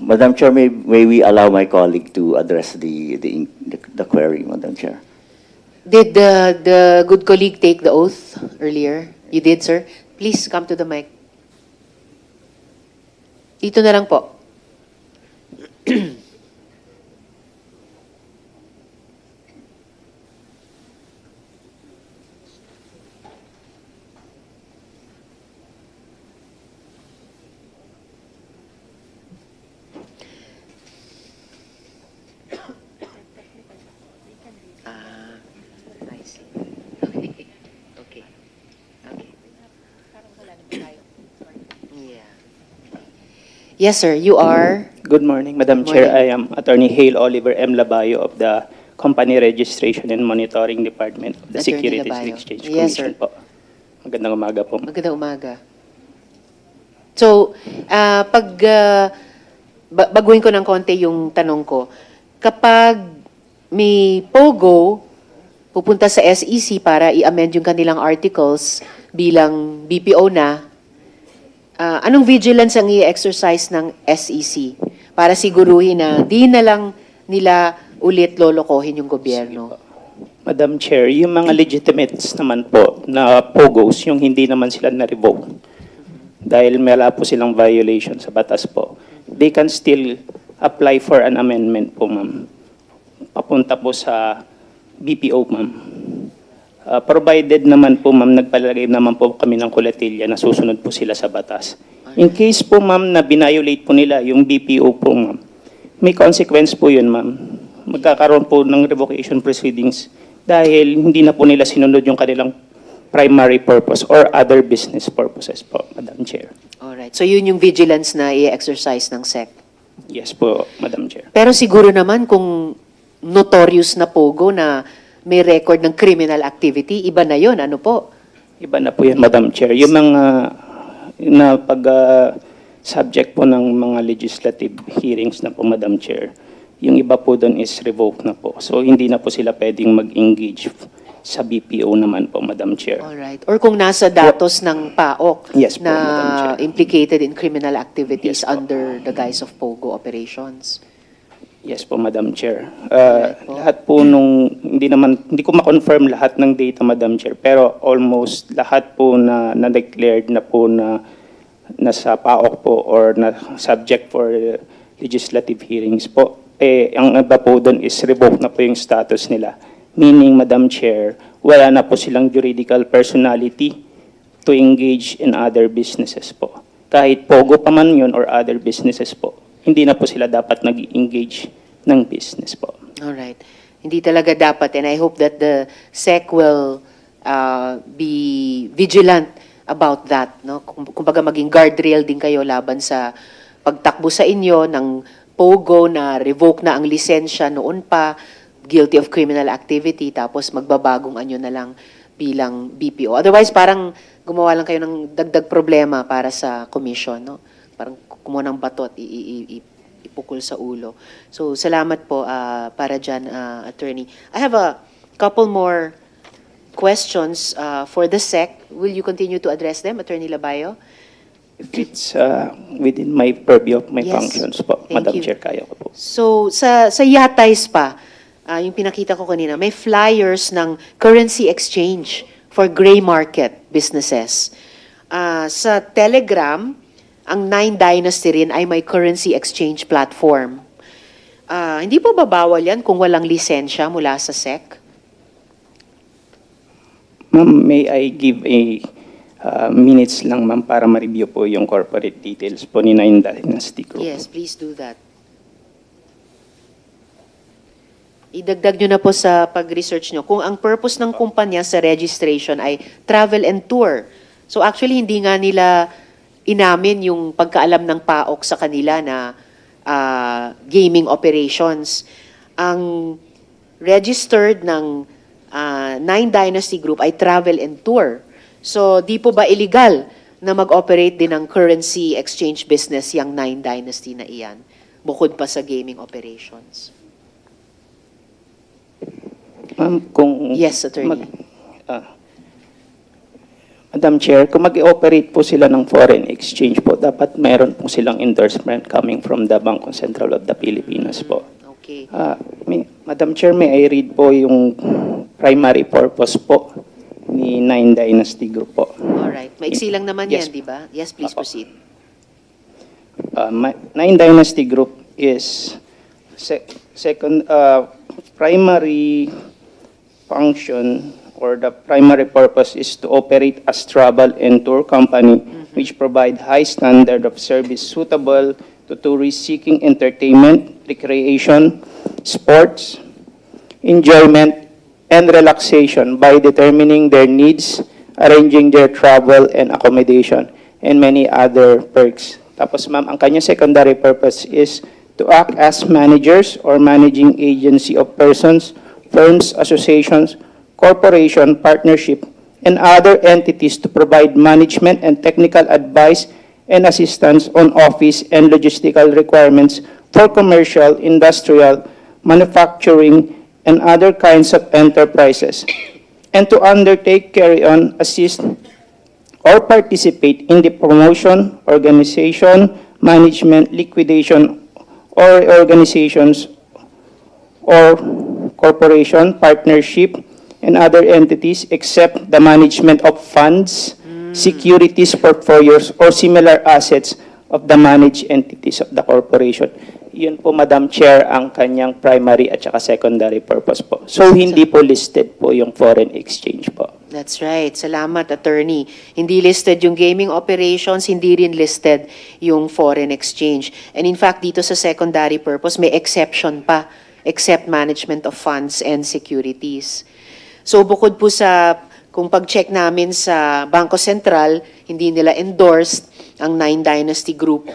Speaker 13: Madam Chair, may we allow my colleague to address the query, Madam Chair?
Speaker 3: Did the good colleague take the oath earlier? You did, sir? Please come to the mic. Dito na lang po. I see. Okay. Okay. Okay. Yeah. Yes, sir. You are?
Speaker 14: Good morning, Madam
Speaker 3: Good
Speaker 14: Chair.
Speaker 3: morning.
Speaker 14: I am Attorney Hale Oliver M. Labayo of the Company Registration and Monitoring Department of the
Speaker 3: Attorney
Speaker 14: Securities
Speaker 3: Labayo.
Speaker 14: and Exchange
Speaker 3: Yes,
Speaker 14: Commission
Speaker 3: sir.
Speaker 14: po. Magandang umaga po.
Speaker 3: Magandang umaga. So, baguhin ko ng konti yung tanong ko. Kapag may POGO, pupunta sa SEC para i-amend yung kanilang articles bilang BPO na, anong vigilance ang i-exercise ng SEC para siguruhin na di na lang nila ulit lolokohin yung gobyerno?
Speaker 14: Madam Chair, yung mga legitimates naman po na POGOs, yung hindi naman sila na-revoke dahil wala po silang violation sa batas po, they can still apply for an amendment po, ma'am. Papunta po sa BPO, ma'am. Provided naman po, ma'am, nagpalagay naman po kami ng kulatilya na susunod po sila sa batas. In case po, ma'am, na binayolate po nila yung BPO po, ma'am, may consequence po yun, ma'am. Magkakaroon po ng revocation proceedings dahil hindi na po nila sinunod yung kanilang primary purpose or other business purposes po, Madam Chair.
Speaker 3: Alright. So yun yung vigilance na i-exercise ng SEC.
Speaker 14: Yes po, Madam Chair.
Speaker 3: Pero siguro naman kung notorious na POGO na may record ng criminal activity, iba na yun. Ano po?
Speaker 14: Iba na po yan, Madam Chair. Yung mga na subject po ng mga legislative hearings na po, Madam Chair, yung iba po doon is revoked na po. So hindi na po sila pwedeng mag-engage sa BPO naman po, Madam Chair.
Speaker 3: Alright. Or kung nasa datos ng PAOK
Speaker 14: Yes po, Madam
Speaker 3: na
Speaker 14: Chair.
Speaker 3: implicated in criminal activities
Speaker 14: Yes po.
Speaker 3: under the guise of POGO operations.
Speaker 14: Yes po, Madam Chair.
Speaker 3: Alright po.
Speaker 14: Lahat po nung, hindi ko ma-confirm lahat ng data, Madam Chair, pero almost lahat po na declared na po na nasa PAOK po or na subject for legislative hearings po, ang iba po doon is revoked na po yung status nila. Meaning, Madam Chair, wala na po silang juridical personality to engage in other businesses po. Kahit POGO pa man yun or other businesses po, hindi na po sila dapat nag-engage ng business po.
Speaker 3: Alright. Hindi talaga dapat, and I hope that the SEC will be vigilant about that, no? Kumbaga maging guardrail din kayo laban sa pagtakbo sa inyo ng POGO na revoke na ang lisensya noon pa, guilty of criminal activity, tapos magbabagong anyo na lang bilang BPO. Otherwise, parang gumawa lang kayo ng dagdag problema para sa commission, no? Parang kumuha ng bato at ipukul sa ulo. So, salamat po para dyan, attorney. I have a couple more questions for the SEC. Will you continue to address them, Attorney Labayo?
Speaker 14: If it's within my purview of my
Speaker 3: Yes.
Speaker 14: functions po,
Speaker 3: Thank
Speaker 14: Madam
Speaker 3: you.
Speaker 14: Chair, kaya ko po.
Speaker 3: So, sa Yatays pa, yung pinakita ko kanina, may flyers ng currency exchange for gray market businesses. Sa Telegram, ang Nine Dynasty rin ay may currency exchange platform. Hindi po babawal yan kung walang lisensya mula sa SEC?
Speaker 14: Ma'am, may I give a minutes lang, ma'am, para ma-review po yung corporate details po ni Nine Dynasty Group.
Speaker 3: Yes, please do that. Idagdag nyo na po sa pag-research nyo. Kung ang purpose ng kumpanya sa registration ay travel and tour, so actually hindi nga nila inamin yung pagkaalam ng PAOK sa kanila na gaming operations. Ang registered ng Nine Dynasty Group ay travel and tour. So, di po ba illegal na mag-operate din ng currency exchange business yung Nine Dynasty na iyan, bukod pa sa gaming operations?
Speaker 14: Ma'am, kung...
Speaker 3: Yes, Attorney.
Speaker 14: Madam Chair, kung mag-operate po sila ng foreign exchange po, dapat meron po silang endorsement coming from the Bangko Sentral of the Pilipinas po.
Speaker 3: Okay.
Speaker 14: Madam Chair, may I read po yung primary purpose po ni Nine Dynasty Group po.
Speaker 3: Alright. Maiksi lang naman
Speaker 14: Yes.
Speaker 3: yan, di ba? Yes, please proceed.
Speaker 14: Nine Dynasty Group is primary function or the primary purpose is to operate as travel and tour company which provide high standard of service suitable to tourists seeking entertainment, recreation, sports, enjoyment, and relaxation by determining their needs, arranging their travel and accommodation, and many other perks. Tapos ma'am, ang kanyang secondary purpose is to act as managers or managing agency of persons, firms, associations, corporation, partnership, and other entities to provide management and technical advice and assistance on office and logistical requirements for commercial, industrial, manufacturing, and other kinds of enterprises, and to undertake, carry on, assist, or participate in the promotion, organization, management, liquidation, or organizations or corporation, partnership, and other entities except the management of funds, securities, portfolios, or similar assets of the managed entities of the corporation. Yun po, Madam Chair, ang kanyang primary at saka secondary purpose po. So, hindi po listed po yung foreign exchange po.
Speaker 3: That's right. Salamat, Attorney. Hindi listed yung gaming operations, hindi rin listed yung foreign exchange. And in fact, dito sa secondary purpose, may exception pa, except management of funds and securities. So, bukod po sa, kung pag-check namin sa Bangko Sentral, hindi nila endorsed ang Nine Dynasty Group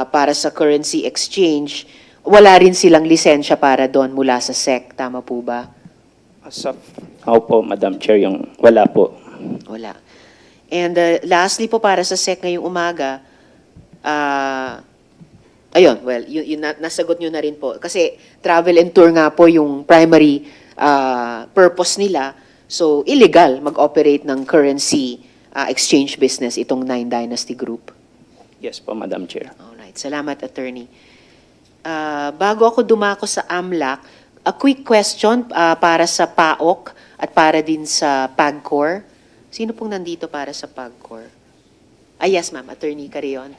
Speaker 3: para sa currency exchange, wala rin silang lisensya para doon mula sa SEC. Tama po ba?
Speaker 14: Opo, Madam Chair, yung wala po.
Speaker 3: Wala. And lastly po para sa SEC ngayong umaga, ayun, well, yun nasagot nyo na rin po. Kasi travel and tour nga po yung primary purpose nila. So, illegal mag-operate ng currency exchange business itong Nine Dynasty Group.
Speaker 14: Yes po, Madam Chair.
Speaker 3: Alright, salamat, Attorney. Bago ako dumako sa AMLAC, a quick question para sa PAOK at para din sa PAGCOR. Sino pong nandito para sa PAGCOR? Yes, ma'am, Attorney Carrion.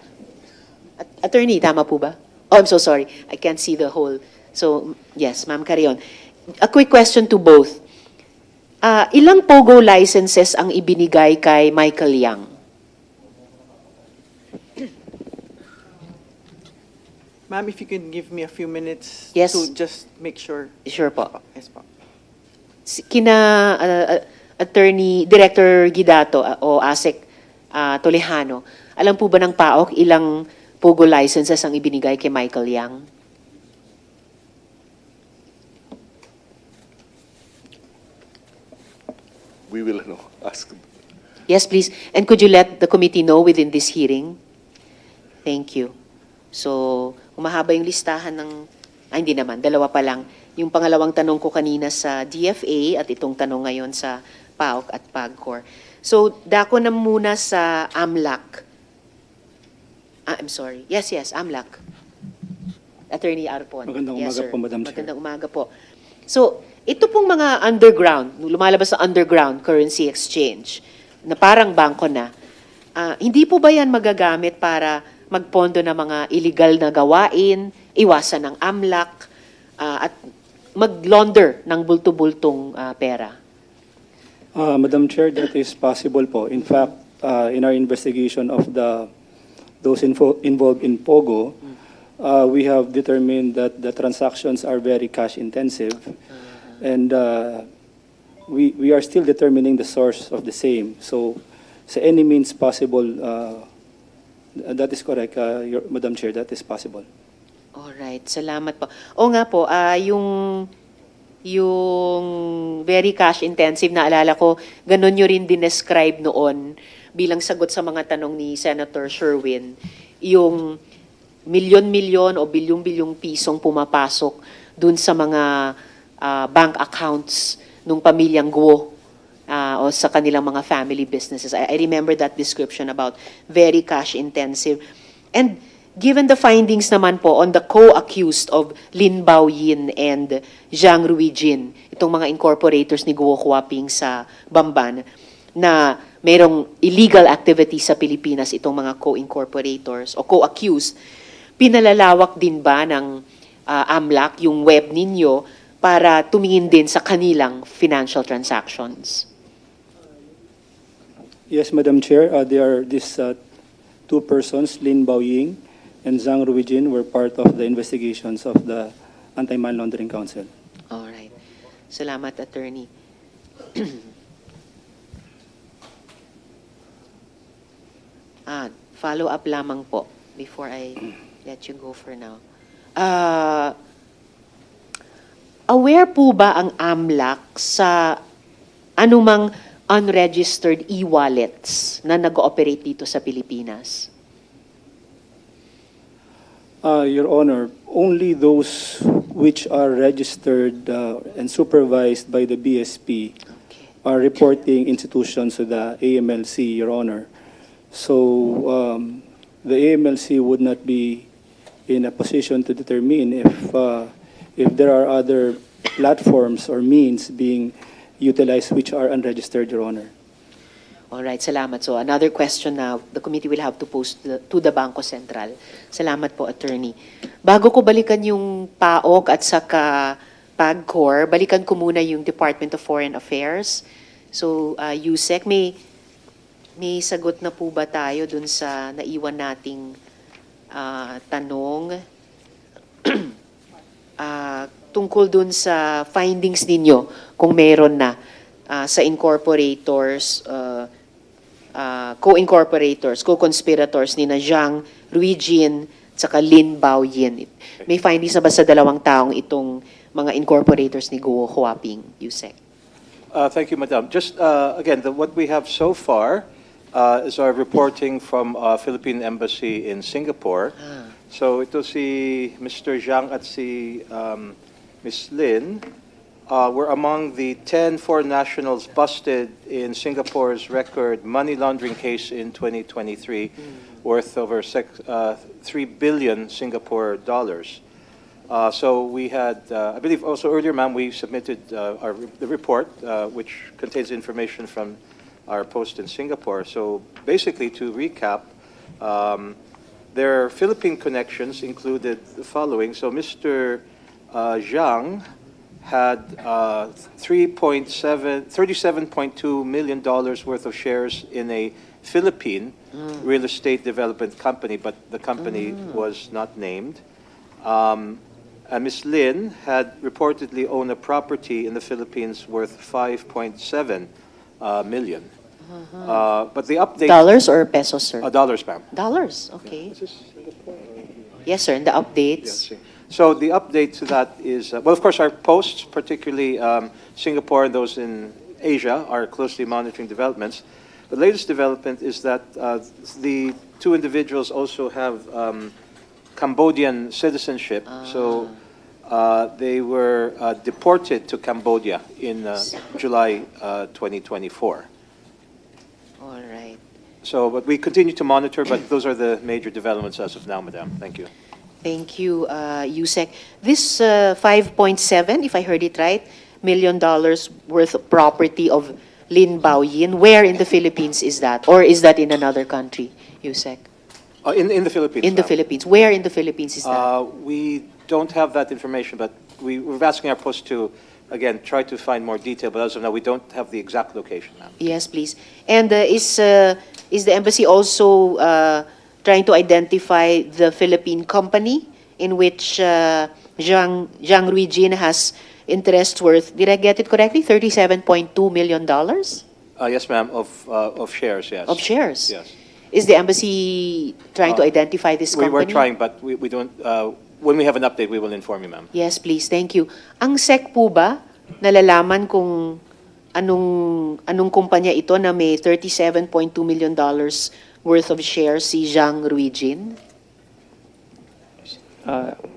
Speaker 3: Attorney, tama po ba? Oh, I'm so sorry. I can't see the whole. So, yes, Ma'am Carrion. A quick question to both. Ilang POGO licenses ang ibinigay kay Michael Yang?
Speaker 15: Ma'am, if you can give me a few minutes
Speaker 3: Yes.
Speaker 15: to just make sure.
Speaker 3: Sure po.
Speaker 15: Yes po.
Speaker 3: Kina Attorney Director Guidato o ASEC Tolejano. Alam po ba ng PAOK ilang POGO licenses ang ibinigay kay Michael Yang?
Speaker 12: We will ask.
Speaker 3: Yes, please. And could you let the committee know within this hearing? Thank you. So, humahaba yung listahan ng... hindi naman, dalawa pa lang. Yung pangalawang tanong ko kanina sa DFA at itong tanong ngayon sa PAOK at PAGCOR. So, dako na muna sa AMLAC. I'm sorry. Yes, AMLAC. Attorney Arpon.
Speaker 16: Magandang
Speaker 3: yes,
Speaker 16: umaga
Speaker 3: sir.
Speaker 16: po, Madam Chair.
Speaker 3: Magandang umaga po. So, ito pong mga underground, lumalabas sa underground currency exchange, na parang bangko na, hindi po ba yan magagamit para magpondo ng mga illegal na gawain, iwasan ng AMLAC, at mag-launder ng bulto-bultong pera?
Speaker 16: Madam Chair, that is possible po. In fact, in our investigation of those involved in POGO, we have determined that the transactions are very cash intensive, and we are still determining the source of the same. So, sa any means possible, that is correct, Madam Chair, that is possible.
Speaker 3: Alright, salamat po. O nga po, yung very cash intensive, naalala ko, ganun nyo rin dinescribe noon bilang sagot sa mga tanong ni Senator Sherwin, yung milyon-milyon o bilyong-bilyong pisong pumapasok dun sa mga bank accounts nung pamilyang Guo o sa kanilang mga family businesses. I remember that description about very cash intensive. And given the findings naman po on the co-accused of Lin Baoyin and Zhang Ruijin, itong mga incorporators ni Guo Huaping sa Bamban, na mayroong illegal activity sa Pilipinas, itong mga co-incorporators o co-accused, pinalalawak din ba ng AMLAC yung web ninyo para tumingin din sa kanilang financial transactions?
Speaker 16: Yes, Madam Chair, there are these two persons, Lin Baoying and Zhang Ruijin, were part of the investigations of the Anti-Money Laundering Council.
Speaker 3: All right. Salamat, Attorney. Follow-up lamang po before I let you go for now. Aware po ba ang AMLAC sa anumang unregistered e-wallets na nag-ooperate dito sa Pilipinas?
Speaker 16: Your Honor, only those which are registered and supervised by the BSP are reporting institutions to the AMLC, Your Honor. So the AMLC would not be in a position to determine if there are other platforms or means being utilized which are unregistered, Your Honor.
Speaker 3: All right, salamat. So another question now, the committee will have to post to the Bangko Sentral. Salamat po, Attorney. Bago ko balikan yung PAOK at saka PAGCOR, balikan ko muna yung Department of Foreign Affairs. So, Yusek, may sagot na po ba tayo dun sa naiwan nating tanong tungkol dun sa findings ninyo kung meron na sa incorporators, co-incorporators, co-conspirators ni na Zhang Ruijin at Lin Baoyin. May findings na ba sa dalawang taong itong mga incorporators ni Guo Huaping, Yusek?
Speaker 8: Thank you, Madam. Just again, what we have so far is our reporting from Philippine Embassy in Singapore. So ito si Mr. Zhang at si Ms. Lin were among the 10 foreign nationals busted in Singapore's record money laundering case in 2023, worth over 3 billion Singapore dollars. So we had, I believe also earlier, ma'am, we submitted the report, which contains information from our post in Singapore. So basically, to recap, their Philippine connections included the following. So Mr. Zhang had $37.2 million worth of shares in a Philippine real estate development company, but the company was not named. And Ms. Lin had reportedly owned a property in the Philippines worth $5.7 million. But the update...
Speaker 3: Dollars or pesos, sir?
Speaker 8: Dollars, ma'am.
Speaker 3: Dollars, okay. Yes, sir, and the updates?
Speaker 8: Yes. So the update to that is, well, of course, our posts, particularly Singapore and those in Asia, are closely monitoring developments. The latest development is that the two individuals also have Cambodian citizenship. So they were deported to Cambodia in July 2024.
Speaker 3: All right.
Speaker 8: So, but we continue to monitor, but those are the major developments as of now, Madam. Thank you.
Speaker 3: Thank you, Yusek. This 5.7, if I heard it right, $1 million worth of property of Lin Baoyin, where in the Philippines is that? Or is that in another country, Yusek?
Speaker 8: In the Philippines.
Speaker 3: In the Philippines. Where in the Philippines is that?
Speaker 8: We don't have that information, but we're asking our post to, again, try to find more detail, but as of now, we don't have the exact location, ma'am.
Speaker 3: Yes, please. And is the embassy also trying to identify the Philippine company in which Zhang Ruijin has interest worth, did I get it correctly, $37.2 million?
Speaker 8: Yes, ma'am, of shares, yes.
Speaker 3: Of shares?
Speaker 8: Yes.
Speaker 3: Is the embassy trying to identify this company?
Speaker 8: We were trying, but we don't, when we have an update, we will inform you, ma'am.
Speaker 3: Yes, please. Thank you. Ang SEC po ba, nalalaman kung anong kumpanya ito na may $37.2 million worth of shares si Zhang Ruijin?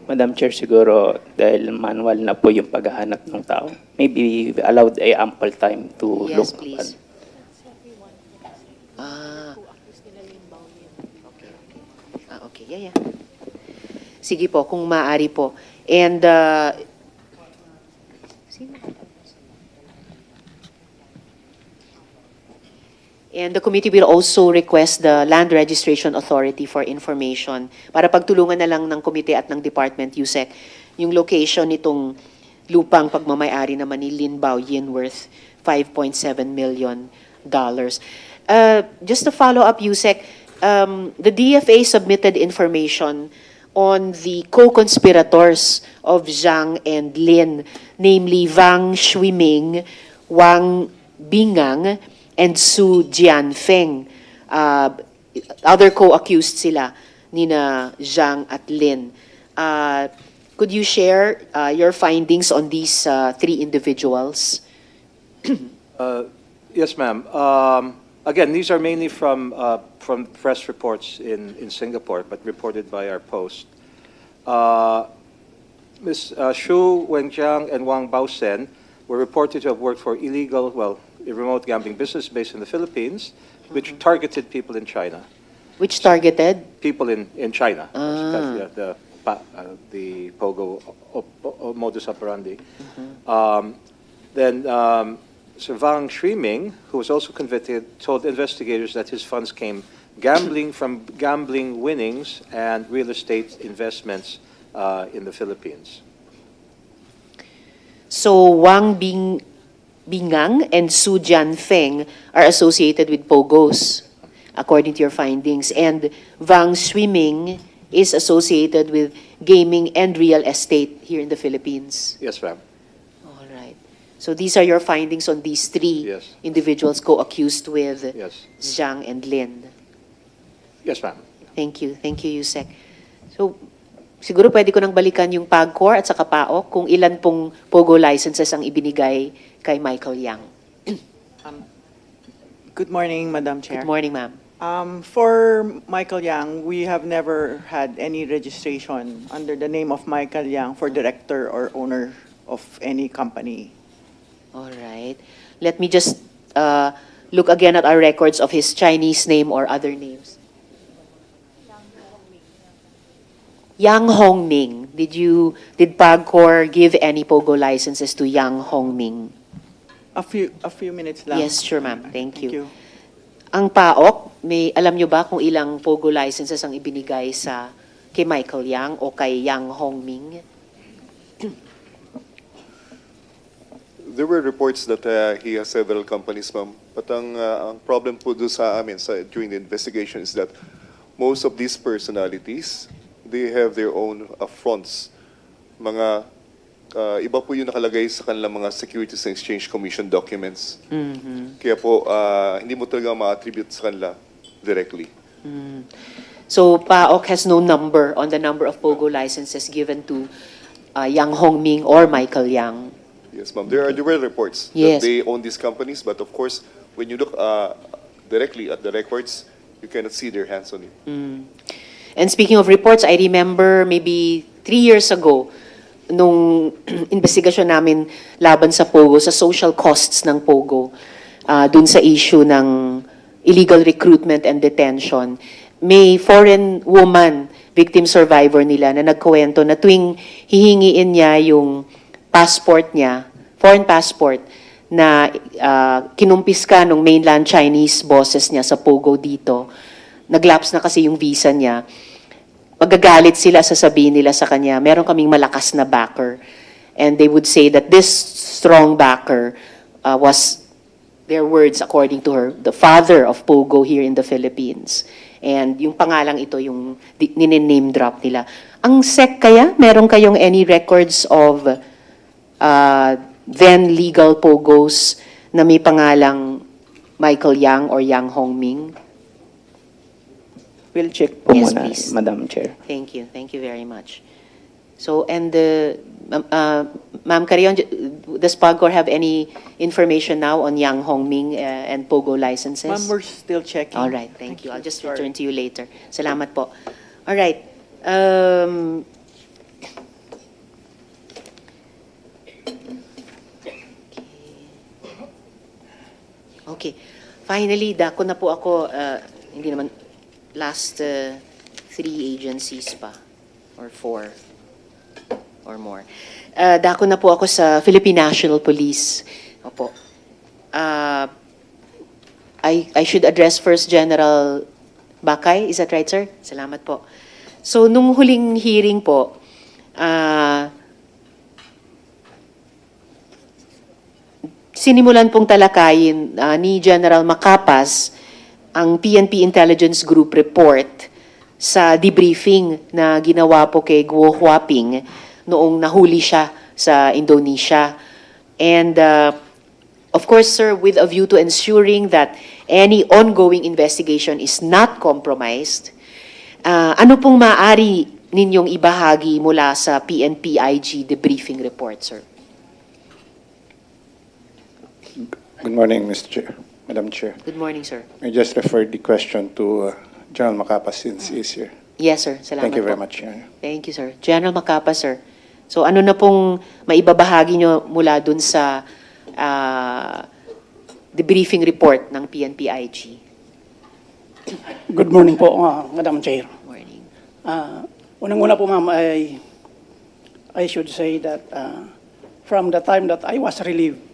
Speaker 14: Madam Chair, siguro dahil manual na po yung paghahanap ng tao, maybe allowed a ample time to
Speaker 3: Yes,
Speaker 14: look.
Speaker 3: please. Okay, yeah. Sige po, kung maaari po. And, and the committee will also request the Land Registration Authority for information para pagtulungan na lang ng komite at ng Department USEC yung location nitong lupang pagmamayari naman ni Lin Baoyin worth $5.7 million. Just to follow up, USEC, the DFA submitted information on the co-conspirators of Zhang and Lin, namely Wang Shuiming, Wang Bingang, and Su Jianfeng. Other co-accused sila, nina Zhang at Lin. Could you share your findings on these three individuals?
Speaker 8: Yes, ma'am. Again, these are mainly from press reports in Singapore, but reported by our post. Ms. Xu Wenjiang and Wang Baosen were reported to have worked for illegal, well, a remote gambling business based in the Philippines, which targeted people in China.
Speaker 3: Which targeted?
Speaker 8: People in China. The POGO modus operandi. Then Sir Wang Shuiming, who was also convicted, told investigators that his funds came from gambling winnings and real estate investments in the Philippines.
Speaker 3: So Wang Bingang and Su Jianfeng are associated with Pogos, according to your findings, and Wang Shuiming is associated with gaming and real estate here in the Philippines.
Speaker 8: Yes, ma'am.
Speaker 3: All right. So these are your findings on these three individuals co-accused with Zhang and Lin.
Speaker 8: Yes, ma'am.
Speaker 3: Thank you. Thank you, Yusek. So, siguro pwede ko nang balikan yung PAGCOR at saka PAOK kung ilan pong POGO licenses ang ibinigay kay Michael Yang.
Speaker 15: Good morning, Madam Chair.
Speaker 3: Good morning, ma'am.
Speaker 15: For Michael Yang, we have never had any registration under the name of Michael Yang for director or owner of any company.
Speaker 3: All right. Let me just look again at our records of his Chinese name or other names. Yang Hongming. Did PAGCOR give any POGO licenses to Yang Hongming?
Speaker 15: A few minutes lang.
Speaker 3: Yes, sure, ma'am. Thank you. Ang PAOK, alam nyo ba kung ilang POGO licenses ang ibinigay kay Michael Yang o kay Yang Hongming?
Speaker 12: There were reports that he has several companies, ma'am. But ang problem po doon sa amin during the investigation is that most of these personalities, they have their own fronts. Mga iba po yung nakalagay sa kanilang mga Securities and Exchange Commission documents.
Speaker 3: Mhm.
Speaker 12: Kaya po, hindi mo talaga ma-attribute sa kanila directly.
Speaker 3: So PAOK has no number on the number of POGO licenses given to Yang Hongming or Michael Yang.
Speaker 12: Yes, ma'am. There were reports
Speaker 3: Yes.
Speaker 12: that they own these companies, but of course, when you look directly at the records, you cannot see their hands on it.
Speaker 3: And speaking of reports, I remember maybe 3 years ago, nung investigasyon namin laban sa POGO, sa social costs ng POGO, dun sa issue ng illegal recruitment and detention, may foreign woman, victim survivor nila, na nagkwento na tuwing hihingiin niya yung passport niya, foreign passport, na kinumpiska ng mainland Chinese bosses niya sa POGO dito, naglaps na kasi yung visa niya, magagalit sila, sasabihin nila sa kanya, meron kaming malakas na backer. And they would say that this strong backer was, their words according to her, the father of POGO here in the Philippines. And yung pangalang ito, yung name drop nila. Ang SEC kaya, meron kayong any records of then legal POGOs na may pangalang Michael Yang or Yang Hongming?
Speaker 14: We'll check po
Speaker 3: Yes,
Speaker 14: muna,
Speaker 3: please.
Speaker 14: Madam Chair.
Speaker 3: Thank you. Thank you very much. So, and Ma'am Carion, does POGO have any information now on Yang Hongming and POGO licenses?
Speaker 15: Ma'am, we're still checking.
Speaker 3: All right, thank you. I'll just
Speaker 15: Sorry.
Speaker 3: return to you later. Salamat po. All right. Okay. Finally, dako na po ako, hindi naman, last 3 agencies pa, or 4, or more. Dako na po ako sa Philippine National Police. Opo. I should address first General Bakay. Is that right, sir? Salamat po. So, nung huling hearing po, sinimulan pong talakayin ni General Macapas ang PNP Intelligence Group report sa debriefing na ginawa po kay Guo Huaping noong nahuli siya sa Indonesia. And of course, sir, with a view to ensuring that any ongoing investigation is not compromised, ano pong maaari ninyong ibahagi mula sa PNP-IG debriefing report, sir?
Speaker 16: Good morning, Mr. Chair, Madam Chair.
Speaker 3: Good morning, sir.
Speaker 16: I just referred the question to General Macapas since he is here.
Speaker 3: Yes, sir. Salamat
Speaker 16: Thank you very
Speaker 3: po.
Speaker 16: much. Your Honor.
Speaker 3: Thank you, sir. General Macapas, sir. So ano na pong maibabahagi nyo mula dun sa debriefing report ng PNP-IG?
Speaker 17: Good morning po, Madam Chair.
Speaker 3: Morning.
Speaker 17: Unang-una po, ma'am, I should say that from the time that I was relieved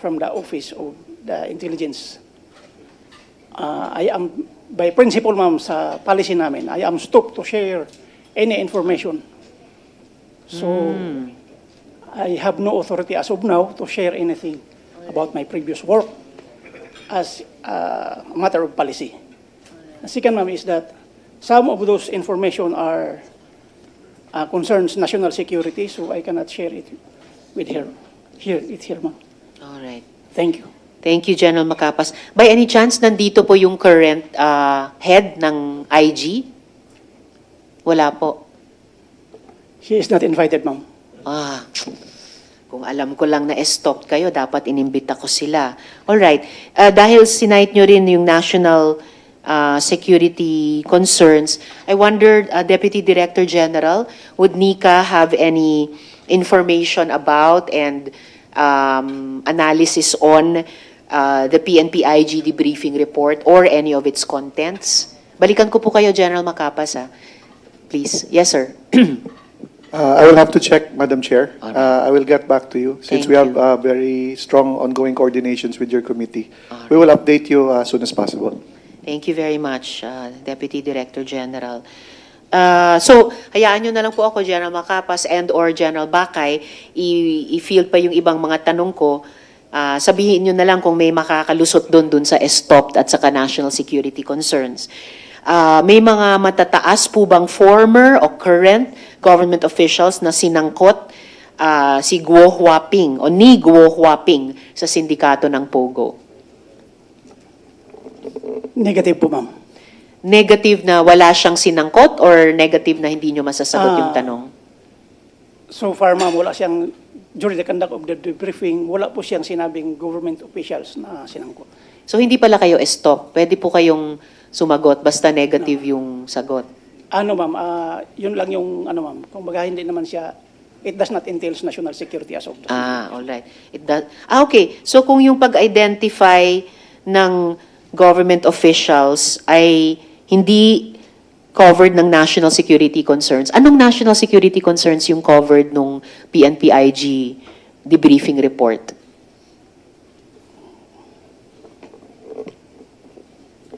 Speaker 17: from the Office of the Intelligence, I am, by principle, ma'am, sa policy namin, I am stopped to share any information. So, I have no authority as of now to share anything about my previous work as a matter of policy. The second, ma'am, is that some of those information are concerns national security, so I cannot share it with her. Here, ma'am.
Speaker 3: All right.
Speaker 17: Thank you.
Speaker 3: Thank you, General Macapas. By any chance, nandito po yung current head ng IG? Wala po.
Speaker 17: She is not invited, ma'am.
Speaker 3: Kung alam ko lang na stopped kayo, dapat inimbita ko sila. Alright. Dahil sinight nyo rin yung national security concerns, I wondered, Deputy Director General, would NICA have any information about and analysis on the PNP-IG debriefing report or any of its contents? Balikan ko po kayo, General Macapas, please. Yes, sir.
Speaker 1: I will have to check, Madam Chair. I will get back to you since we have very strong ongoing coordinations with your committee. We will update you as soon as possible.
Speaker 3: Thank you very much, Deputy Director General. So, hayaan nyo na lang po ako, General Macapas and or General Bakay, i-field pa yung ibang mga tanong ko. Sabihin nyo na lang kung may makakalusot dun sa stopped at saka national security concerns. May mga matataas po bang former o current government officials na sinangkot si Guo Huaping o ni Guo Huaping sa sindikato ng POGO?
Speaker 17: Negative po, ma'am.
Speaker 3: Negative na wala siyang sinangkot or negative na hindi nyo masasagot yung tanong?
Speaker 17: So far, ma'am, wala siyang, during the conduct of the debriefing, wala po siyang sinabing government officials na sinangkot.
Speaker 3: So hindi pala kayo stop. Pwede po kayong sumagot basta negative yung sagot.
Speaker 17: Ano, ma'am, yun lang yung, ano, ma'am, kung baga hindi naman siya, it does not entail national security as of now.
Speaker 3: All right. It does. Okay. So kung yung pag-identify ng government officials ay hindi covered ng national security concerns, anong national security concerns yung covered nung PNP-IG debriefing report?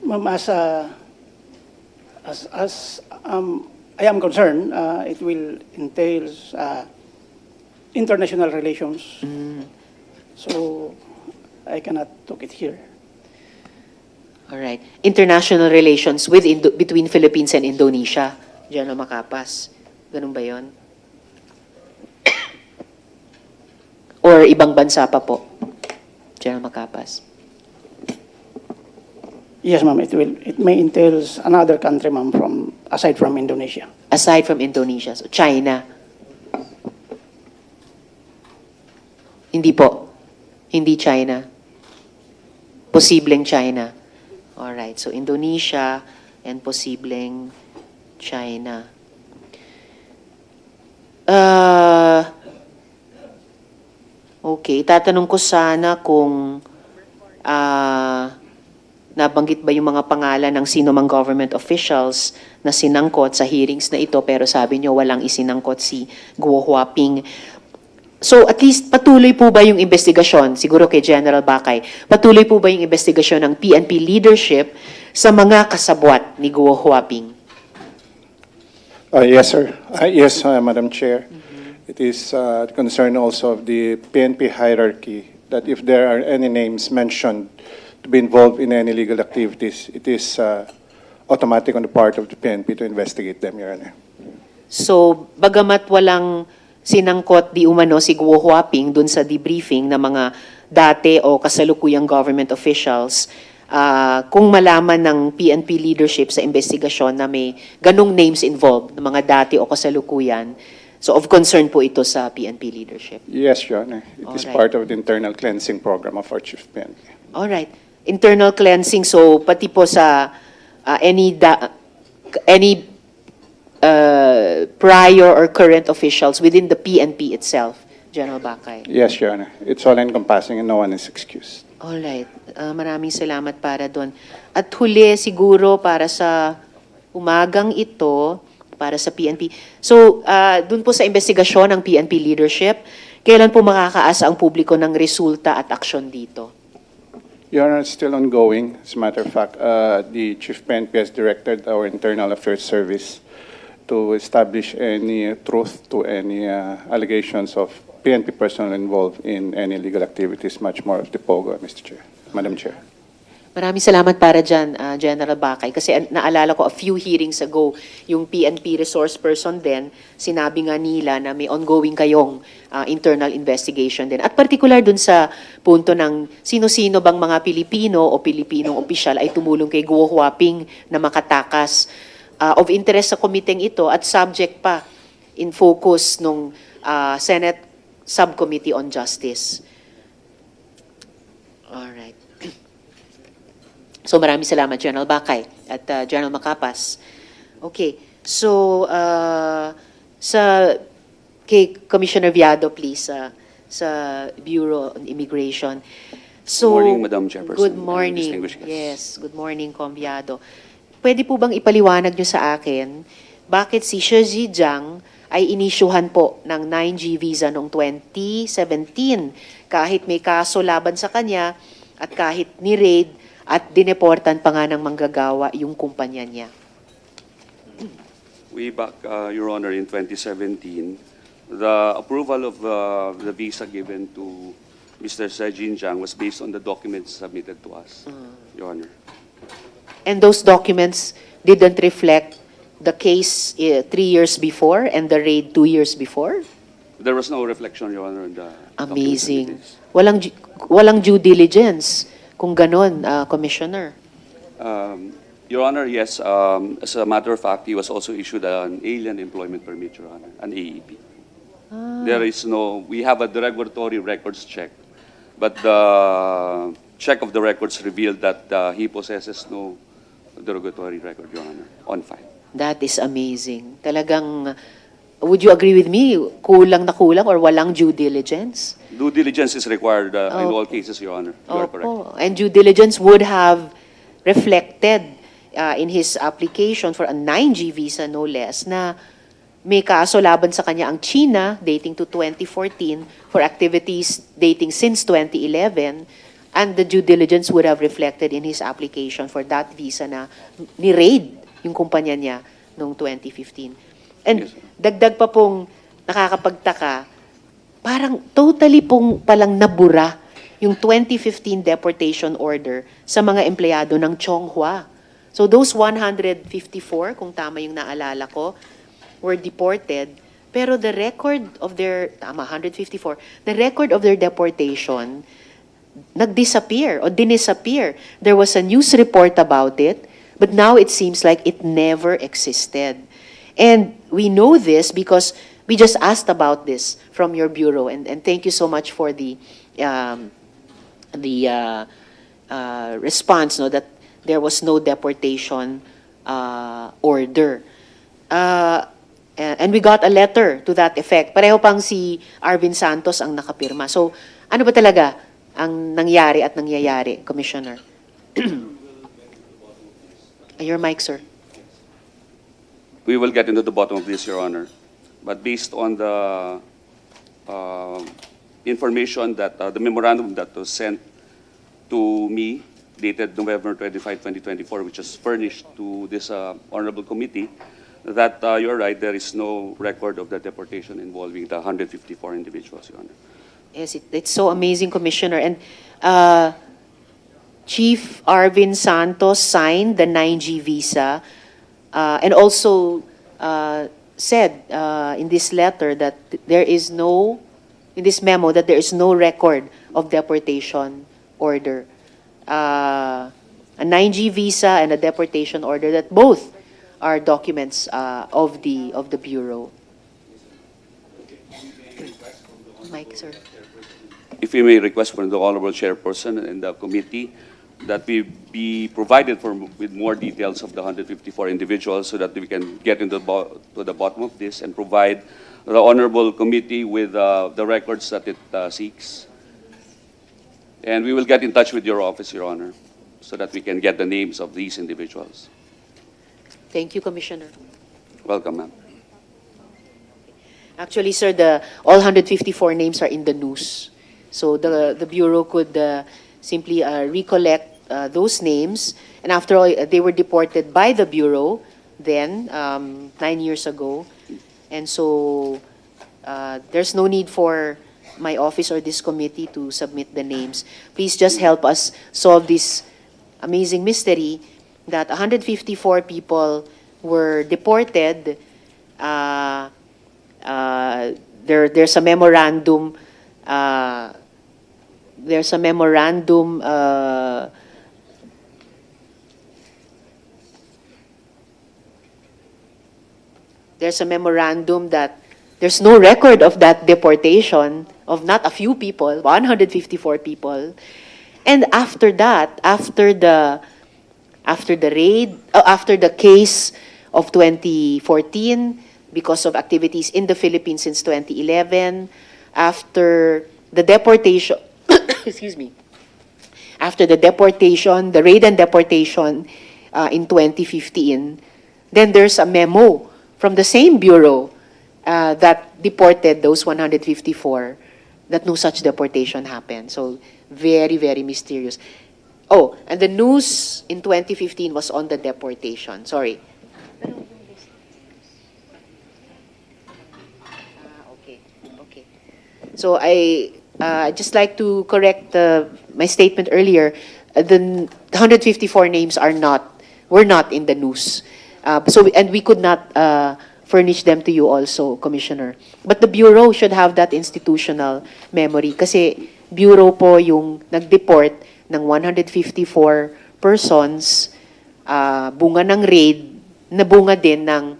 Speaker 17: Ma'am, as I am concerned, it will entail international relations. So I cannot talk it here.
Speaker 3: All right. International relations between Philippines and Indonesia. General Macapas. Ganun ba yun? Or ibang bansa pa po? General Macapas.
Speaker 17: Yes, ma'am. It may entail another country, ma'am, aside from Indonesia.
Speaker 3: Aside from Indonesia. So China. Hindi po. Hindi China. Posibleng China. Alright, so Indonesia and posibleng China. Okay, tatanong ko sana kung nabanggit ba yung mga pangalan ng sino mang government officials na sinangkot sa hearings na ito, pero sabi nyo walang isinangkot si Guo Huaping. So at least patuloy po ba yung investigasyon, siguro kay General Bakay, patuloy po ba yung investigasyon ng PNP leadership sa mga kasabwat ni Guo Huaping?
Speaker 16: Yes, sir. Yes, Madam Chair. It is concern also of the PNP hierarchy that if there are any names mentioned to be involved in any legal activities, it is automatic on the part of the PNP to investigate them, Your Honor. So,
Speaker 3: bagamat walang sinangkot di umano si Guo Huaping dun sa debriefing ng mga dati o kasalukuyang government officials, kung malaman ng PNP leadership sa investigasyon na may ganong names involved, ng mga dati o kasalukuyan, so of concern po ito sa PNP leadership?
Speaker 16: Yes, Your Honor. It is part of the internal cleansing program of our Chief PNP.
Speaker 3: All right. Internal cleansing, so pati po sa any prior or current officials within the PNP itself, General Bakay?
Speaker 16: Yes, Your Honor. It's all encompassing and no one is excused.
Speaker 3: All right. Maraming salamat para doon. At huli siguro para sa umagang ito, para sa PNP. So, doon po sa investigasyon ng PNP leadership, kailan po makakaasa ang publiko ng resulta at aksyon dito?
Speaker 16: Your Honor, it's still ongoing. As a matter of fact, the Chief PNP has directed our Internal Affairs Service to establish any truth to any allegations of PNP personnel involved in any legal activities, much more of the POGO, Mr. Chair, Madam Chair.
Speaker 3: Maraming salamat para dyan, General Bakay. Kasi naalala ko a few hearings ago, yung PNP resource person din, sinabi nga nila na may ongoing kayong internal investigation din. At particular dun sa punto ng sino-sino bang mga Pilipino o Pilipinong opisyal ay tumulong kay Guo Huaping na makatakas. Of interest sa komiteng ito at subject pa in focus nung Senate Subcommittee on Justice. Alright. So maraming salamat, General Bakay at General Macapas. Okay, so kay Commissioner Viado, please, sa Bureau on Immigration. So,
Speaker 18: good morning, Madam Chairperson.
Speaker 3: Good morning. Yes, good morning, Com Viado. Pwede po bang ipaliwanag nyo sa akin bakit si CEZA ay inisyuhan po ng 9G visa noong 2017 kahit may kaso laban sa kanya at kahit ni-raid at dineportan pa nga ng manggagawa yung kumpanya niya?
Speaker 18: Way back, Your Honor, in 2017, the approval of the visa given to Mr. CEZA was based on the documents submitted to us, Your Honor.
Speaker 3: And those documents didn't reflect the case 3 years before and the raid 2 years before?
Speaker 18: There was no reflection, Your Honor, in the
Speaker 3: Amazing. Walang due diligence kung ganon, Commissioner.
Speaker 18: Your Honor, yes. As a matter of fact, he was also issued an alien employment permit, Your Honor, an AEP. There is no, we have a derogatory records check, but the check of the records revealed that he possesses no derogatory record, Your Honor, on file.
Speaker 3: That is amazing. Talagang, would you agree with me, kulang na kulang or walang due diligence?
Speaker 18: Due diligence is required in all cases, Your Honor. You are correct.
Speaker 3: Opo. And due diligence would have reflected in his application for a 9G visa, no less, na may kaso laban sa kanya ang China dating to 2014 for activities dating since 2011, and the due diligence would have reflected in his application for that visa na ni-raid yung kumpanya niya noong 2015. And dagdag pa pong nakakapagtaka, parang totally pong palang nabura yung 2015 deportation order sa mga empleyado ng Chonghua. So those 154, kung tama yung naalala ko, were deported, pero the record of their, 154, the record of their deportation nag-disappear or dinisappear. There was a news report about it, but now it seems like it never existed. And we know this because we just asked about this from your bureau, and thank you so much for the response, no, that there was no deportation order. And we got a letter to that effect. Pareho pang si Arvin Santos ang nakapirma. So, ano ba talaga ang nangyari at nangyayari, Commissioner? Your mic, sir.
Speaker 18: We will get into the bottom of this, Your Honor. But based on the information that, the memorandum that was sent to me, dated November 25, 2024, which was furnished to this honorable committee, that you're right, there is no record of the deportation involving the 154 individuals, Your Honor.
Speaker 3: Yes, it's so amazing, Commissioner. And Chief Arvin Santos signed the 9G visa and also said in this letter that there is no, in this memo, that there is no record of deportation order. A 9G visa and a deportation order, that both are documents of the Bureau. Mike, sir.
Speaker 18: If you may request from the Honorable Chairperson and the committee that we be provided with more details of the 154 individuals so that we can get into to the bottom of this and provide the Honorable Committee with the records that it seeks. And we will get in touch with your office, Your Honor, so that we can get the names of these individuals.
Speaker 3: Thank you, Commissioner.
Speaker 18: Welcome, ma'am.
Speaker 3: Actually, sir, all 154 names are in the news. So the Bureau could simply recollect those names. And after all, they were deported by the Bureau then, 9 years ago. And so there's no need for my office or this committee to submit the names. Please just help us solve this amazing mystery that 154 people were deported. There's a memorandum. There's a memorandum. There's a memorandum that there's no record of that deportation of not a few people, 154 people. And after that, after the raid, after the case of 2014, because of activities in the Philippines since 2011, after the deportation, excuse me, after the deportation, the raid and deportation in 2015, then there's a memo from the same bureau that deported those 154, that no such deportation happened. So very, very mysterious. Oh, and the news in 2015 was on the deportation. Sorry. Okay. So I just like to correct my statement earlier. The 154 names were not in the news. And we could not furnish them to you also, Commissioner. But the Bureau should have that institutional memory kasi Bureau po yung nag-deport ng 154 persons, bunga ng raid, na bunga din ng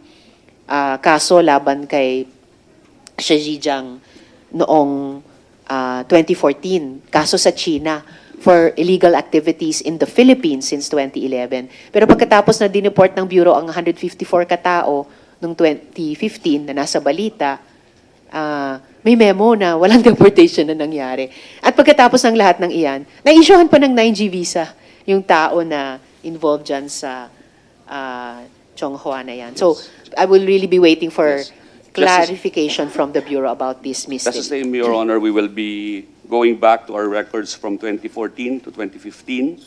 Speaker 3: kaso laban kay Xi Jinping noong 2014, kaso sa China for illegal activities in the Philippines since 2011. Pero pagkatapos na dineport ng Bureau ang 154 katao noong 2015 na nasa balita, may memo na walang deportation na nangyari. At pagkatapos ng lahat ng iyan, na-issuehan pa ng 9G visa yung tao na involved dyan sa Chonghua na yan. So, I will really be waiting for clarification from the Bureau about this mistake.
Speaker 18: Just the same, Your Honor, we will be going back to our records from 2014 to 2015.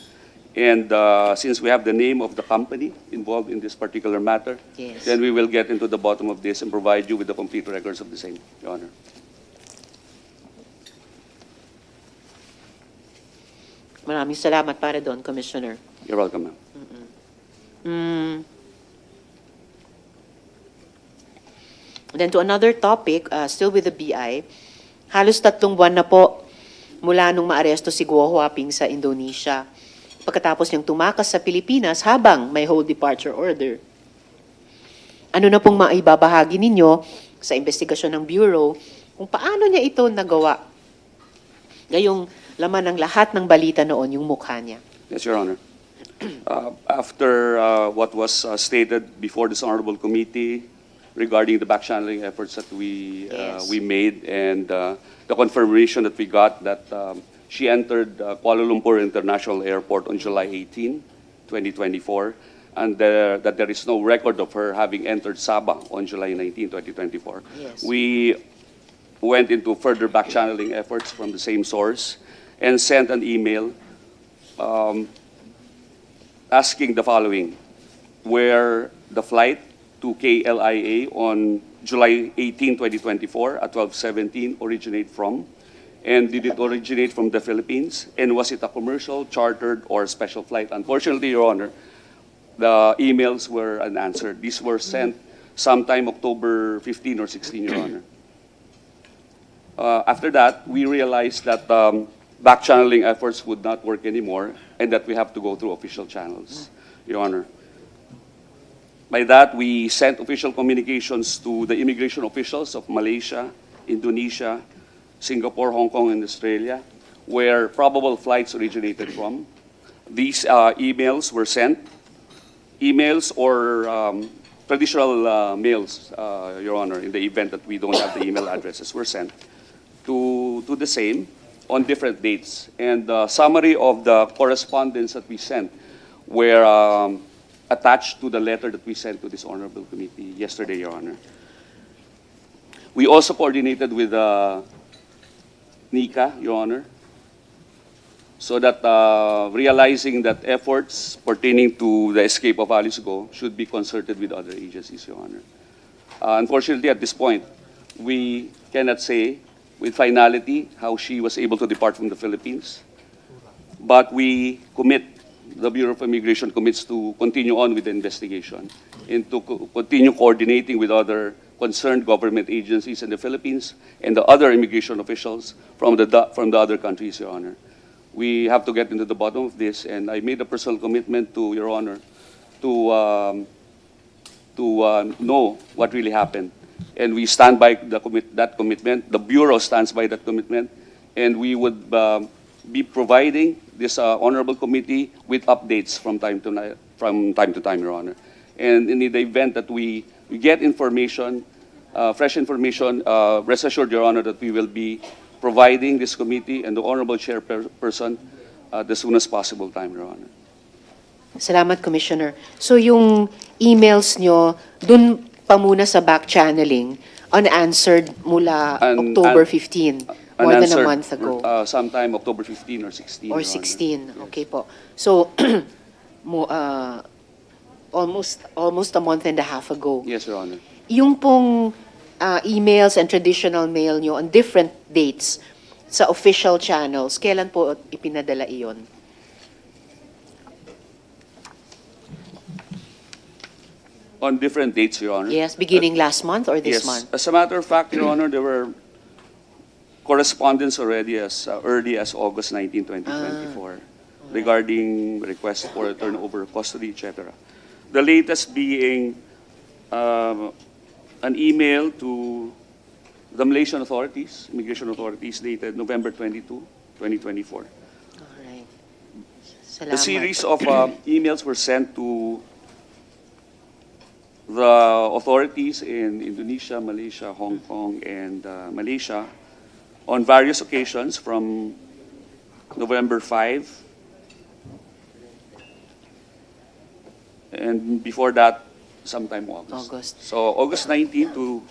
Speaker 18: And since we have the name of the company involved in this particular matter, then we will get into the bottom of this and provide you with the complete records of the same, Your Honor.
Speaker 3: Maraming salamat para doon, Commissioner.
Speaker 18: You're welcome, ma'am.
Speaker 3: Then to another topic, still with the BI, halos 3 buwan na po mula nung maaresto si Guo Huaping sa Indonesia. Pagkatapos niyang tumakas sa Pilipinas habang may hold departure order. Ano na pong maibabahagi ninyo sa investigasyon ng Bureau kung paano niya ito nagawa? Gayong laman ng lahat ng balita noon, yung mukha niya.
Speaker 18: Yes, Your Honor. After what was stated before this honorable committee regarding the back-channeling efforts that we made and the confirmation that we got that she entered Kuala Lumpur International Airport on July 18, 2024, and that there is no record of her having entered Sabah on July 19, 2024. We went into further back-channeling efforts from the same source and sent an email asking the following, where the flight to KLIA on July 18, 2024 at 12:17 originate from, and did it originate from the Philippines, and was it a commercial, chartered, or special flight? Unfortunately, Your Honor, the emails were unanswered. These were sent sometime October 15 or 16, Your Honor. After that, we realized that back-channeling efforts would not work anymore and that we have to go through official channels, Your Honor. By that, we sent official communications to the immigration officials of Malaysia, Indonesia, Singapore, Hong Kong, and Australia, where probable flights originated from. These emails were sent, emails or traditional mails, Your Honor, in the event that we don't have the email addresses, were sent to the same on different dates. And the summary of the correspondence that we sent were attached to the letter that we sent to this honorable committee yesterday, Your Honor. We also coordinated with NICA, Your Honor, so that realizing that efforts pertaining to the escape of Alice Guo should be concerted with other agencies, Your Honor. Unfortunately, at this point, we cannot say with finality how she was able to depart from the Philippines, but we commit, the Bureau of Immigration commits to continue on with the investigation and to continue coordinating with other concerned government agencies in the Philippines and the other immigration officials from the other countries, Your Honor. We have to get into the bottom of this, and I made a personal commitment to Your Honor to know what really happened. And we stand by that commitment. The Bureau stands by that commitment, and we would be providing this honorable committee with updates from time to time, Your Honor. And in the event that we get information, fresh information, rest assured, Your Honor, that we will be providing this committee and the honorable chairperson the soonest possible time, Your Honor.
Speaker 3: Salamat, Commissioner. So yung emails nyo, dun pa muna sa back-channeling, unanswered mula October 15, more than a month ago.
Speaker 18: Sometime October 15 or 16.
Speaker 3: Or 16, okay po. So, almost a month and a half ago.
Speaker 18: Yes, Your Honor.
Speaker 3: Yung pong emails and traditional mail nyo on different dates sa official channels, kailan po ipinadala iyon?
Speaker 18: On different dates, Your Honor.
Speaker 3: Yes, beginning last month or this
Speaker 18: Yes.
Speaker 3: month?
Speaker 18: As a matter of fact, Your Honor, there were correspondence already as early as August 19, 2024, regarding requests for turnover of custody, etc. The latest being an email to the Malaysian authorities, immigration authorities, dated November 22, 2024.
Speaker 3: Salamat.
Speaker 18: The series of emails were sent to the authorities in Indonesia, Malaysia, Hong Kong, and Malaysia on various occasions from November 5, and before that, sometime August. So August 19 to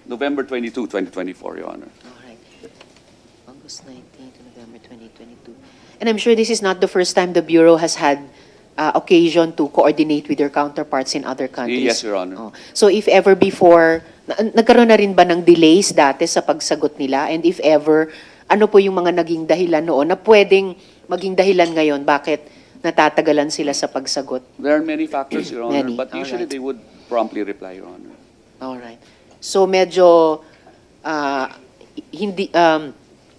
Speaker 18: November 22, 2024, Your Honor.
Speaker 3: August 19 to November 2022. And I'm sure this is not the first time the Bureau has had occasion to coordinate with their counterparts in other countries.
Speaker 18: Yes, Your Honor.
Speaker 3: So if ever before, nagkaroon na rin ba ng delays dati sa pagsagot nila? And if ever, ano po yung mga naging dahilan noon na pwedeng maging dahilan ngayon? Bakit natatagalan sila sa pagsagot?
Speaker 18: There are many factors, Your Honor,
Speaker 3: Many.
Speaker 18: but usually they would promptly reply, Your Honor.
Speaker 3: All right. So medyo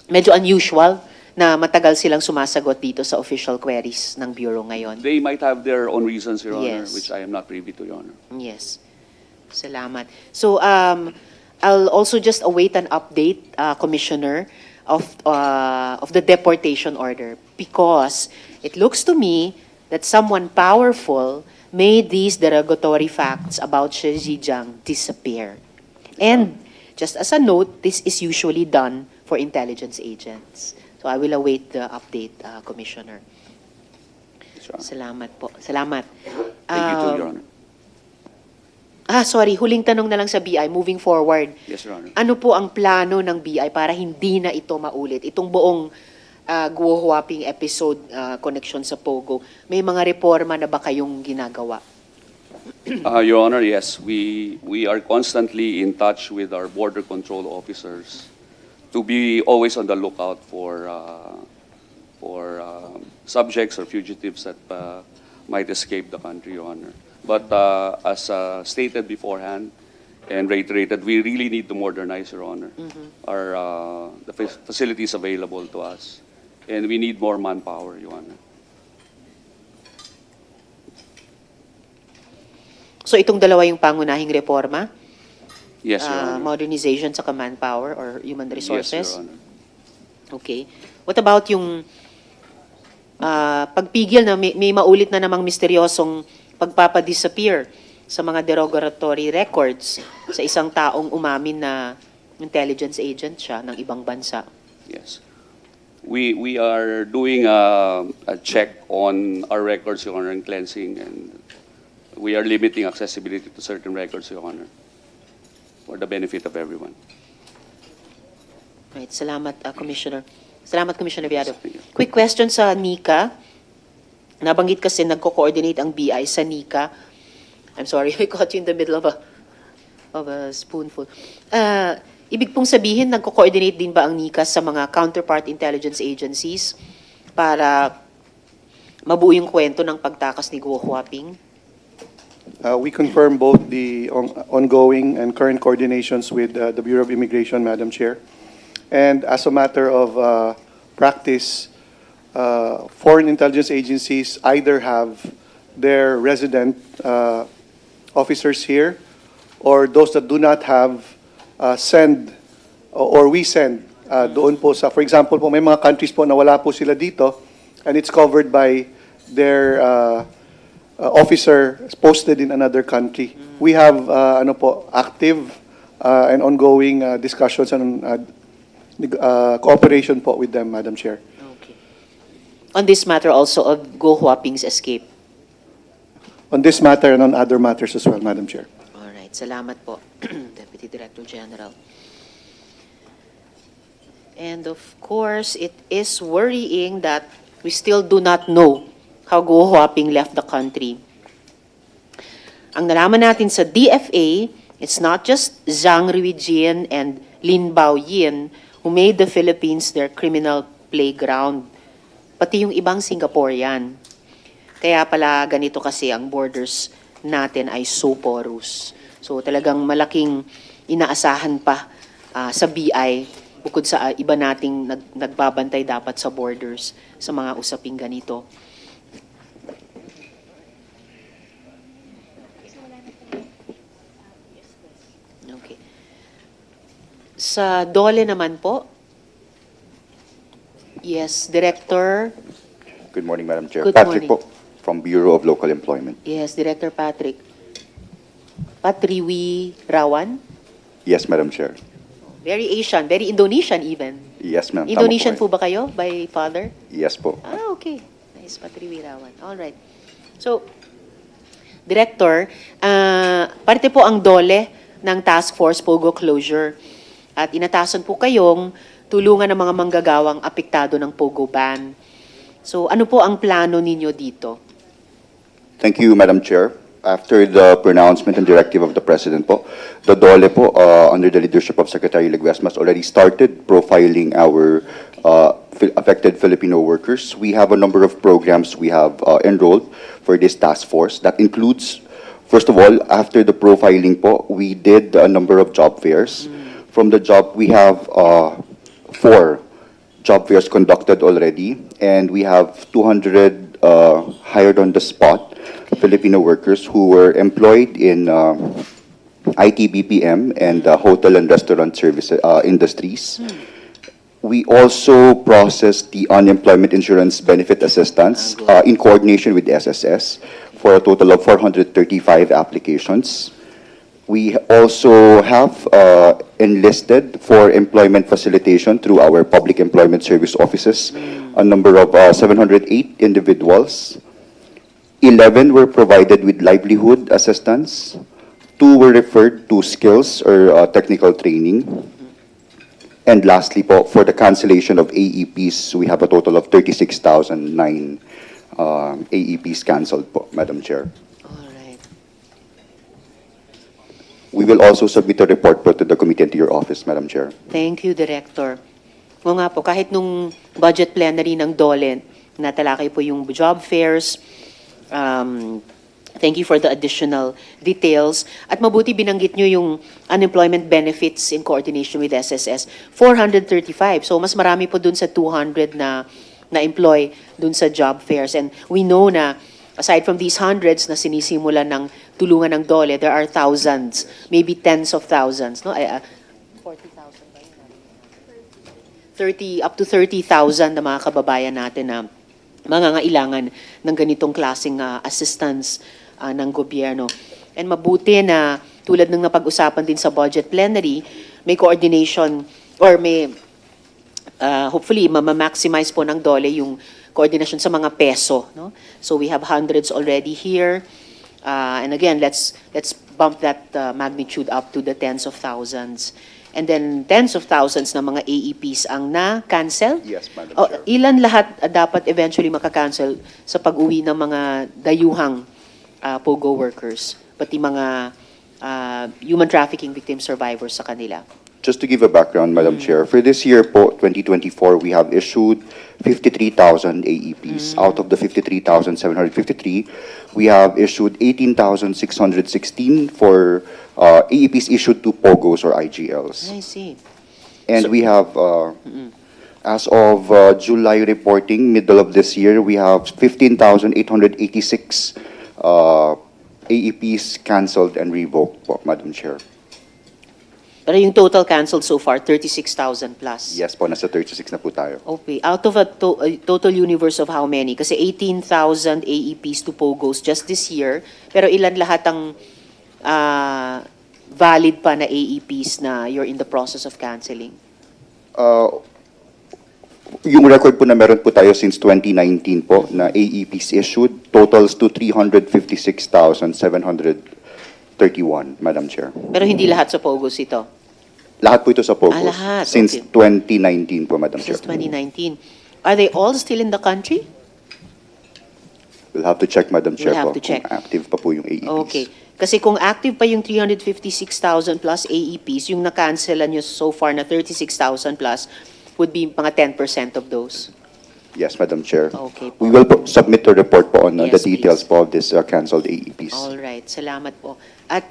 Speaker 3: medyo unusual na matagal silang sumasagot dito sa official queries ng Bureau ngayon.
Speaker 18: They might have their own reasons, Your Honor,
Speaker 3: Yes.
Speaker 18: which I am not privy to, Your Honor.
Speaker 3: Yes. Salamat. So I'll also just await an update, Commissioner, of the deportation order, because it looks to me that someone powerful made these derogatory facts about Shi Zhejiang disappear. And just as a note, this is usually done for intelligence agents. So I will await the update, Commissioner. Salamat po. Salamat.
Speaker 18: Thank you too, Your Honor.
Speaker 3: Sorry, huling tanong na lang sa BI, moving forward.
Speaker 18: Yes, Your Honor.
Speaker 3: Ano po ang plano ng BI para hindi na ito maulit? Itong buong Guo Huaping episode, connection sa POGO, may mga reforma na ba kayong ginagawa?
Speaker 18: Your Honor, yes. We are constantly in touch with our border control officers to be always on the lookout for subjects or fugitives that might escape the country, Your Honor. But as stated beforehand and reiterated, we really need to modernize, Your Honor, the facilities available to us. And we need more manpower, Your Honor.
Speaker 3: So itong dalawa yung pangunahing reforma?
Speaker 18: Yes, Your Honor.
Speaker 3: Modernization sa manpower or human resources?
Speaker 18: Yes, Your Honor.
Speaker 3: Okay. What about yung pagpigil na may maulit na namang misteryosong pagpapadisappear sa mga derogatory records sa isang taong umamin na intelligence agent siya ng ibang bansa?
Speaker 18: Yes. We are doing a check on our records, Your Honor, and cleansing, and we are limiting accessibility to certain records, Your Honor, for the benefit of everyone.
Speaker 3: Right. Salamat, Commissioner. Salamat, Commissioner Viado. Quick question sa NICA. Nabanggit kasi nagko-coordinate ang BI sa NICA. I'm sorry, I caught you in the middle of a spoonful. Ibig pong sabihin, nagko-coordinate din ba ang NICA sa mga counterpart intelligence agencies para mabuo yung kwento ng pagtakas ni Guo Huaping?
Speaker 1: We confirm both the ongoing and current coordinations with the Bureau of Immigration, Madam Chair. And as a matter of practice, foreign intelligence agencies either have their resident officers here, or those that do not have, send, or we send doon po sa, for example po, may mga countries po na wala po sila dito, and it's covered by their officer posted in another country. We have active and ongoing discussions and cooperation po with them, Madam Chair.
Speaker 3: Okay. On this matter also of Guo Huaping's escape?
Speaker 1: On this matter and on other matters as well, Madam Chair.
Speaker 3: All right. Salamat po, Deputy Director General. And of course, it is worrying that we still do not know how Guo Huaping left the country. Ang nalaman natin sa DFA, it's not just Zhang Ruijin and Lin Baoyin who made the Philippines their criminal playground, pati yung ibang Singaporean. Kaya pala ganito kasi ang borders natin ay so porous. So talagang malaking inaasahan pa sa BI bukod sa iba nating nagbabantay dapat sa borders sa mga usaping ganito. Okay. Sa DOLE naman po. Yes, Director.
Speaker 19: Good morning, Madam Chair.
Speaker 3: Good
Speaker 19: Patrick
Speaker 3: morning.
Speaker 19: po, from Bureau of Local Employment.
Speaker 3: Yes, Director Patrick. Patriwi Rawan.
Speaker 19: Yes, Madam Chair.
Speaker 3: Very Asian, very Indonesian even.
Speaker 19: Yes, ma'am. Tama
Speaker 3: Indonesian
Speaker 19: po
Speaker 3: po ba kayo by father?
Speaker 19: Yes po.
Speaker 3: Ah, okay. Nice, Patriwi Rawan. All right. So, Director, parte po ang DOLE ng Task Force POGO Closure at inatasan po kayong tulungan ng mga manggagawang apektado ng POGO ban. So, ano po ang plano ninyo dito?
Speaker 19: Thank you, Madam Chair. After the pronouncement and directive of the President po, the DOLE po, under the leadership of Secretary Leguesmas, already started profiling our affected Filipino workers. We have a number of programs we have enrolled for this task force. That includes, first of all, after the profiling po, we did a number of job fairs. From the job, we have 4 job fairs conducted already, and we have 200 hired on the spot Filipino workers who were employed in IT BPM and hotel and restaurant service industries. We also processed the unemployment insurance benefit assistance in coordination with SSS for a total of 435 applications. We also have enlisted for employment facilitation through our public employment service offices, a number of 708 individuals. 11 were provided with livelihood assistance. 2 were referred to skills or technical training. And lastly po, for the cancellation of AEPs, we have a total of 36,009 AEPs canceled po, Madam Chair. We will also submit a report po to the committee and to your office, Madam Chair.
Speaker 3: Thank you, Director. O nga po, kahit nung budget plenary ng DOLE, natalakay po yung job fairs. Thank you for the additional details. At mabuti binanggit nyo yung unemployment benefits in coordination with SSS. 435. So mas marami po dun sa 200 na employ dun sa job fairs. And we know na aside from these hundreds na sinisimula ng tulungan ng DOLE, there are thousands, maybe tens of thousands. No? 30, up to 30,000 na mga kababayan natin na mangangailangan ng ganitong klaseng assistance ng gobyerno. And mabuti na tulad ng napag-usapan din sa budget plenary, may coordination or may hopefully ma-maximize po ng DOLE yung coordination sa mga peso. No? So we have hundreds already here. And again, let's bump that magnitude up to the tens of thousands. And then tens of thousands na mga AEPs ang na-cancel?
Speaker 19: Yes, Madam Chair.
Speaker 3: Ilan lahat dapat eventually maka-cancel sa pag-uwi ng mga dayuhang POGO workers, pati mga human trafficking victim survivors sa kanila?
Speaker 19: Just to give a background, Madam Chair, for this year po, 2024, we have issued 53,000 AEPs. Out of the 53,753, we have issued 18,616 for AEPs issued to POGOs or IGLs.
Speaker 3: I see.
Speaker 19: And we have, as of July reporting, middle of this year, we have 15,886 AEPs canceled and revoked po, Madam Chair.
Speaker 3: Pero yung total canceled so far, 36,000 plus.
Speaker 19: Yes po, nasa 36 na po tayo.
Speaker 3: Okay. Out of a total universe of how many? Kasi 18,000 AEPs to POGOs just this year. Pero ilan lahat ang valid pa na AEPs na you're in the process of canceling?
Speaker 19: Yung record po na meron po tayo since 2019 po na AEPs issued totals to 356,731, Madam Chair.
Speaker 3: Pero hindi lahat sa POGOs ito?
Speaker 19: Lahat po ito sa POGOs.
Speaker 3: Lahat.
Speaker 19: Since
Speaker 3: Okay.
Speaker 19: 2019 po, Madam Chair.
Speaker 3: Since 2019. Are they all still in the country?
Speaker 19: We'll have to check, Madam Chair,
Speaker 3: We'll have
Speaker 19: po,
Speaker 3: to check.
Speaker 19: kung active pa po yung AEPs.
Speaker 3: Okay. Kasi kung active pa yung 356,000 plus AEPs, yung na-cancelan nyo so far na 36,000 plus would be mga 10% of those.
Speaker 19: Yes, Madam Chair.
Speaker 3: Okay po.
Speaker 19: We will submit a report po on the
Speaker 3: Yes,
Speaker 19: details po of this canceled AEPs.
Speaker 3: All right, salamat po. At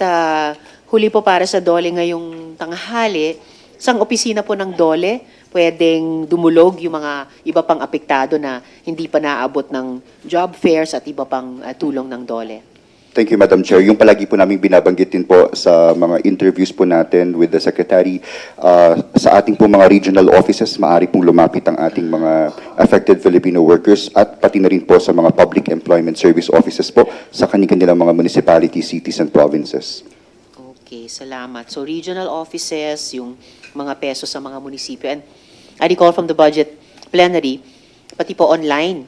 Speaker 3: huli po para sa DOLE ngayong tanghali, sang opisina po ng DOLE pwedeng dumulog yung mga iba pang apektado na hindi pa naabot ng job fairs at iba pang tulong ng DOLE?
Speaker 19: Thank you, Madam Chair. Yung palagi po namin binabanggit din po sa mga interviews po natin with the Secretary, sa ating po mga regional offices, maaari pong lumapit ang ating mga affected Filipino workers at pati na rin po sa mga public employment service offices po sa kanilang mga municipalities, cities, and provinces.
Speaker 3: Okay, salamat. So regional offices, yung mga peso sa mga munisipyo. And I recall from the budget plenary, pati po online.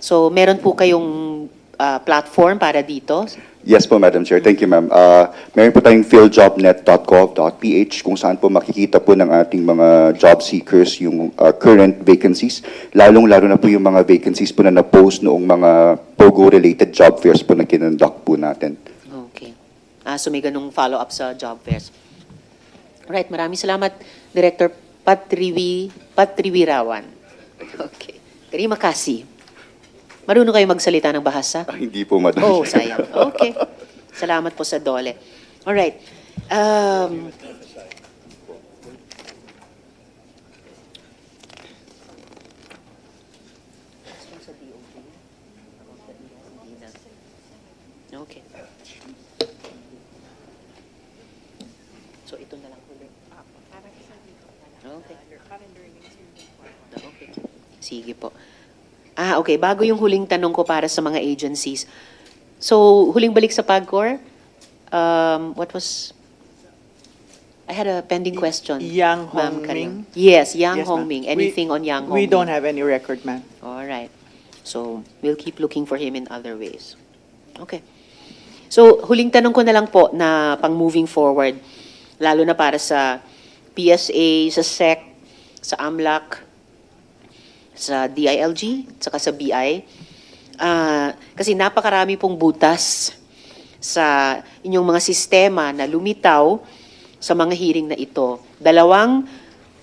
Speaker 3: So meron po kayong platform para dito?
Speaker 19: Yes po, Madam Chair. Thank you, ma'am. Meron po tayong philjobnet.gov.ph kung saan po makikita po ng ating mga job seekers yung current vacancies. Lalong-lalo na po yung mga vacancies po na na-post noong mga POGO-related job fairs po na kinonduct po natin.
Speaker 3: Okay. So may ganung follow-up sa job fairs. Right, maraming salamat, Director Patriwirawan. Okay. Terima kasih. Marunong kayo magsalita ng bahasa?
Speaker 19: Hindi po, Madam
Speaker 3: Oh,
Speaker 19: Chair.
Speaker 3: sayang. Okay. Salamat po sa DOLE. Alright. Okay. So ito na lang huli. Okay. Okay. Sige po. Okay. Bago yung huling tanong ko para sa mga agencies. So, huling balik sa PAGCOR, what was... I had a pending question.
Speaker 15: Yang
Speaker 3: Ma'am
Speaker 15: Hongming?
Speaker 3: Karim. Yes, Yang
Speaker 15: Yes, ma'am.
Speaker 3: Hongming. Anything on Yang Hongming?
Speaker 15: We don't have any record, ma'am.
Speaker 3: All right. So, we'll keep looking for him in other ways. Okay. So, huling tanong ko na lang po na pang moving forward, lalo na para sa PSA, sa SEC, sa AMLAC, sa DILG, saka sa BI. Kasi napakarami pong butas sa inyong mga sistema na lumitaw sa mga hearing na ito. Dalawang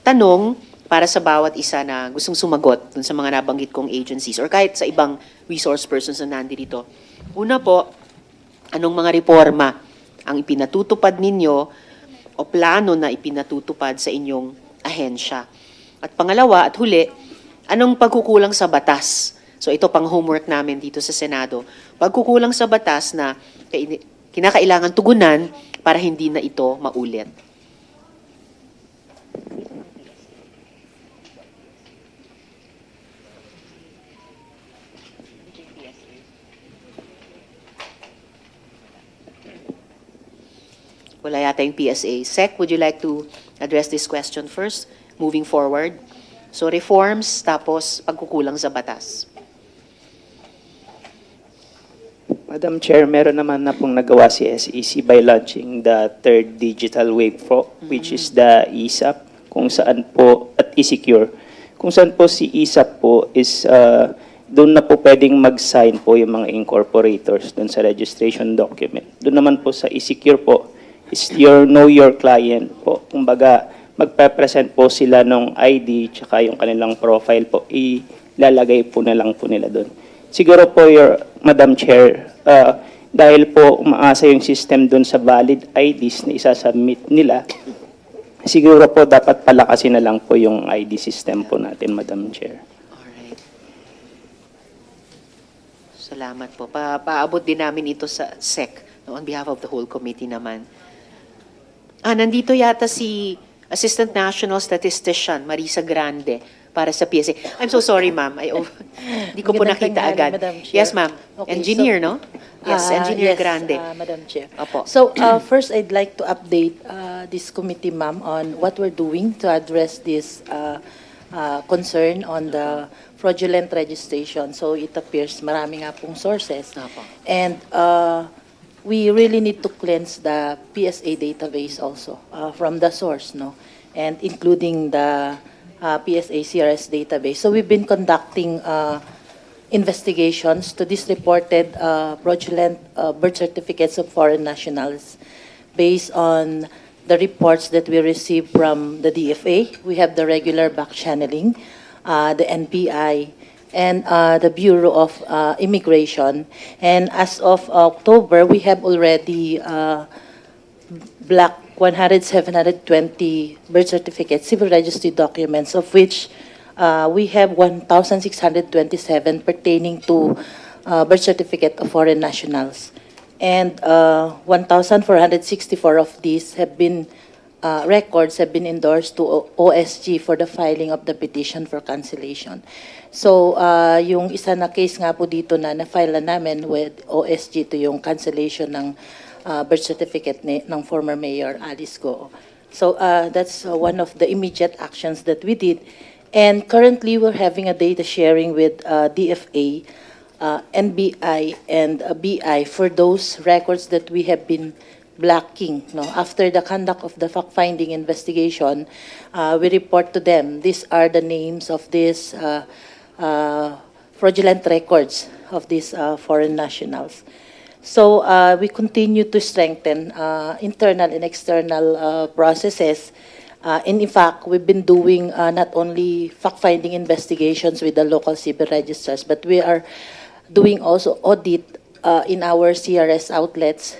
Speaker 3: tanong para sa bawat isa na gustong sumagot dun sa mga nabanggit kong agencies or kahit sa ibang resource persons na nandito. Una po, anong mga reforma ang ipinatutupad ninyo o plano na ipinatutupad sa inyong ahensya? At pangalawa at huli, anong pagkukulang sa batas? So ito pang homework namin dito sa Senado. Pagkukulang sa batas na kinakailangan tugunan para hindi na ito maulit. Wala yata yung PSA. Sec, would you like to address this question first, moving forward? So reforms, tapos pagkukulang sa batas.
Speaker 14: Madam Chair, meron naman na pong nagawa si SEC by launching the third digital wave pro, which is the ESAP, kung saan po, at e-secure, kung saan po si ESAP po is doon na po pwedeng mag-sign po yung mga incorporators doon sa registration document. Doon naman po sa e-secure po is know your client po. Kumbaga, magpe-present po sila ng ID tsaka yung kanilang profile po, ilalagay po na lang po nila doon. Siguro po, Madam Chair, dahil po umaasa yung system doon sa valid IDs na isasubmit nila, siguro po dapat palakasin na lang po yung ID system po natin, Madam Chair.
Speaker 3: Alright. Salamat po. Paabot din namin ito sa SEC, no, on behalf of the whole committee naman. Nandito yata si Assistant National Statistician Marisa Grande para sa PSA. I'm so sorry, ma'am. Di ko po nakita agad. Yes, ma'am.
Speaker 20: Okay,
Speaker 3: Engineer, no? Yes, Engineer
Speaker 20: yes,
Speaker 3: Grande.
Speaker 20: Madam Chair.
Speaker 3: Opo.
Speaker 20: So, first, I'd like to update this committee, ma'am, on what we're doing to address this concern on the fraudulent registration. So, it appears marami nga pong sources.
Speaker 3: Opo.
Speaker 20: And we really need to cleanse the PSA database also from the source, no? And including the PSA CRS database. So we've been conducting investigations to these reported fraudulent birth certificates of foreign nationals based on the reports that we receive from the DFA. We have the regular back channeling the NBI, and the Bureau of Immigration. And as of October, we have already blocked 720 birth certificates, civil registry documents, of which we have 1,627 pertaining to birth certificate of foreign nationals. And 1,464 of these have been records have been endorsed to OSG for the filing of the petition for cancellation. So, yung isa na case nga po dito na na-file na namin with OSG, to yung cancellation ng birth certificate ng former Mayor Alice Guo. So, that's one of the immediate actions that we did. And currently, we're having a data sharing with DFA, NBI, and BI for those records that we have been blocking. No? After the conduct of the fact-finding investigation, we report to them, these are the names of these fraudulent records of these foreign nationals. So we continue to strengthen internal and external processes. And in fact, we've been doing not only fact-finding investigations with the local civil registers, but we are doing also audit in our CRS outlets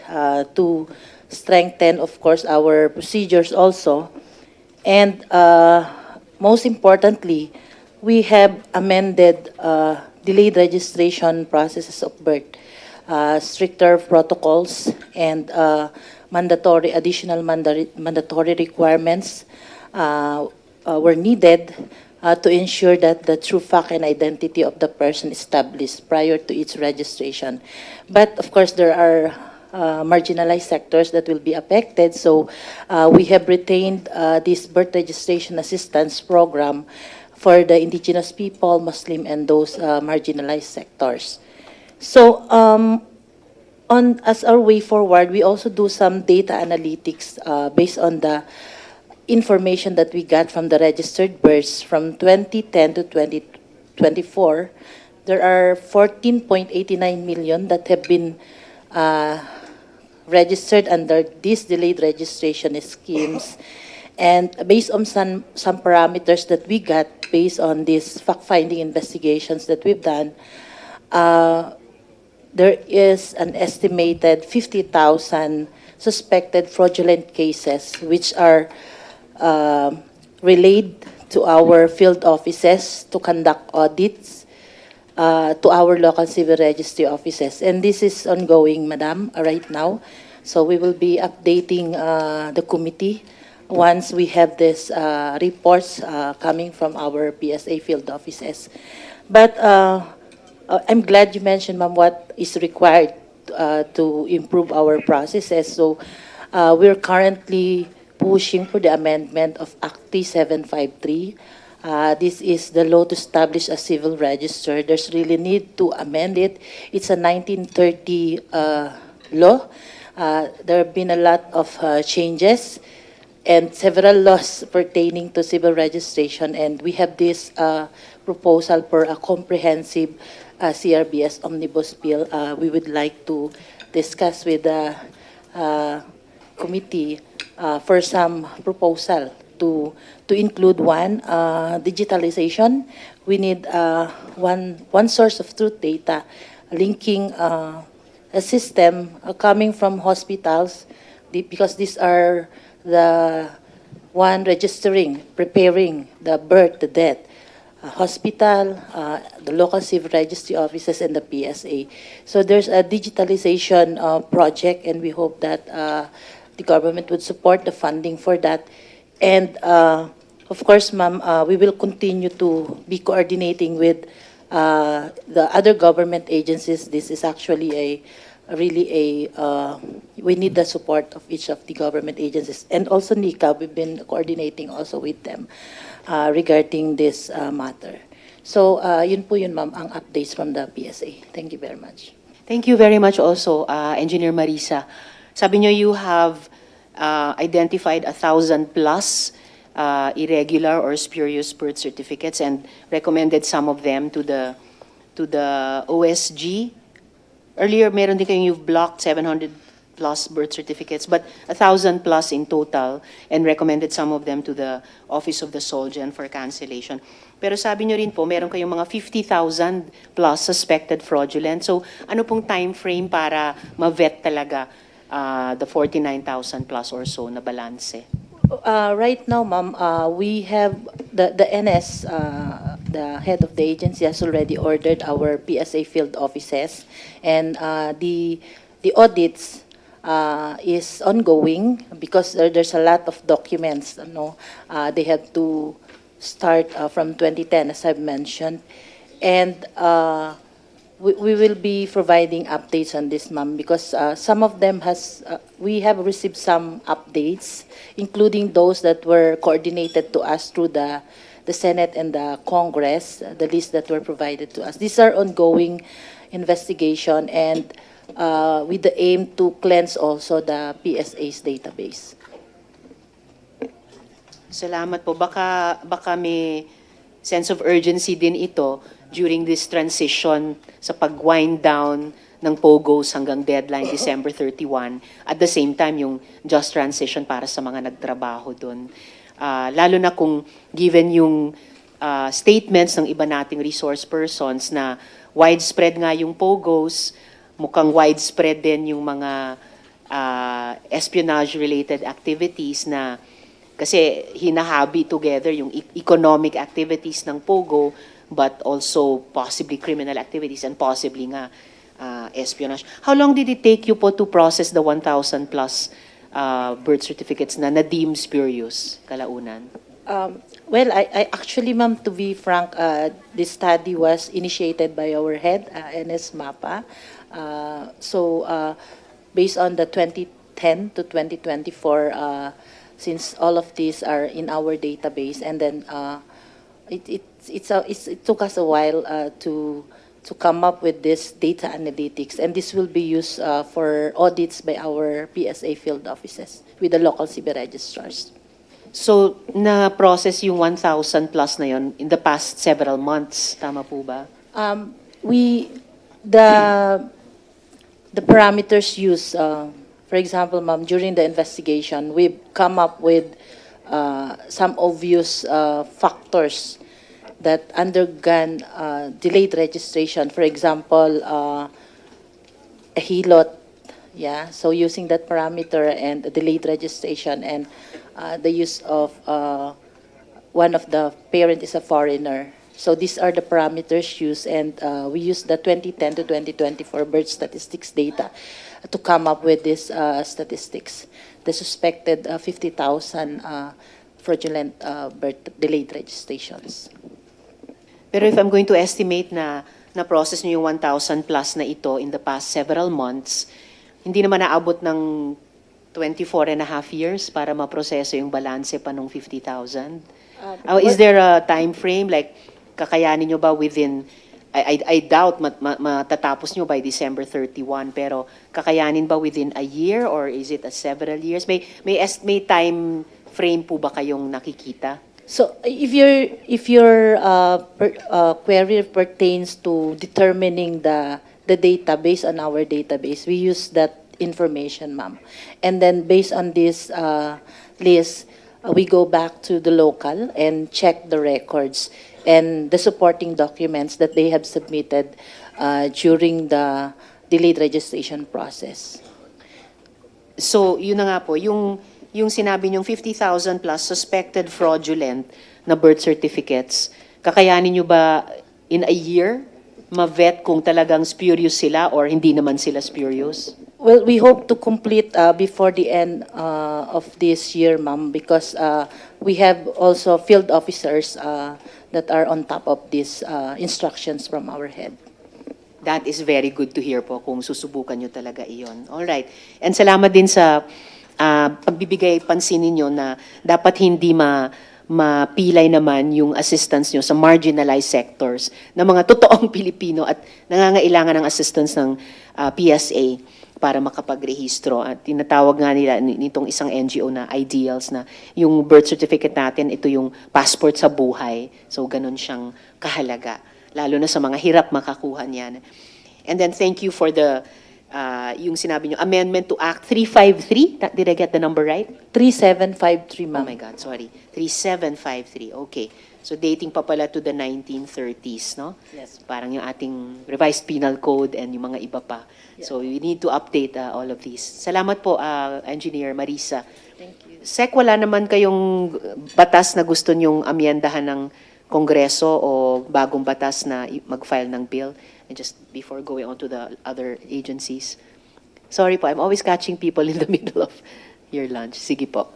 Speaker 20: to strengthen, of course, our procedures also. And most importantly, we have amended delayed registration processes of birth. Stricter protocols and additional mandatory requirements were needed to ensure that the true fact and identity of the person established prior to its registration. But of course, there are marginalized sectors that will be affected, so we have retained this birth registration assistance program for the indigenous people, Muslim, and those marginalized sectors. So, as our way forward, we also do some data analytics based on the information that we got from the registered births from 2010 to 2024. There are 14.89 million that have been registered under these delayed registration schemes. And based on some parameters that we got based on these fact-finding investigations that we've done, there is an estimated 50,000 suspected fraudulent cases which are relayed to our field offices to conduct audits to our local civil registry offices. And this is ongoing, Madam, right now. So we will be updating the committee once we have these reports coming from our PSA field offices. But I'm glad you mentioned, ma'am, what is required to improve our processes. So we're currently pushing for the amendment of Act 753. This is the law to establish a civil register. There's really need to amend it. It's a 1930 law. There have been a lot of changes and several laws pertaining to civil registration, and we have this proposal for a comprehensive CRBS omnibus bill. We would like to discuss with the committee for some proposal to include one, digitalization. We need one source of truth data linking a system coming from hospitals, because these are the one registering, preparing the birth, the death, hospital, the local civil registry offices, and the PSA. So there's a digitalization project, and we hope that the government would support the funding for that. And of course, ma'am, we will continue to be coordinating with the other government agencies. This is actually we need the support of each of the government agencies. And also NICA, we've been coordinating also with them regarding this matter. So yun po yun, ma'am, ang updates from the PSA. Thank you very much.
Speaker 3: Thank you very much also, Engineer Marisa. Sabi nyo you have identified 1,000 plus irregular or spurious birth certificates and recommended some of them to the OSG. Earlier, meron din kayong you've blocked plus birth certificates, but 1,000 plus in total, and recommended some of them to the Office of the Solgen for cancellation. Pero sabi nyo rin po, meron kayong mga 50,000 plus suspected fraudulent. So ano pong time frame para ma-vet talaga the 49,000 plus or so na balanse?
Speaker 20: Right now, ma'am, we have the NS, the head of the agency has already ordered our PSA field offices, and the audits is ongoing because there's a lot of documents. They have to start from 2010, as I've mentioned, and we will be providing updates on this, ma'am, because some of them we have received some updates, including those that were coordinated to us through the Senate and the Congress, the list that were provided to us. These are ongoing investigation and with the aim to cleanse also the PSA's database.
Speaker 3: Salamat po. Baka may sense of urgency din ito during this transition sa pag-wind down ng POGOs hanggang deadline December 31. At the same time, yung just transition para sa mga nagtrabaho doon. Lalo na kung given yung statements ng iba nating resource persons na widespread nga yung POGOs, mukhang widespread din yung mga espionage-related activities na kasi hinahabi together yung economic activities ng POGO but also possibly criminal activities and possibly nga espionage. How long did it take you po to process the 1,000 plus birth certificates na na-deem spurious, kalaunan?
Speaker 20: Well, I actually, ma'am, to be frank, this study was initiated by our head, NS MAPA. So based on the 2010 to 2024, since all of these are in our database, and then it took us a while to come up with this data analytics, and this will be used for audits by our PSA field offices with the local CB registrars.
Speaker 3: So, na-process yung 1,000 plus na yon in the past several months, tama po ba?
Speaker 20: The parameters used, for example, ma'am, during the investigation, we've come up with some obvious factors that undergone delayed registration. For example, a hilot, yeah. So using that parameter and the delayed registration and the use of one of the parent is a foreigner. So these are the parameters used, and we use the 2010 to 2024 birth statistics data to come up with these statistics. The suspected 50,000 fraudulent birth delayed registrations.
Speaker 3: Pero if I'm going to estimate na na-process niyo yung 1,000 plus na ito in the past several months, hindi naman naabot ng 24 and a half years para maproseso yung balanse pa ng 50,000? Is there a time frame, like kakayanin nyo ba within, I doubt matatapos nyo by December 31, pero kakayanin ba within a year or is it a several years? May time frame po ba kayong nakikita?
Speaker 20: So if your query pertains to determining the database on our database, we use that information, ma'am. And then based on this list, we go back to the local and check the records and the supporting documents that they have submitted during the delayed registration process.
Speaker 3: So, yun na nga po, yung sinabi niyong 50,000 plus suspected fraudulent na birth certificates, kakayanin niyo ba in a year ma-vet kung talagang spurious sila or hindi naman sila spurious?
Speaker 20: Well, we hope to complete before the end of this year, ma'am, because we have also field officers that are on top of these instructions from our head.
Speaker 3: That is very good to hear po kung susubukan nyo talaga iyon. All right. And salamat din sa pagbibigay pansin ninyo na dapat hindi mapilay naman yung assistance nyo sa marginalized sectors na mga totoong Pilipino at nangangailangan ng assistance ng PSA para makapagrehistro. At tinatawag nga nila nitong isang NGO na ideals na yung birth certificate natin, ito yung passport sa buhay. So ganun siyang kahalaga, lalo na sa mga hirap makakuha niyan. And then thank you for the yung sinabi nyo, amendment to Act 353. Did I get the number right?
Speaker 20: 3753,
Speaker 3: Oh
Speaker 20: ma'am.
Speaker 3: my God, sorry. 3753, okay. So dating pa pala to the 1930s, no?
Speaker 20: Yes.
Speaker 3: Parang yung ating revised penal code and yung mga iba pa. So we need to update all of these. Salamat po, Engineer Marisa.
Speaker 20: Thank you.
Speaker 3: Sec, wala naman kayong batas na gusto nyong amyendahan ng Kongreso o bagong batas na mag-file ng bill? And just before going on to the other agencies. Sorry po, I'm always catching people in the middle of your lunch. Sige po.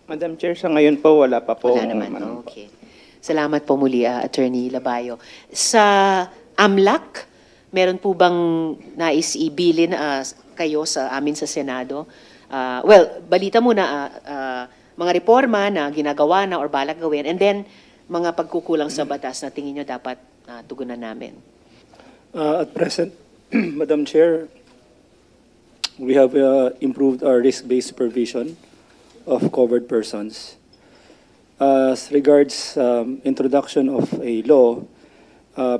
Speaker 14: Madam Chair, sa ngayon po, wala pa po.
Speaker 3: Wala naman. Okay. Salamat po muli, Attorney Labayo. Sa AMLAC, meron po bang nais ibilin kayo sa amin sa Senado? Well, balita muna, mga reforma na ginagawa na or balak gawin, and then mga pagkukulang sa batas na tingin nyo dapat tugunan namin.
Speaker 16: At present, Madam Chair, we have improved our risk-based supervision of covered persons. As regards introduction of a law,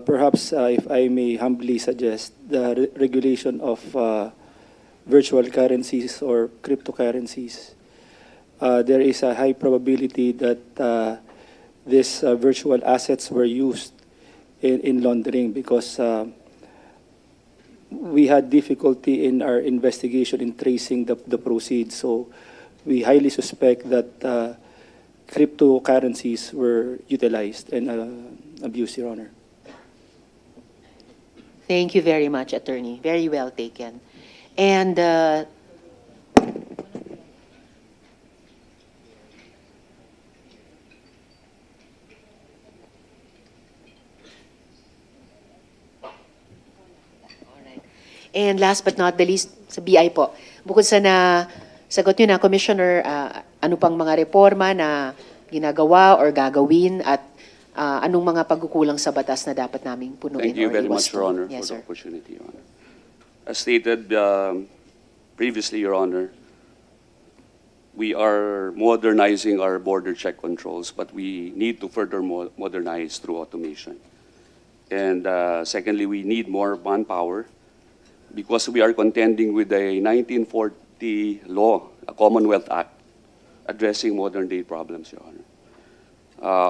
Speaker 16: perhaps if I may humbly suggest the regulation of virtual currencies or cryptocurrencies. There is a high probability that these virtual assets were used in laundering because we had difficulty in our investigation in tracing the proceeds. So we highly suspect that cryptocurrencies were utilized and abused, Your Honor.
Speaker 3: Thank you very much, Attorney. Very well taken. And And last but not the least, sa BI po, bukod sa sagot nyo na, Commissioner, ano pang mga reforma na ginagawa or gagawin at anong mga pagkukulang sa batas na dapat naming punuin?
Speaker 18: Thank you
Speaker 3: or
Speaker 18: very much, Your Honor,
Speaker 3: Yes,
Speaker 18: for the
Speaker 3: sir.
Speaker 18: opportunity, Your Honor. As stated previously, Your Honor, we are modernizing our border check controls, but we need to further modernize through automation. And secondly, we need more manpower because we are contending with a 1940 law, a Commonwealth Act, addressing modern-day problems, Your Honor.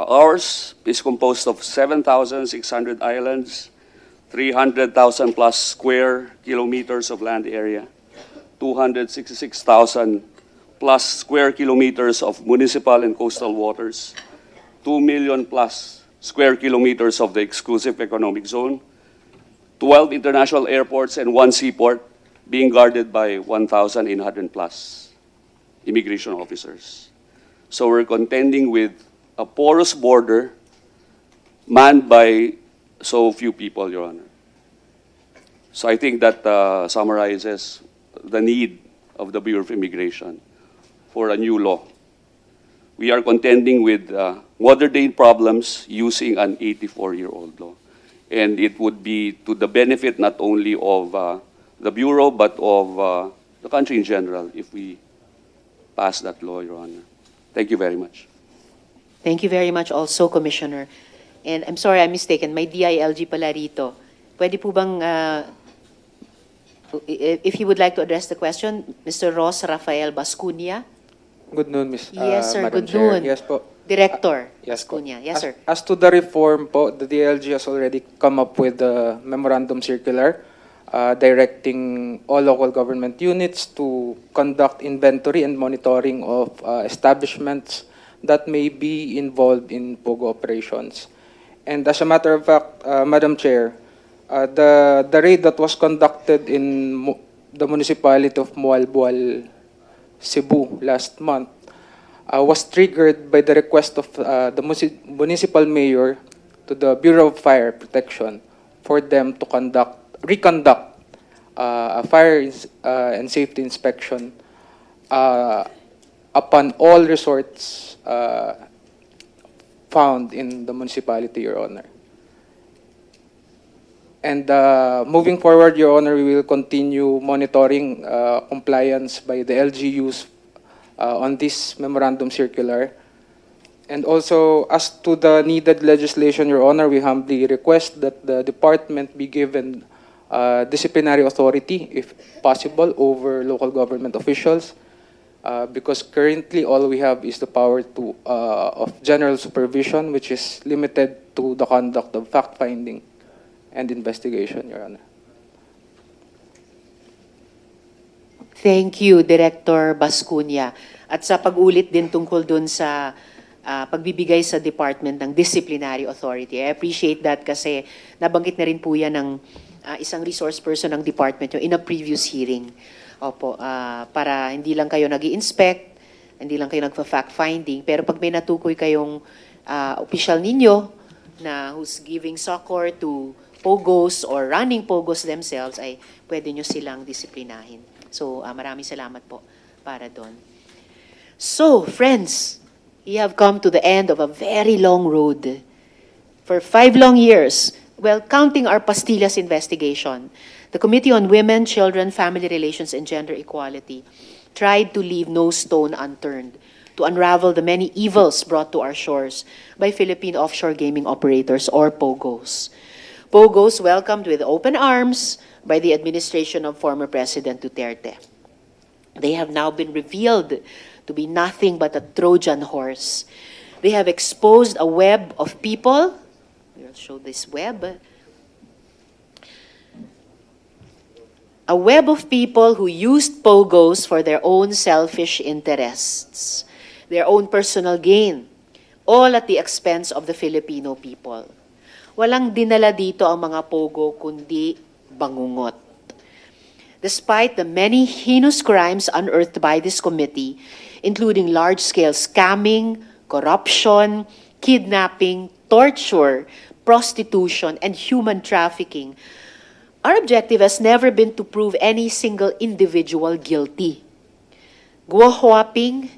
Speaker 18: Ours is composed of 7,600 islands, 300,000 plus square kilometers of land area, 266,000 plus square kilometers of municipal and coastal waters, 2 million plus square kilometers of the exclusive economic zone, 12 international airports and 1 seaport being guarded by 1,800 plus immigration officers. So we're contending with a porous border manned by so few people, Your Honor. So I think that summarizes the need of the Bureau of Immigration for a new law. We are contending with modern-day problems using an 84-year-old law. And it would be to the benefit not only of the Bureau, but of the country in general if we pass that law, Your Honor. Thank you very much.
Speaker 3: Thank you very much also, Commissioner. And I'm sorry, I'm mistaken. May DILG pala rito. Pwede po bang, if you would like to address the question, Mr. Ross Rafael Bascunia?
Speaker 21: Good noon, Ms.
Speaker 3: Yes, sir.
Speaker 21: Madam
Speaker 3: Good
Speaker 21: Chair.
Speaker 3: noon.
Speaker 21: Yes po.
Speaker 3: Director
Speaker 21: Yes po.
Speaker 3: Bascunia. Yes, sir.
Speaker 21: As to the reform po, the DLG has already come up with a memorandum circular directing all local government units to conduct inventory and monitoring of establishments that may be involved in POGO operations. And as a matter of fact, Madam Chair, the raid that was conducted in the municipality of Mualbual, Cebu last month was triggered by the request of the municipal mayor to the Bureau of Fire Protection for them to reconduct a fire and safety inspection upon all resorts found in the municipality, Your Honor. And moving forward, Your Honor, we will continue monitoring compliance by the LGUs on this memorandum circular. And also, as to the needed legislation, Your Honor, we humbly request that the department be given disciplinary authority, if possible, over local government officials, because currently all we have is the power of general supervision, which is limited to the conduct of fact-finding and investigation, Your Honor.
Speaker 3: Thank you, Director Bascunia. At sa pag-ulit din tungkol dun sa pagbibigay sa department ng disciplinary authority. I appreciate that kasi nabanggit na rin po yan ng isang resource person ng department nyo in a previous hearing. Opo, para hindi lang kayo nag-i-inspect, hindi lang kayo nagpa-fact-finding, pero pag may natukoy kayong official ninyo na who's giving succor to Pogos or running Pogos themselves, ay pwede nyo silang disiplinahin. So, maraming salamat po para doon. So, friends, we have come to the end of a very long road. For 5 long years, well, counting our pastillas investigation, the Committee on Women, Children, Family Relations, and Gender Equality tried to leave no stone unturned to unravel the many evils brought to our shores by Philippine Offshore Gaming Operators, or POGOs. POGOs welcomed with open arms by the administration of former President Duterte. They have now been revealed to be nothing but a Trojan horse. They have exposed a web of people. We'll show this web. A web of people who used POGOs for their own selfish interests, their own personal gain, all at the expense of the Filipino people. Walang dinala dito ang mga POGO kundi bangungot. Despite the many heinous crimes unearthed by this committee, including large-scale scamming, corruption, kidnapping, torture, prostitution, and human trafficking, our objective has never been to prove any single individual guilty. Guo Huaping,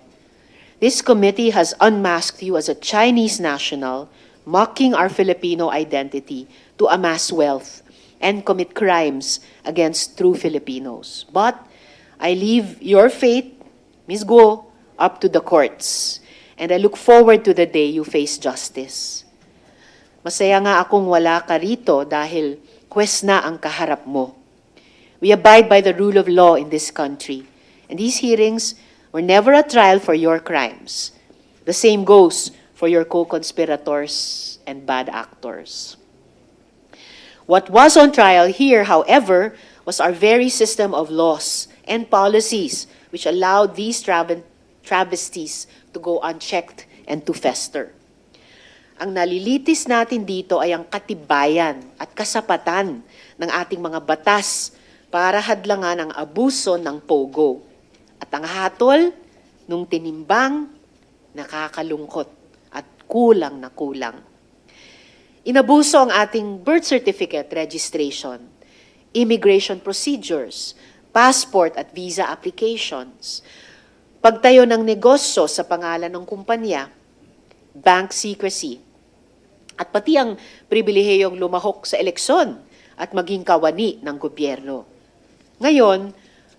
Speaker 3: this committee has unmasked you as a Chinese national, mocking our Filipino identity to amass wealth and commit crimes against true Filipinos. But I leave your fate, Ms. Guo, up to the courts. And I look forward to the day you face justice. Masaya nga akong wala ka rito dahil kwes na ang kaharap mo. We abide by the rule of law in this country. And these hearings were never a trial for your crimes. The same goes for your co-conspirators and bad actors. What was on trial here, however, was our very system of laws and policies which allowed these travesties to go unchecked and to fester. Ang nalilitis natin dito ay ang katibayan at kasapatan ng ating mga batas para hadlangan ang abuso ng POGO. At ang hatol nung tinimbang, nakakalungkot at kulang na kulang. Inabuso ang ating birth certificate registration, immigration procedures, passport at visa applications, pagtayo ng negosyo sa pangalan ng kumpanya, bank secrecy, at pati ang pribilehiyong lumahok sa eleksyon at maging kawani ng gobyerno. Ngayon,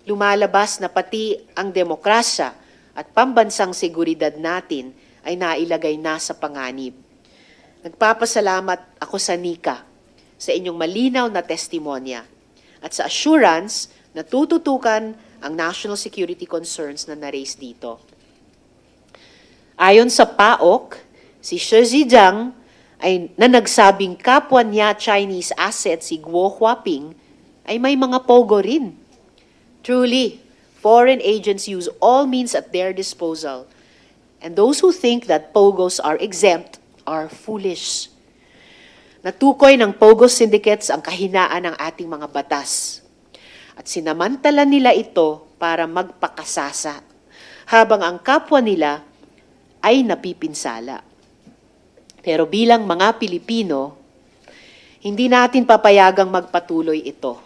Speaker 3: lumalabas na pati ang demokrasya at pambansang seguridad natin ay nailagay na sa panganib. Nagpapasalamat ako sa NICA sa inyong malinaw na testimonya at sa assurance na tututukan ang national security concerns na na-raise dito. Ayon sa PAOK, si CEZA ay na nagsabing kapwa niya Chinese asset si Guo Huaping ay may mga POGO rin. Truly, foreign agents use all means at their disposal, and those who think that POGOs are exempt are foolish. Natukoy ng POGO syndicates ang kahinaan ng ating mga batas. At sinamantala nila ito para magpakasasa, habang ang kapwa nila ay napipinsala. Pero bilang mga Pilipino, hindi natin papayagang magpatuloy ito.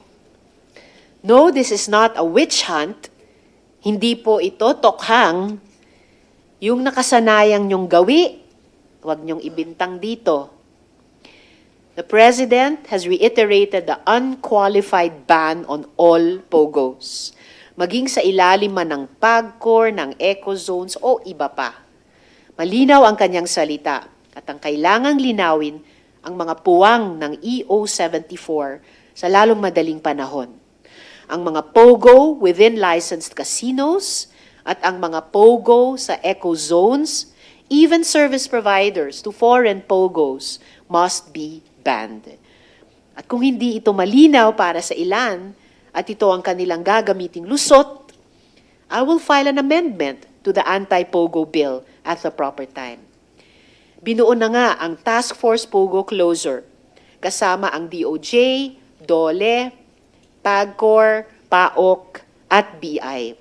Speaker 3: No, this is not a witch hunt. Hindi po ito tokhang. Yung nakasanayang nyong gawi, huwag nyong ibintang dito. The President has reiterated the unqualified ban on all POGOs, maging sa ilalim man ng PAGCOR, ng eco zones o iba pa. Malinaw ang kanyang salita at ang kailangang linawin ang mga puwang ng EO74 sa lalong madaling panahon. Ang mga POGO within licensed casinos at ang mga POGO sa eco zones, even service providers to foreign POGOs must be banned. At kung hindi ito malinaw para sa ilan at ito ang kanilang gagamiting lusot, I will file an amendment to the anti-POGO bill at the proper time. Binuo na nga ang Task Force POGO Closure kasama ang DOJ, DOLE, PAGCOR, PAOK at BI.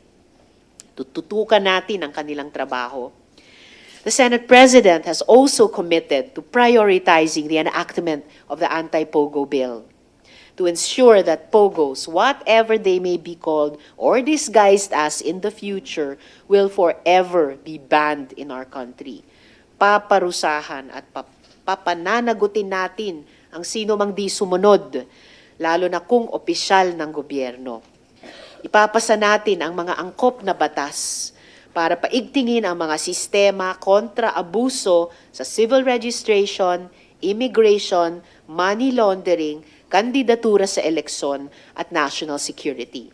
Speaker 3: Tututukan natin ang kanilang trabaho. The Senate President has also committed to prioritizing the enactment of the anti-POGO bill to ensure that POGOs, whatever they may be called or disguised as in the future, will forever be banned in our country. Paparusahan at papananagutin natin ang sino mang di sumunod, lalo na kung opisyal ng gobyerno. Ipapasa natin ang mga angkop na batas para paigtingin ang mga sistema kontra abuso sa civil registration, immigration, money laundering, kandidatura sa eleksyon at national security.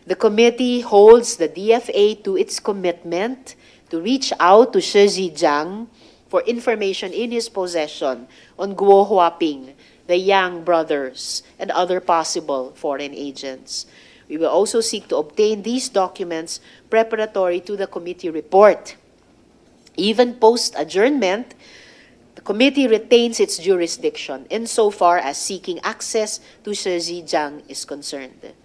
Speaker 3: The committee holds the DFA to its commitment to reach out to Shi Zhejiang for information in his possession on Guo Huaping, the Yang brothers, and other possible foreign agents. We will also seek to obtain these documents preparatory to the committee report. Even post-adjournment, the committee retains its jurisdiction insofar as seeking access to Shi Zhejiang is concerned.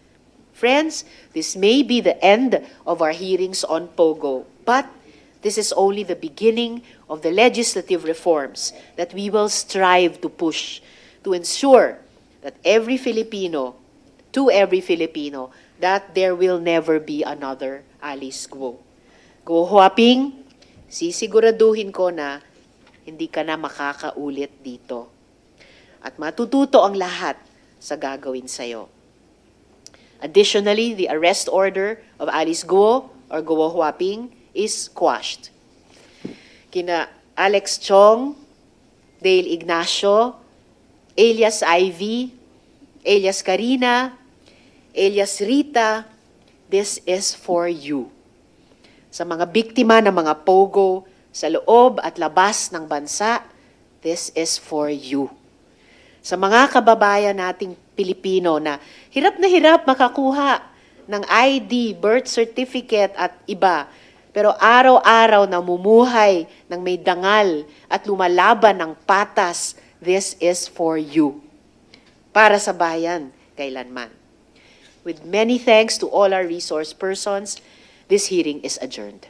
Speaker 3: Friends, this may be the end of our hearings on POGO, but this is only the beginning of the legislative reforms that we will strive to push to ensure that every Filipino, that there will never be another Alice Guo. Guo Huaping, sisiguraduhin ko na hindi ka na makakaulit dito. At matututo ang lahat sa gagawin sa'yo. Additionally, the arrest order of Alice Guo or Guo Huaping is quashed. Kina Alex Chong, Dale Ignacio, alias Ivy, alias Karina, alias Rita, this is for you. Sa mga biktima ng mga POGO sa loob at labas ng bansa, this is for you. Sa mga kababayan nating Pilipino na hirap makakuha ng ID, birth certificate at iba, pero araw-araw namumuhay ng may dangal at lumalaban ng patas, this is for you. Para sa bayan, kailanman. With many thanks to all our resource persons, this hearing is adjourned.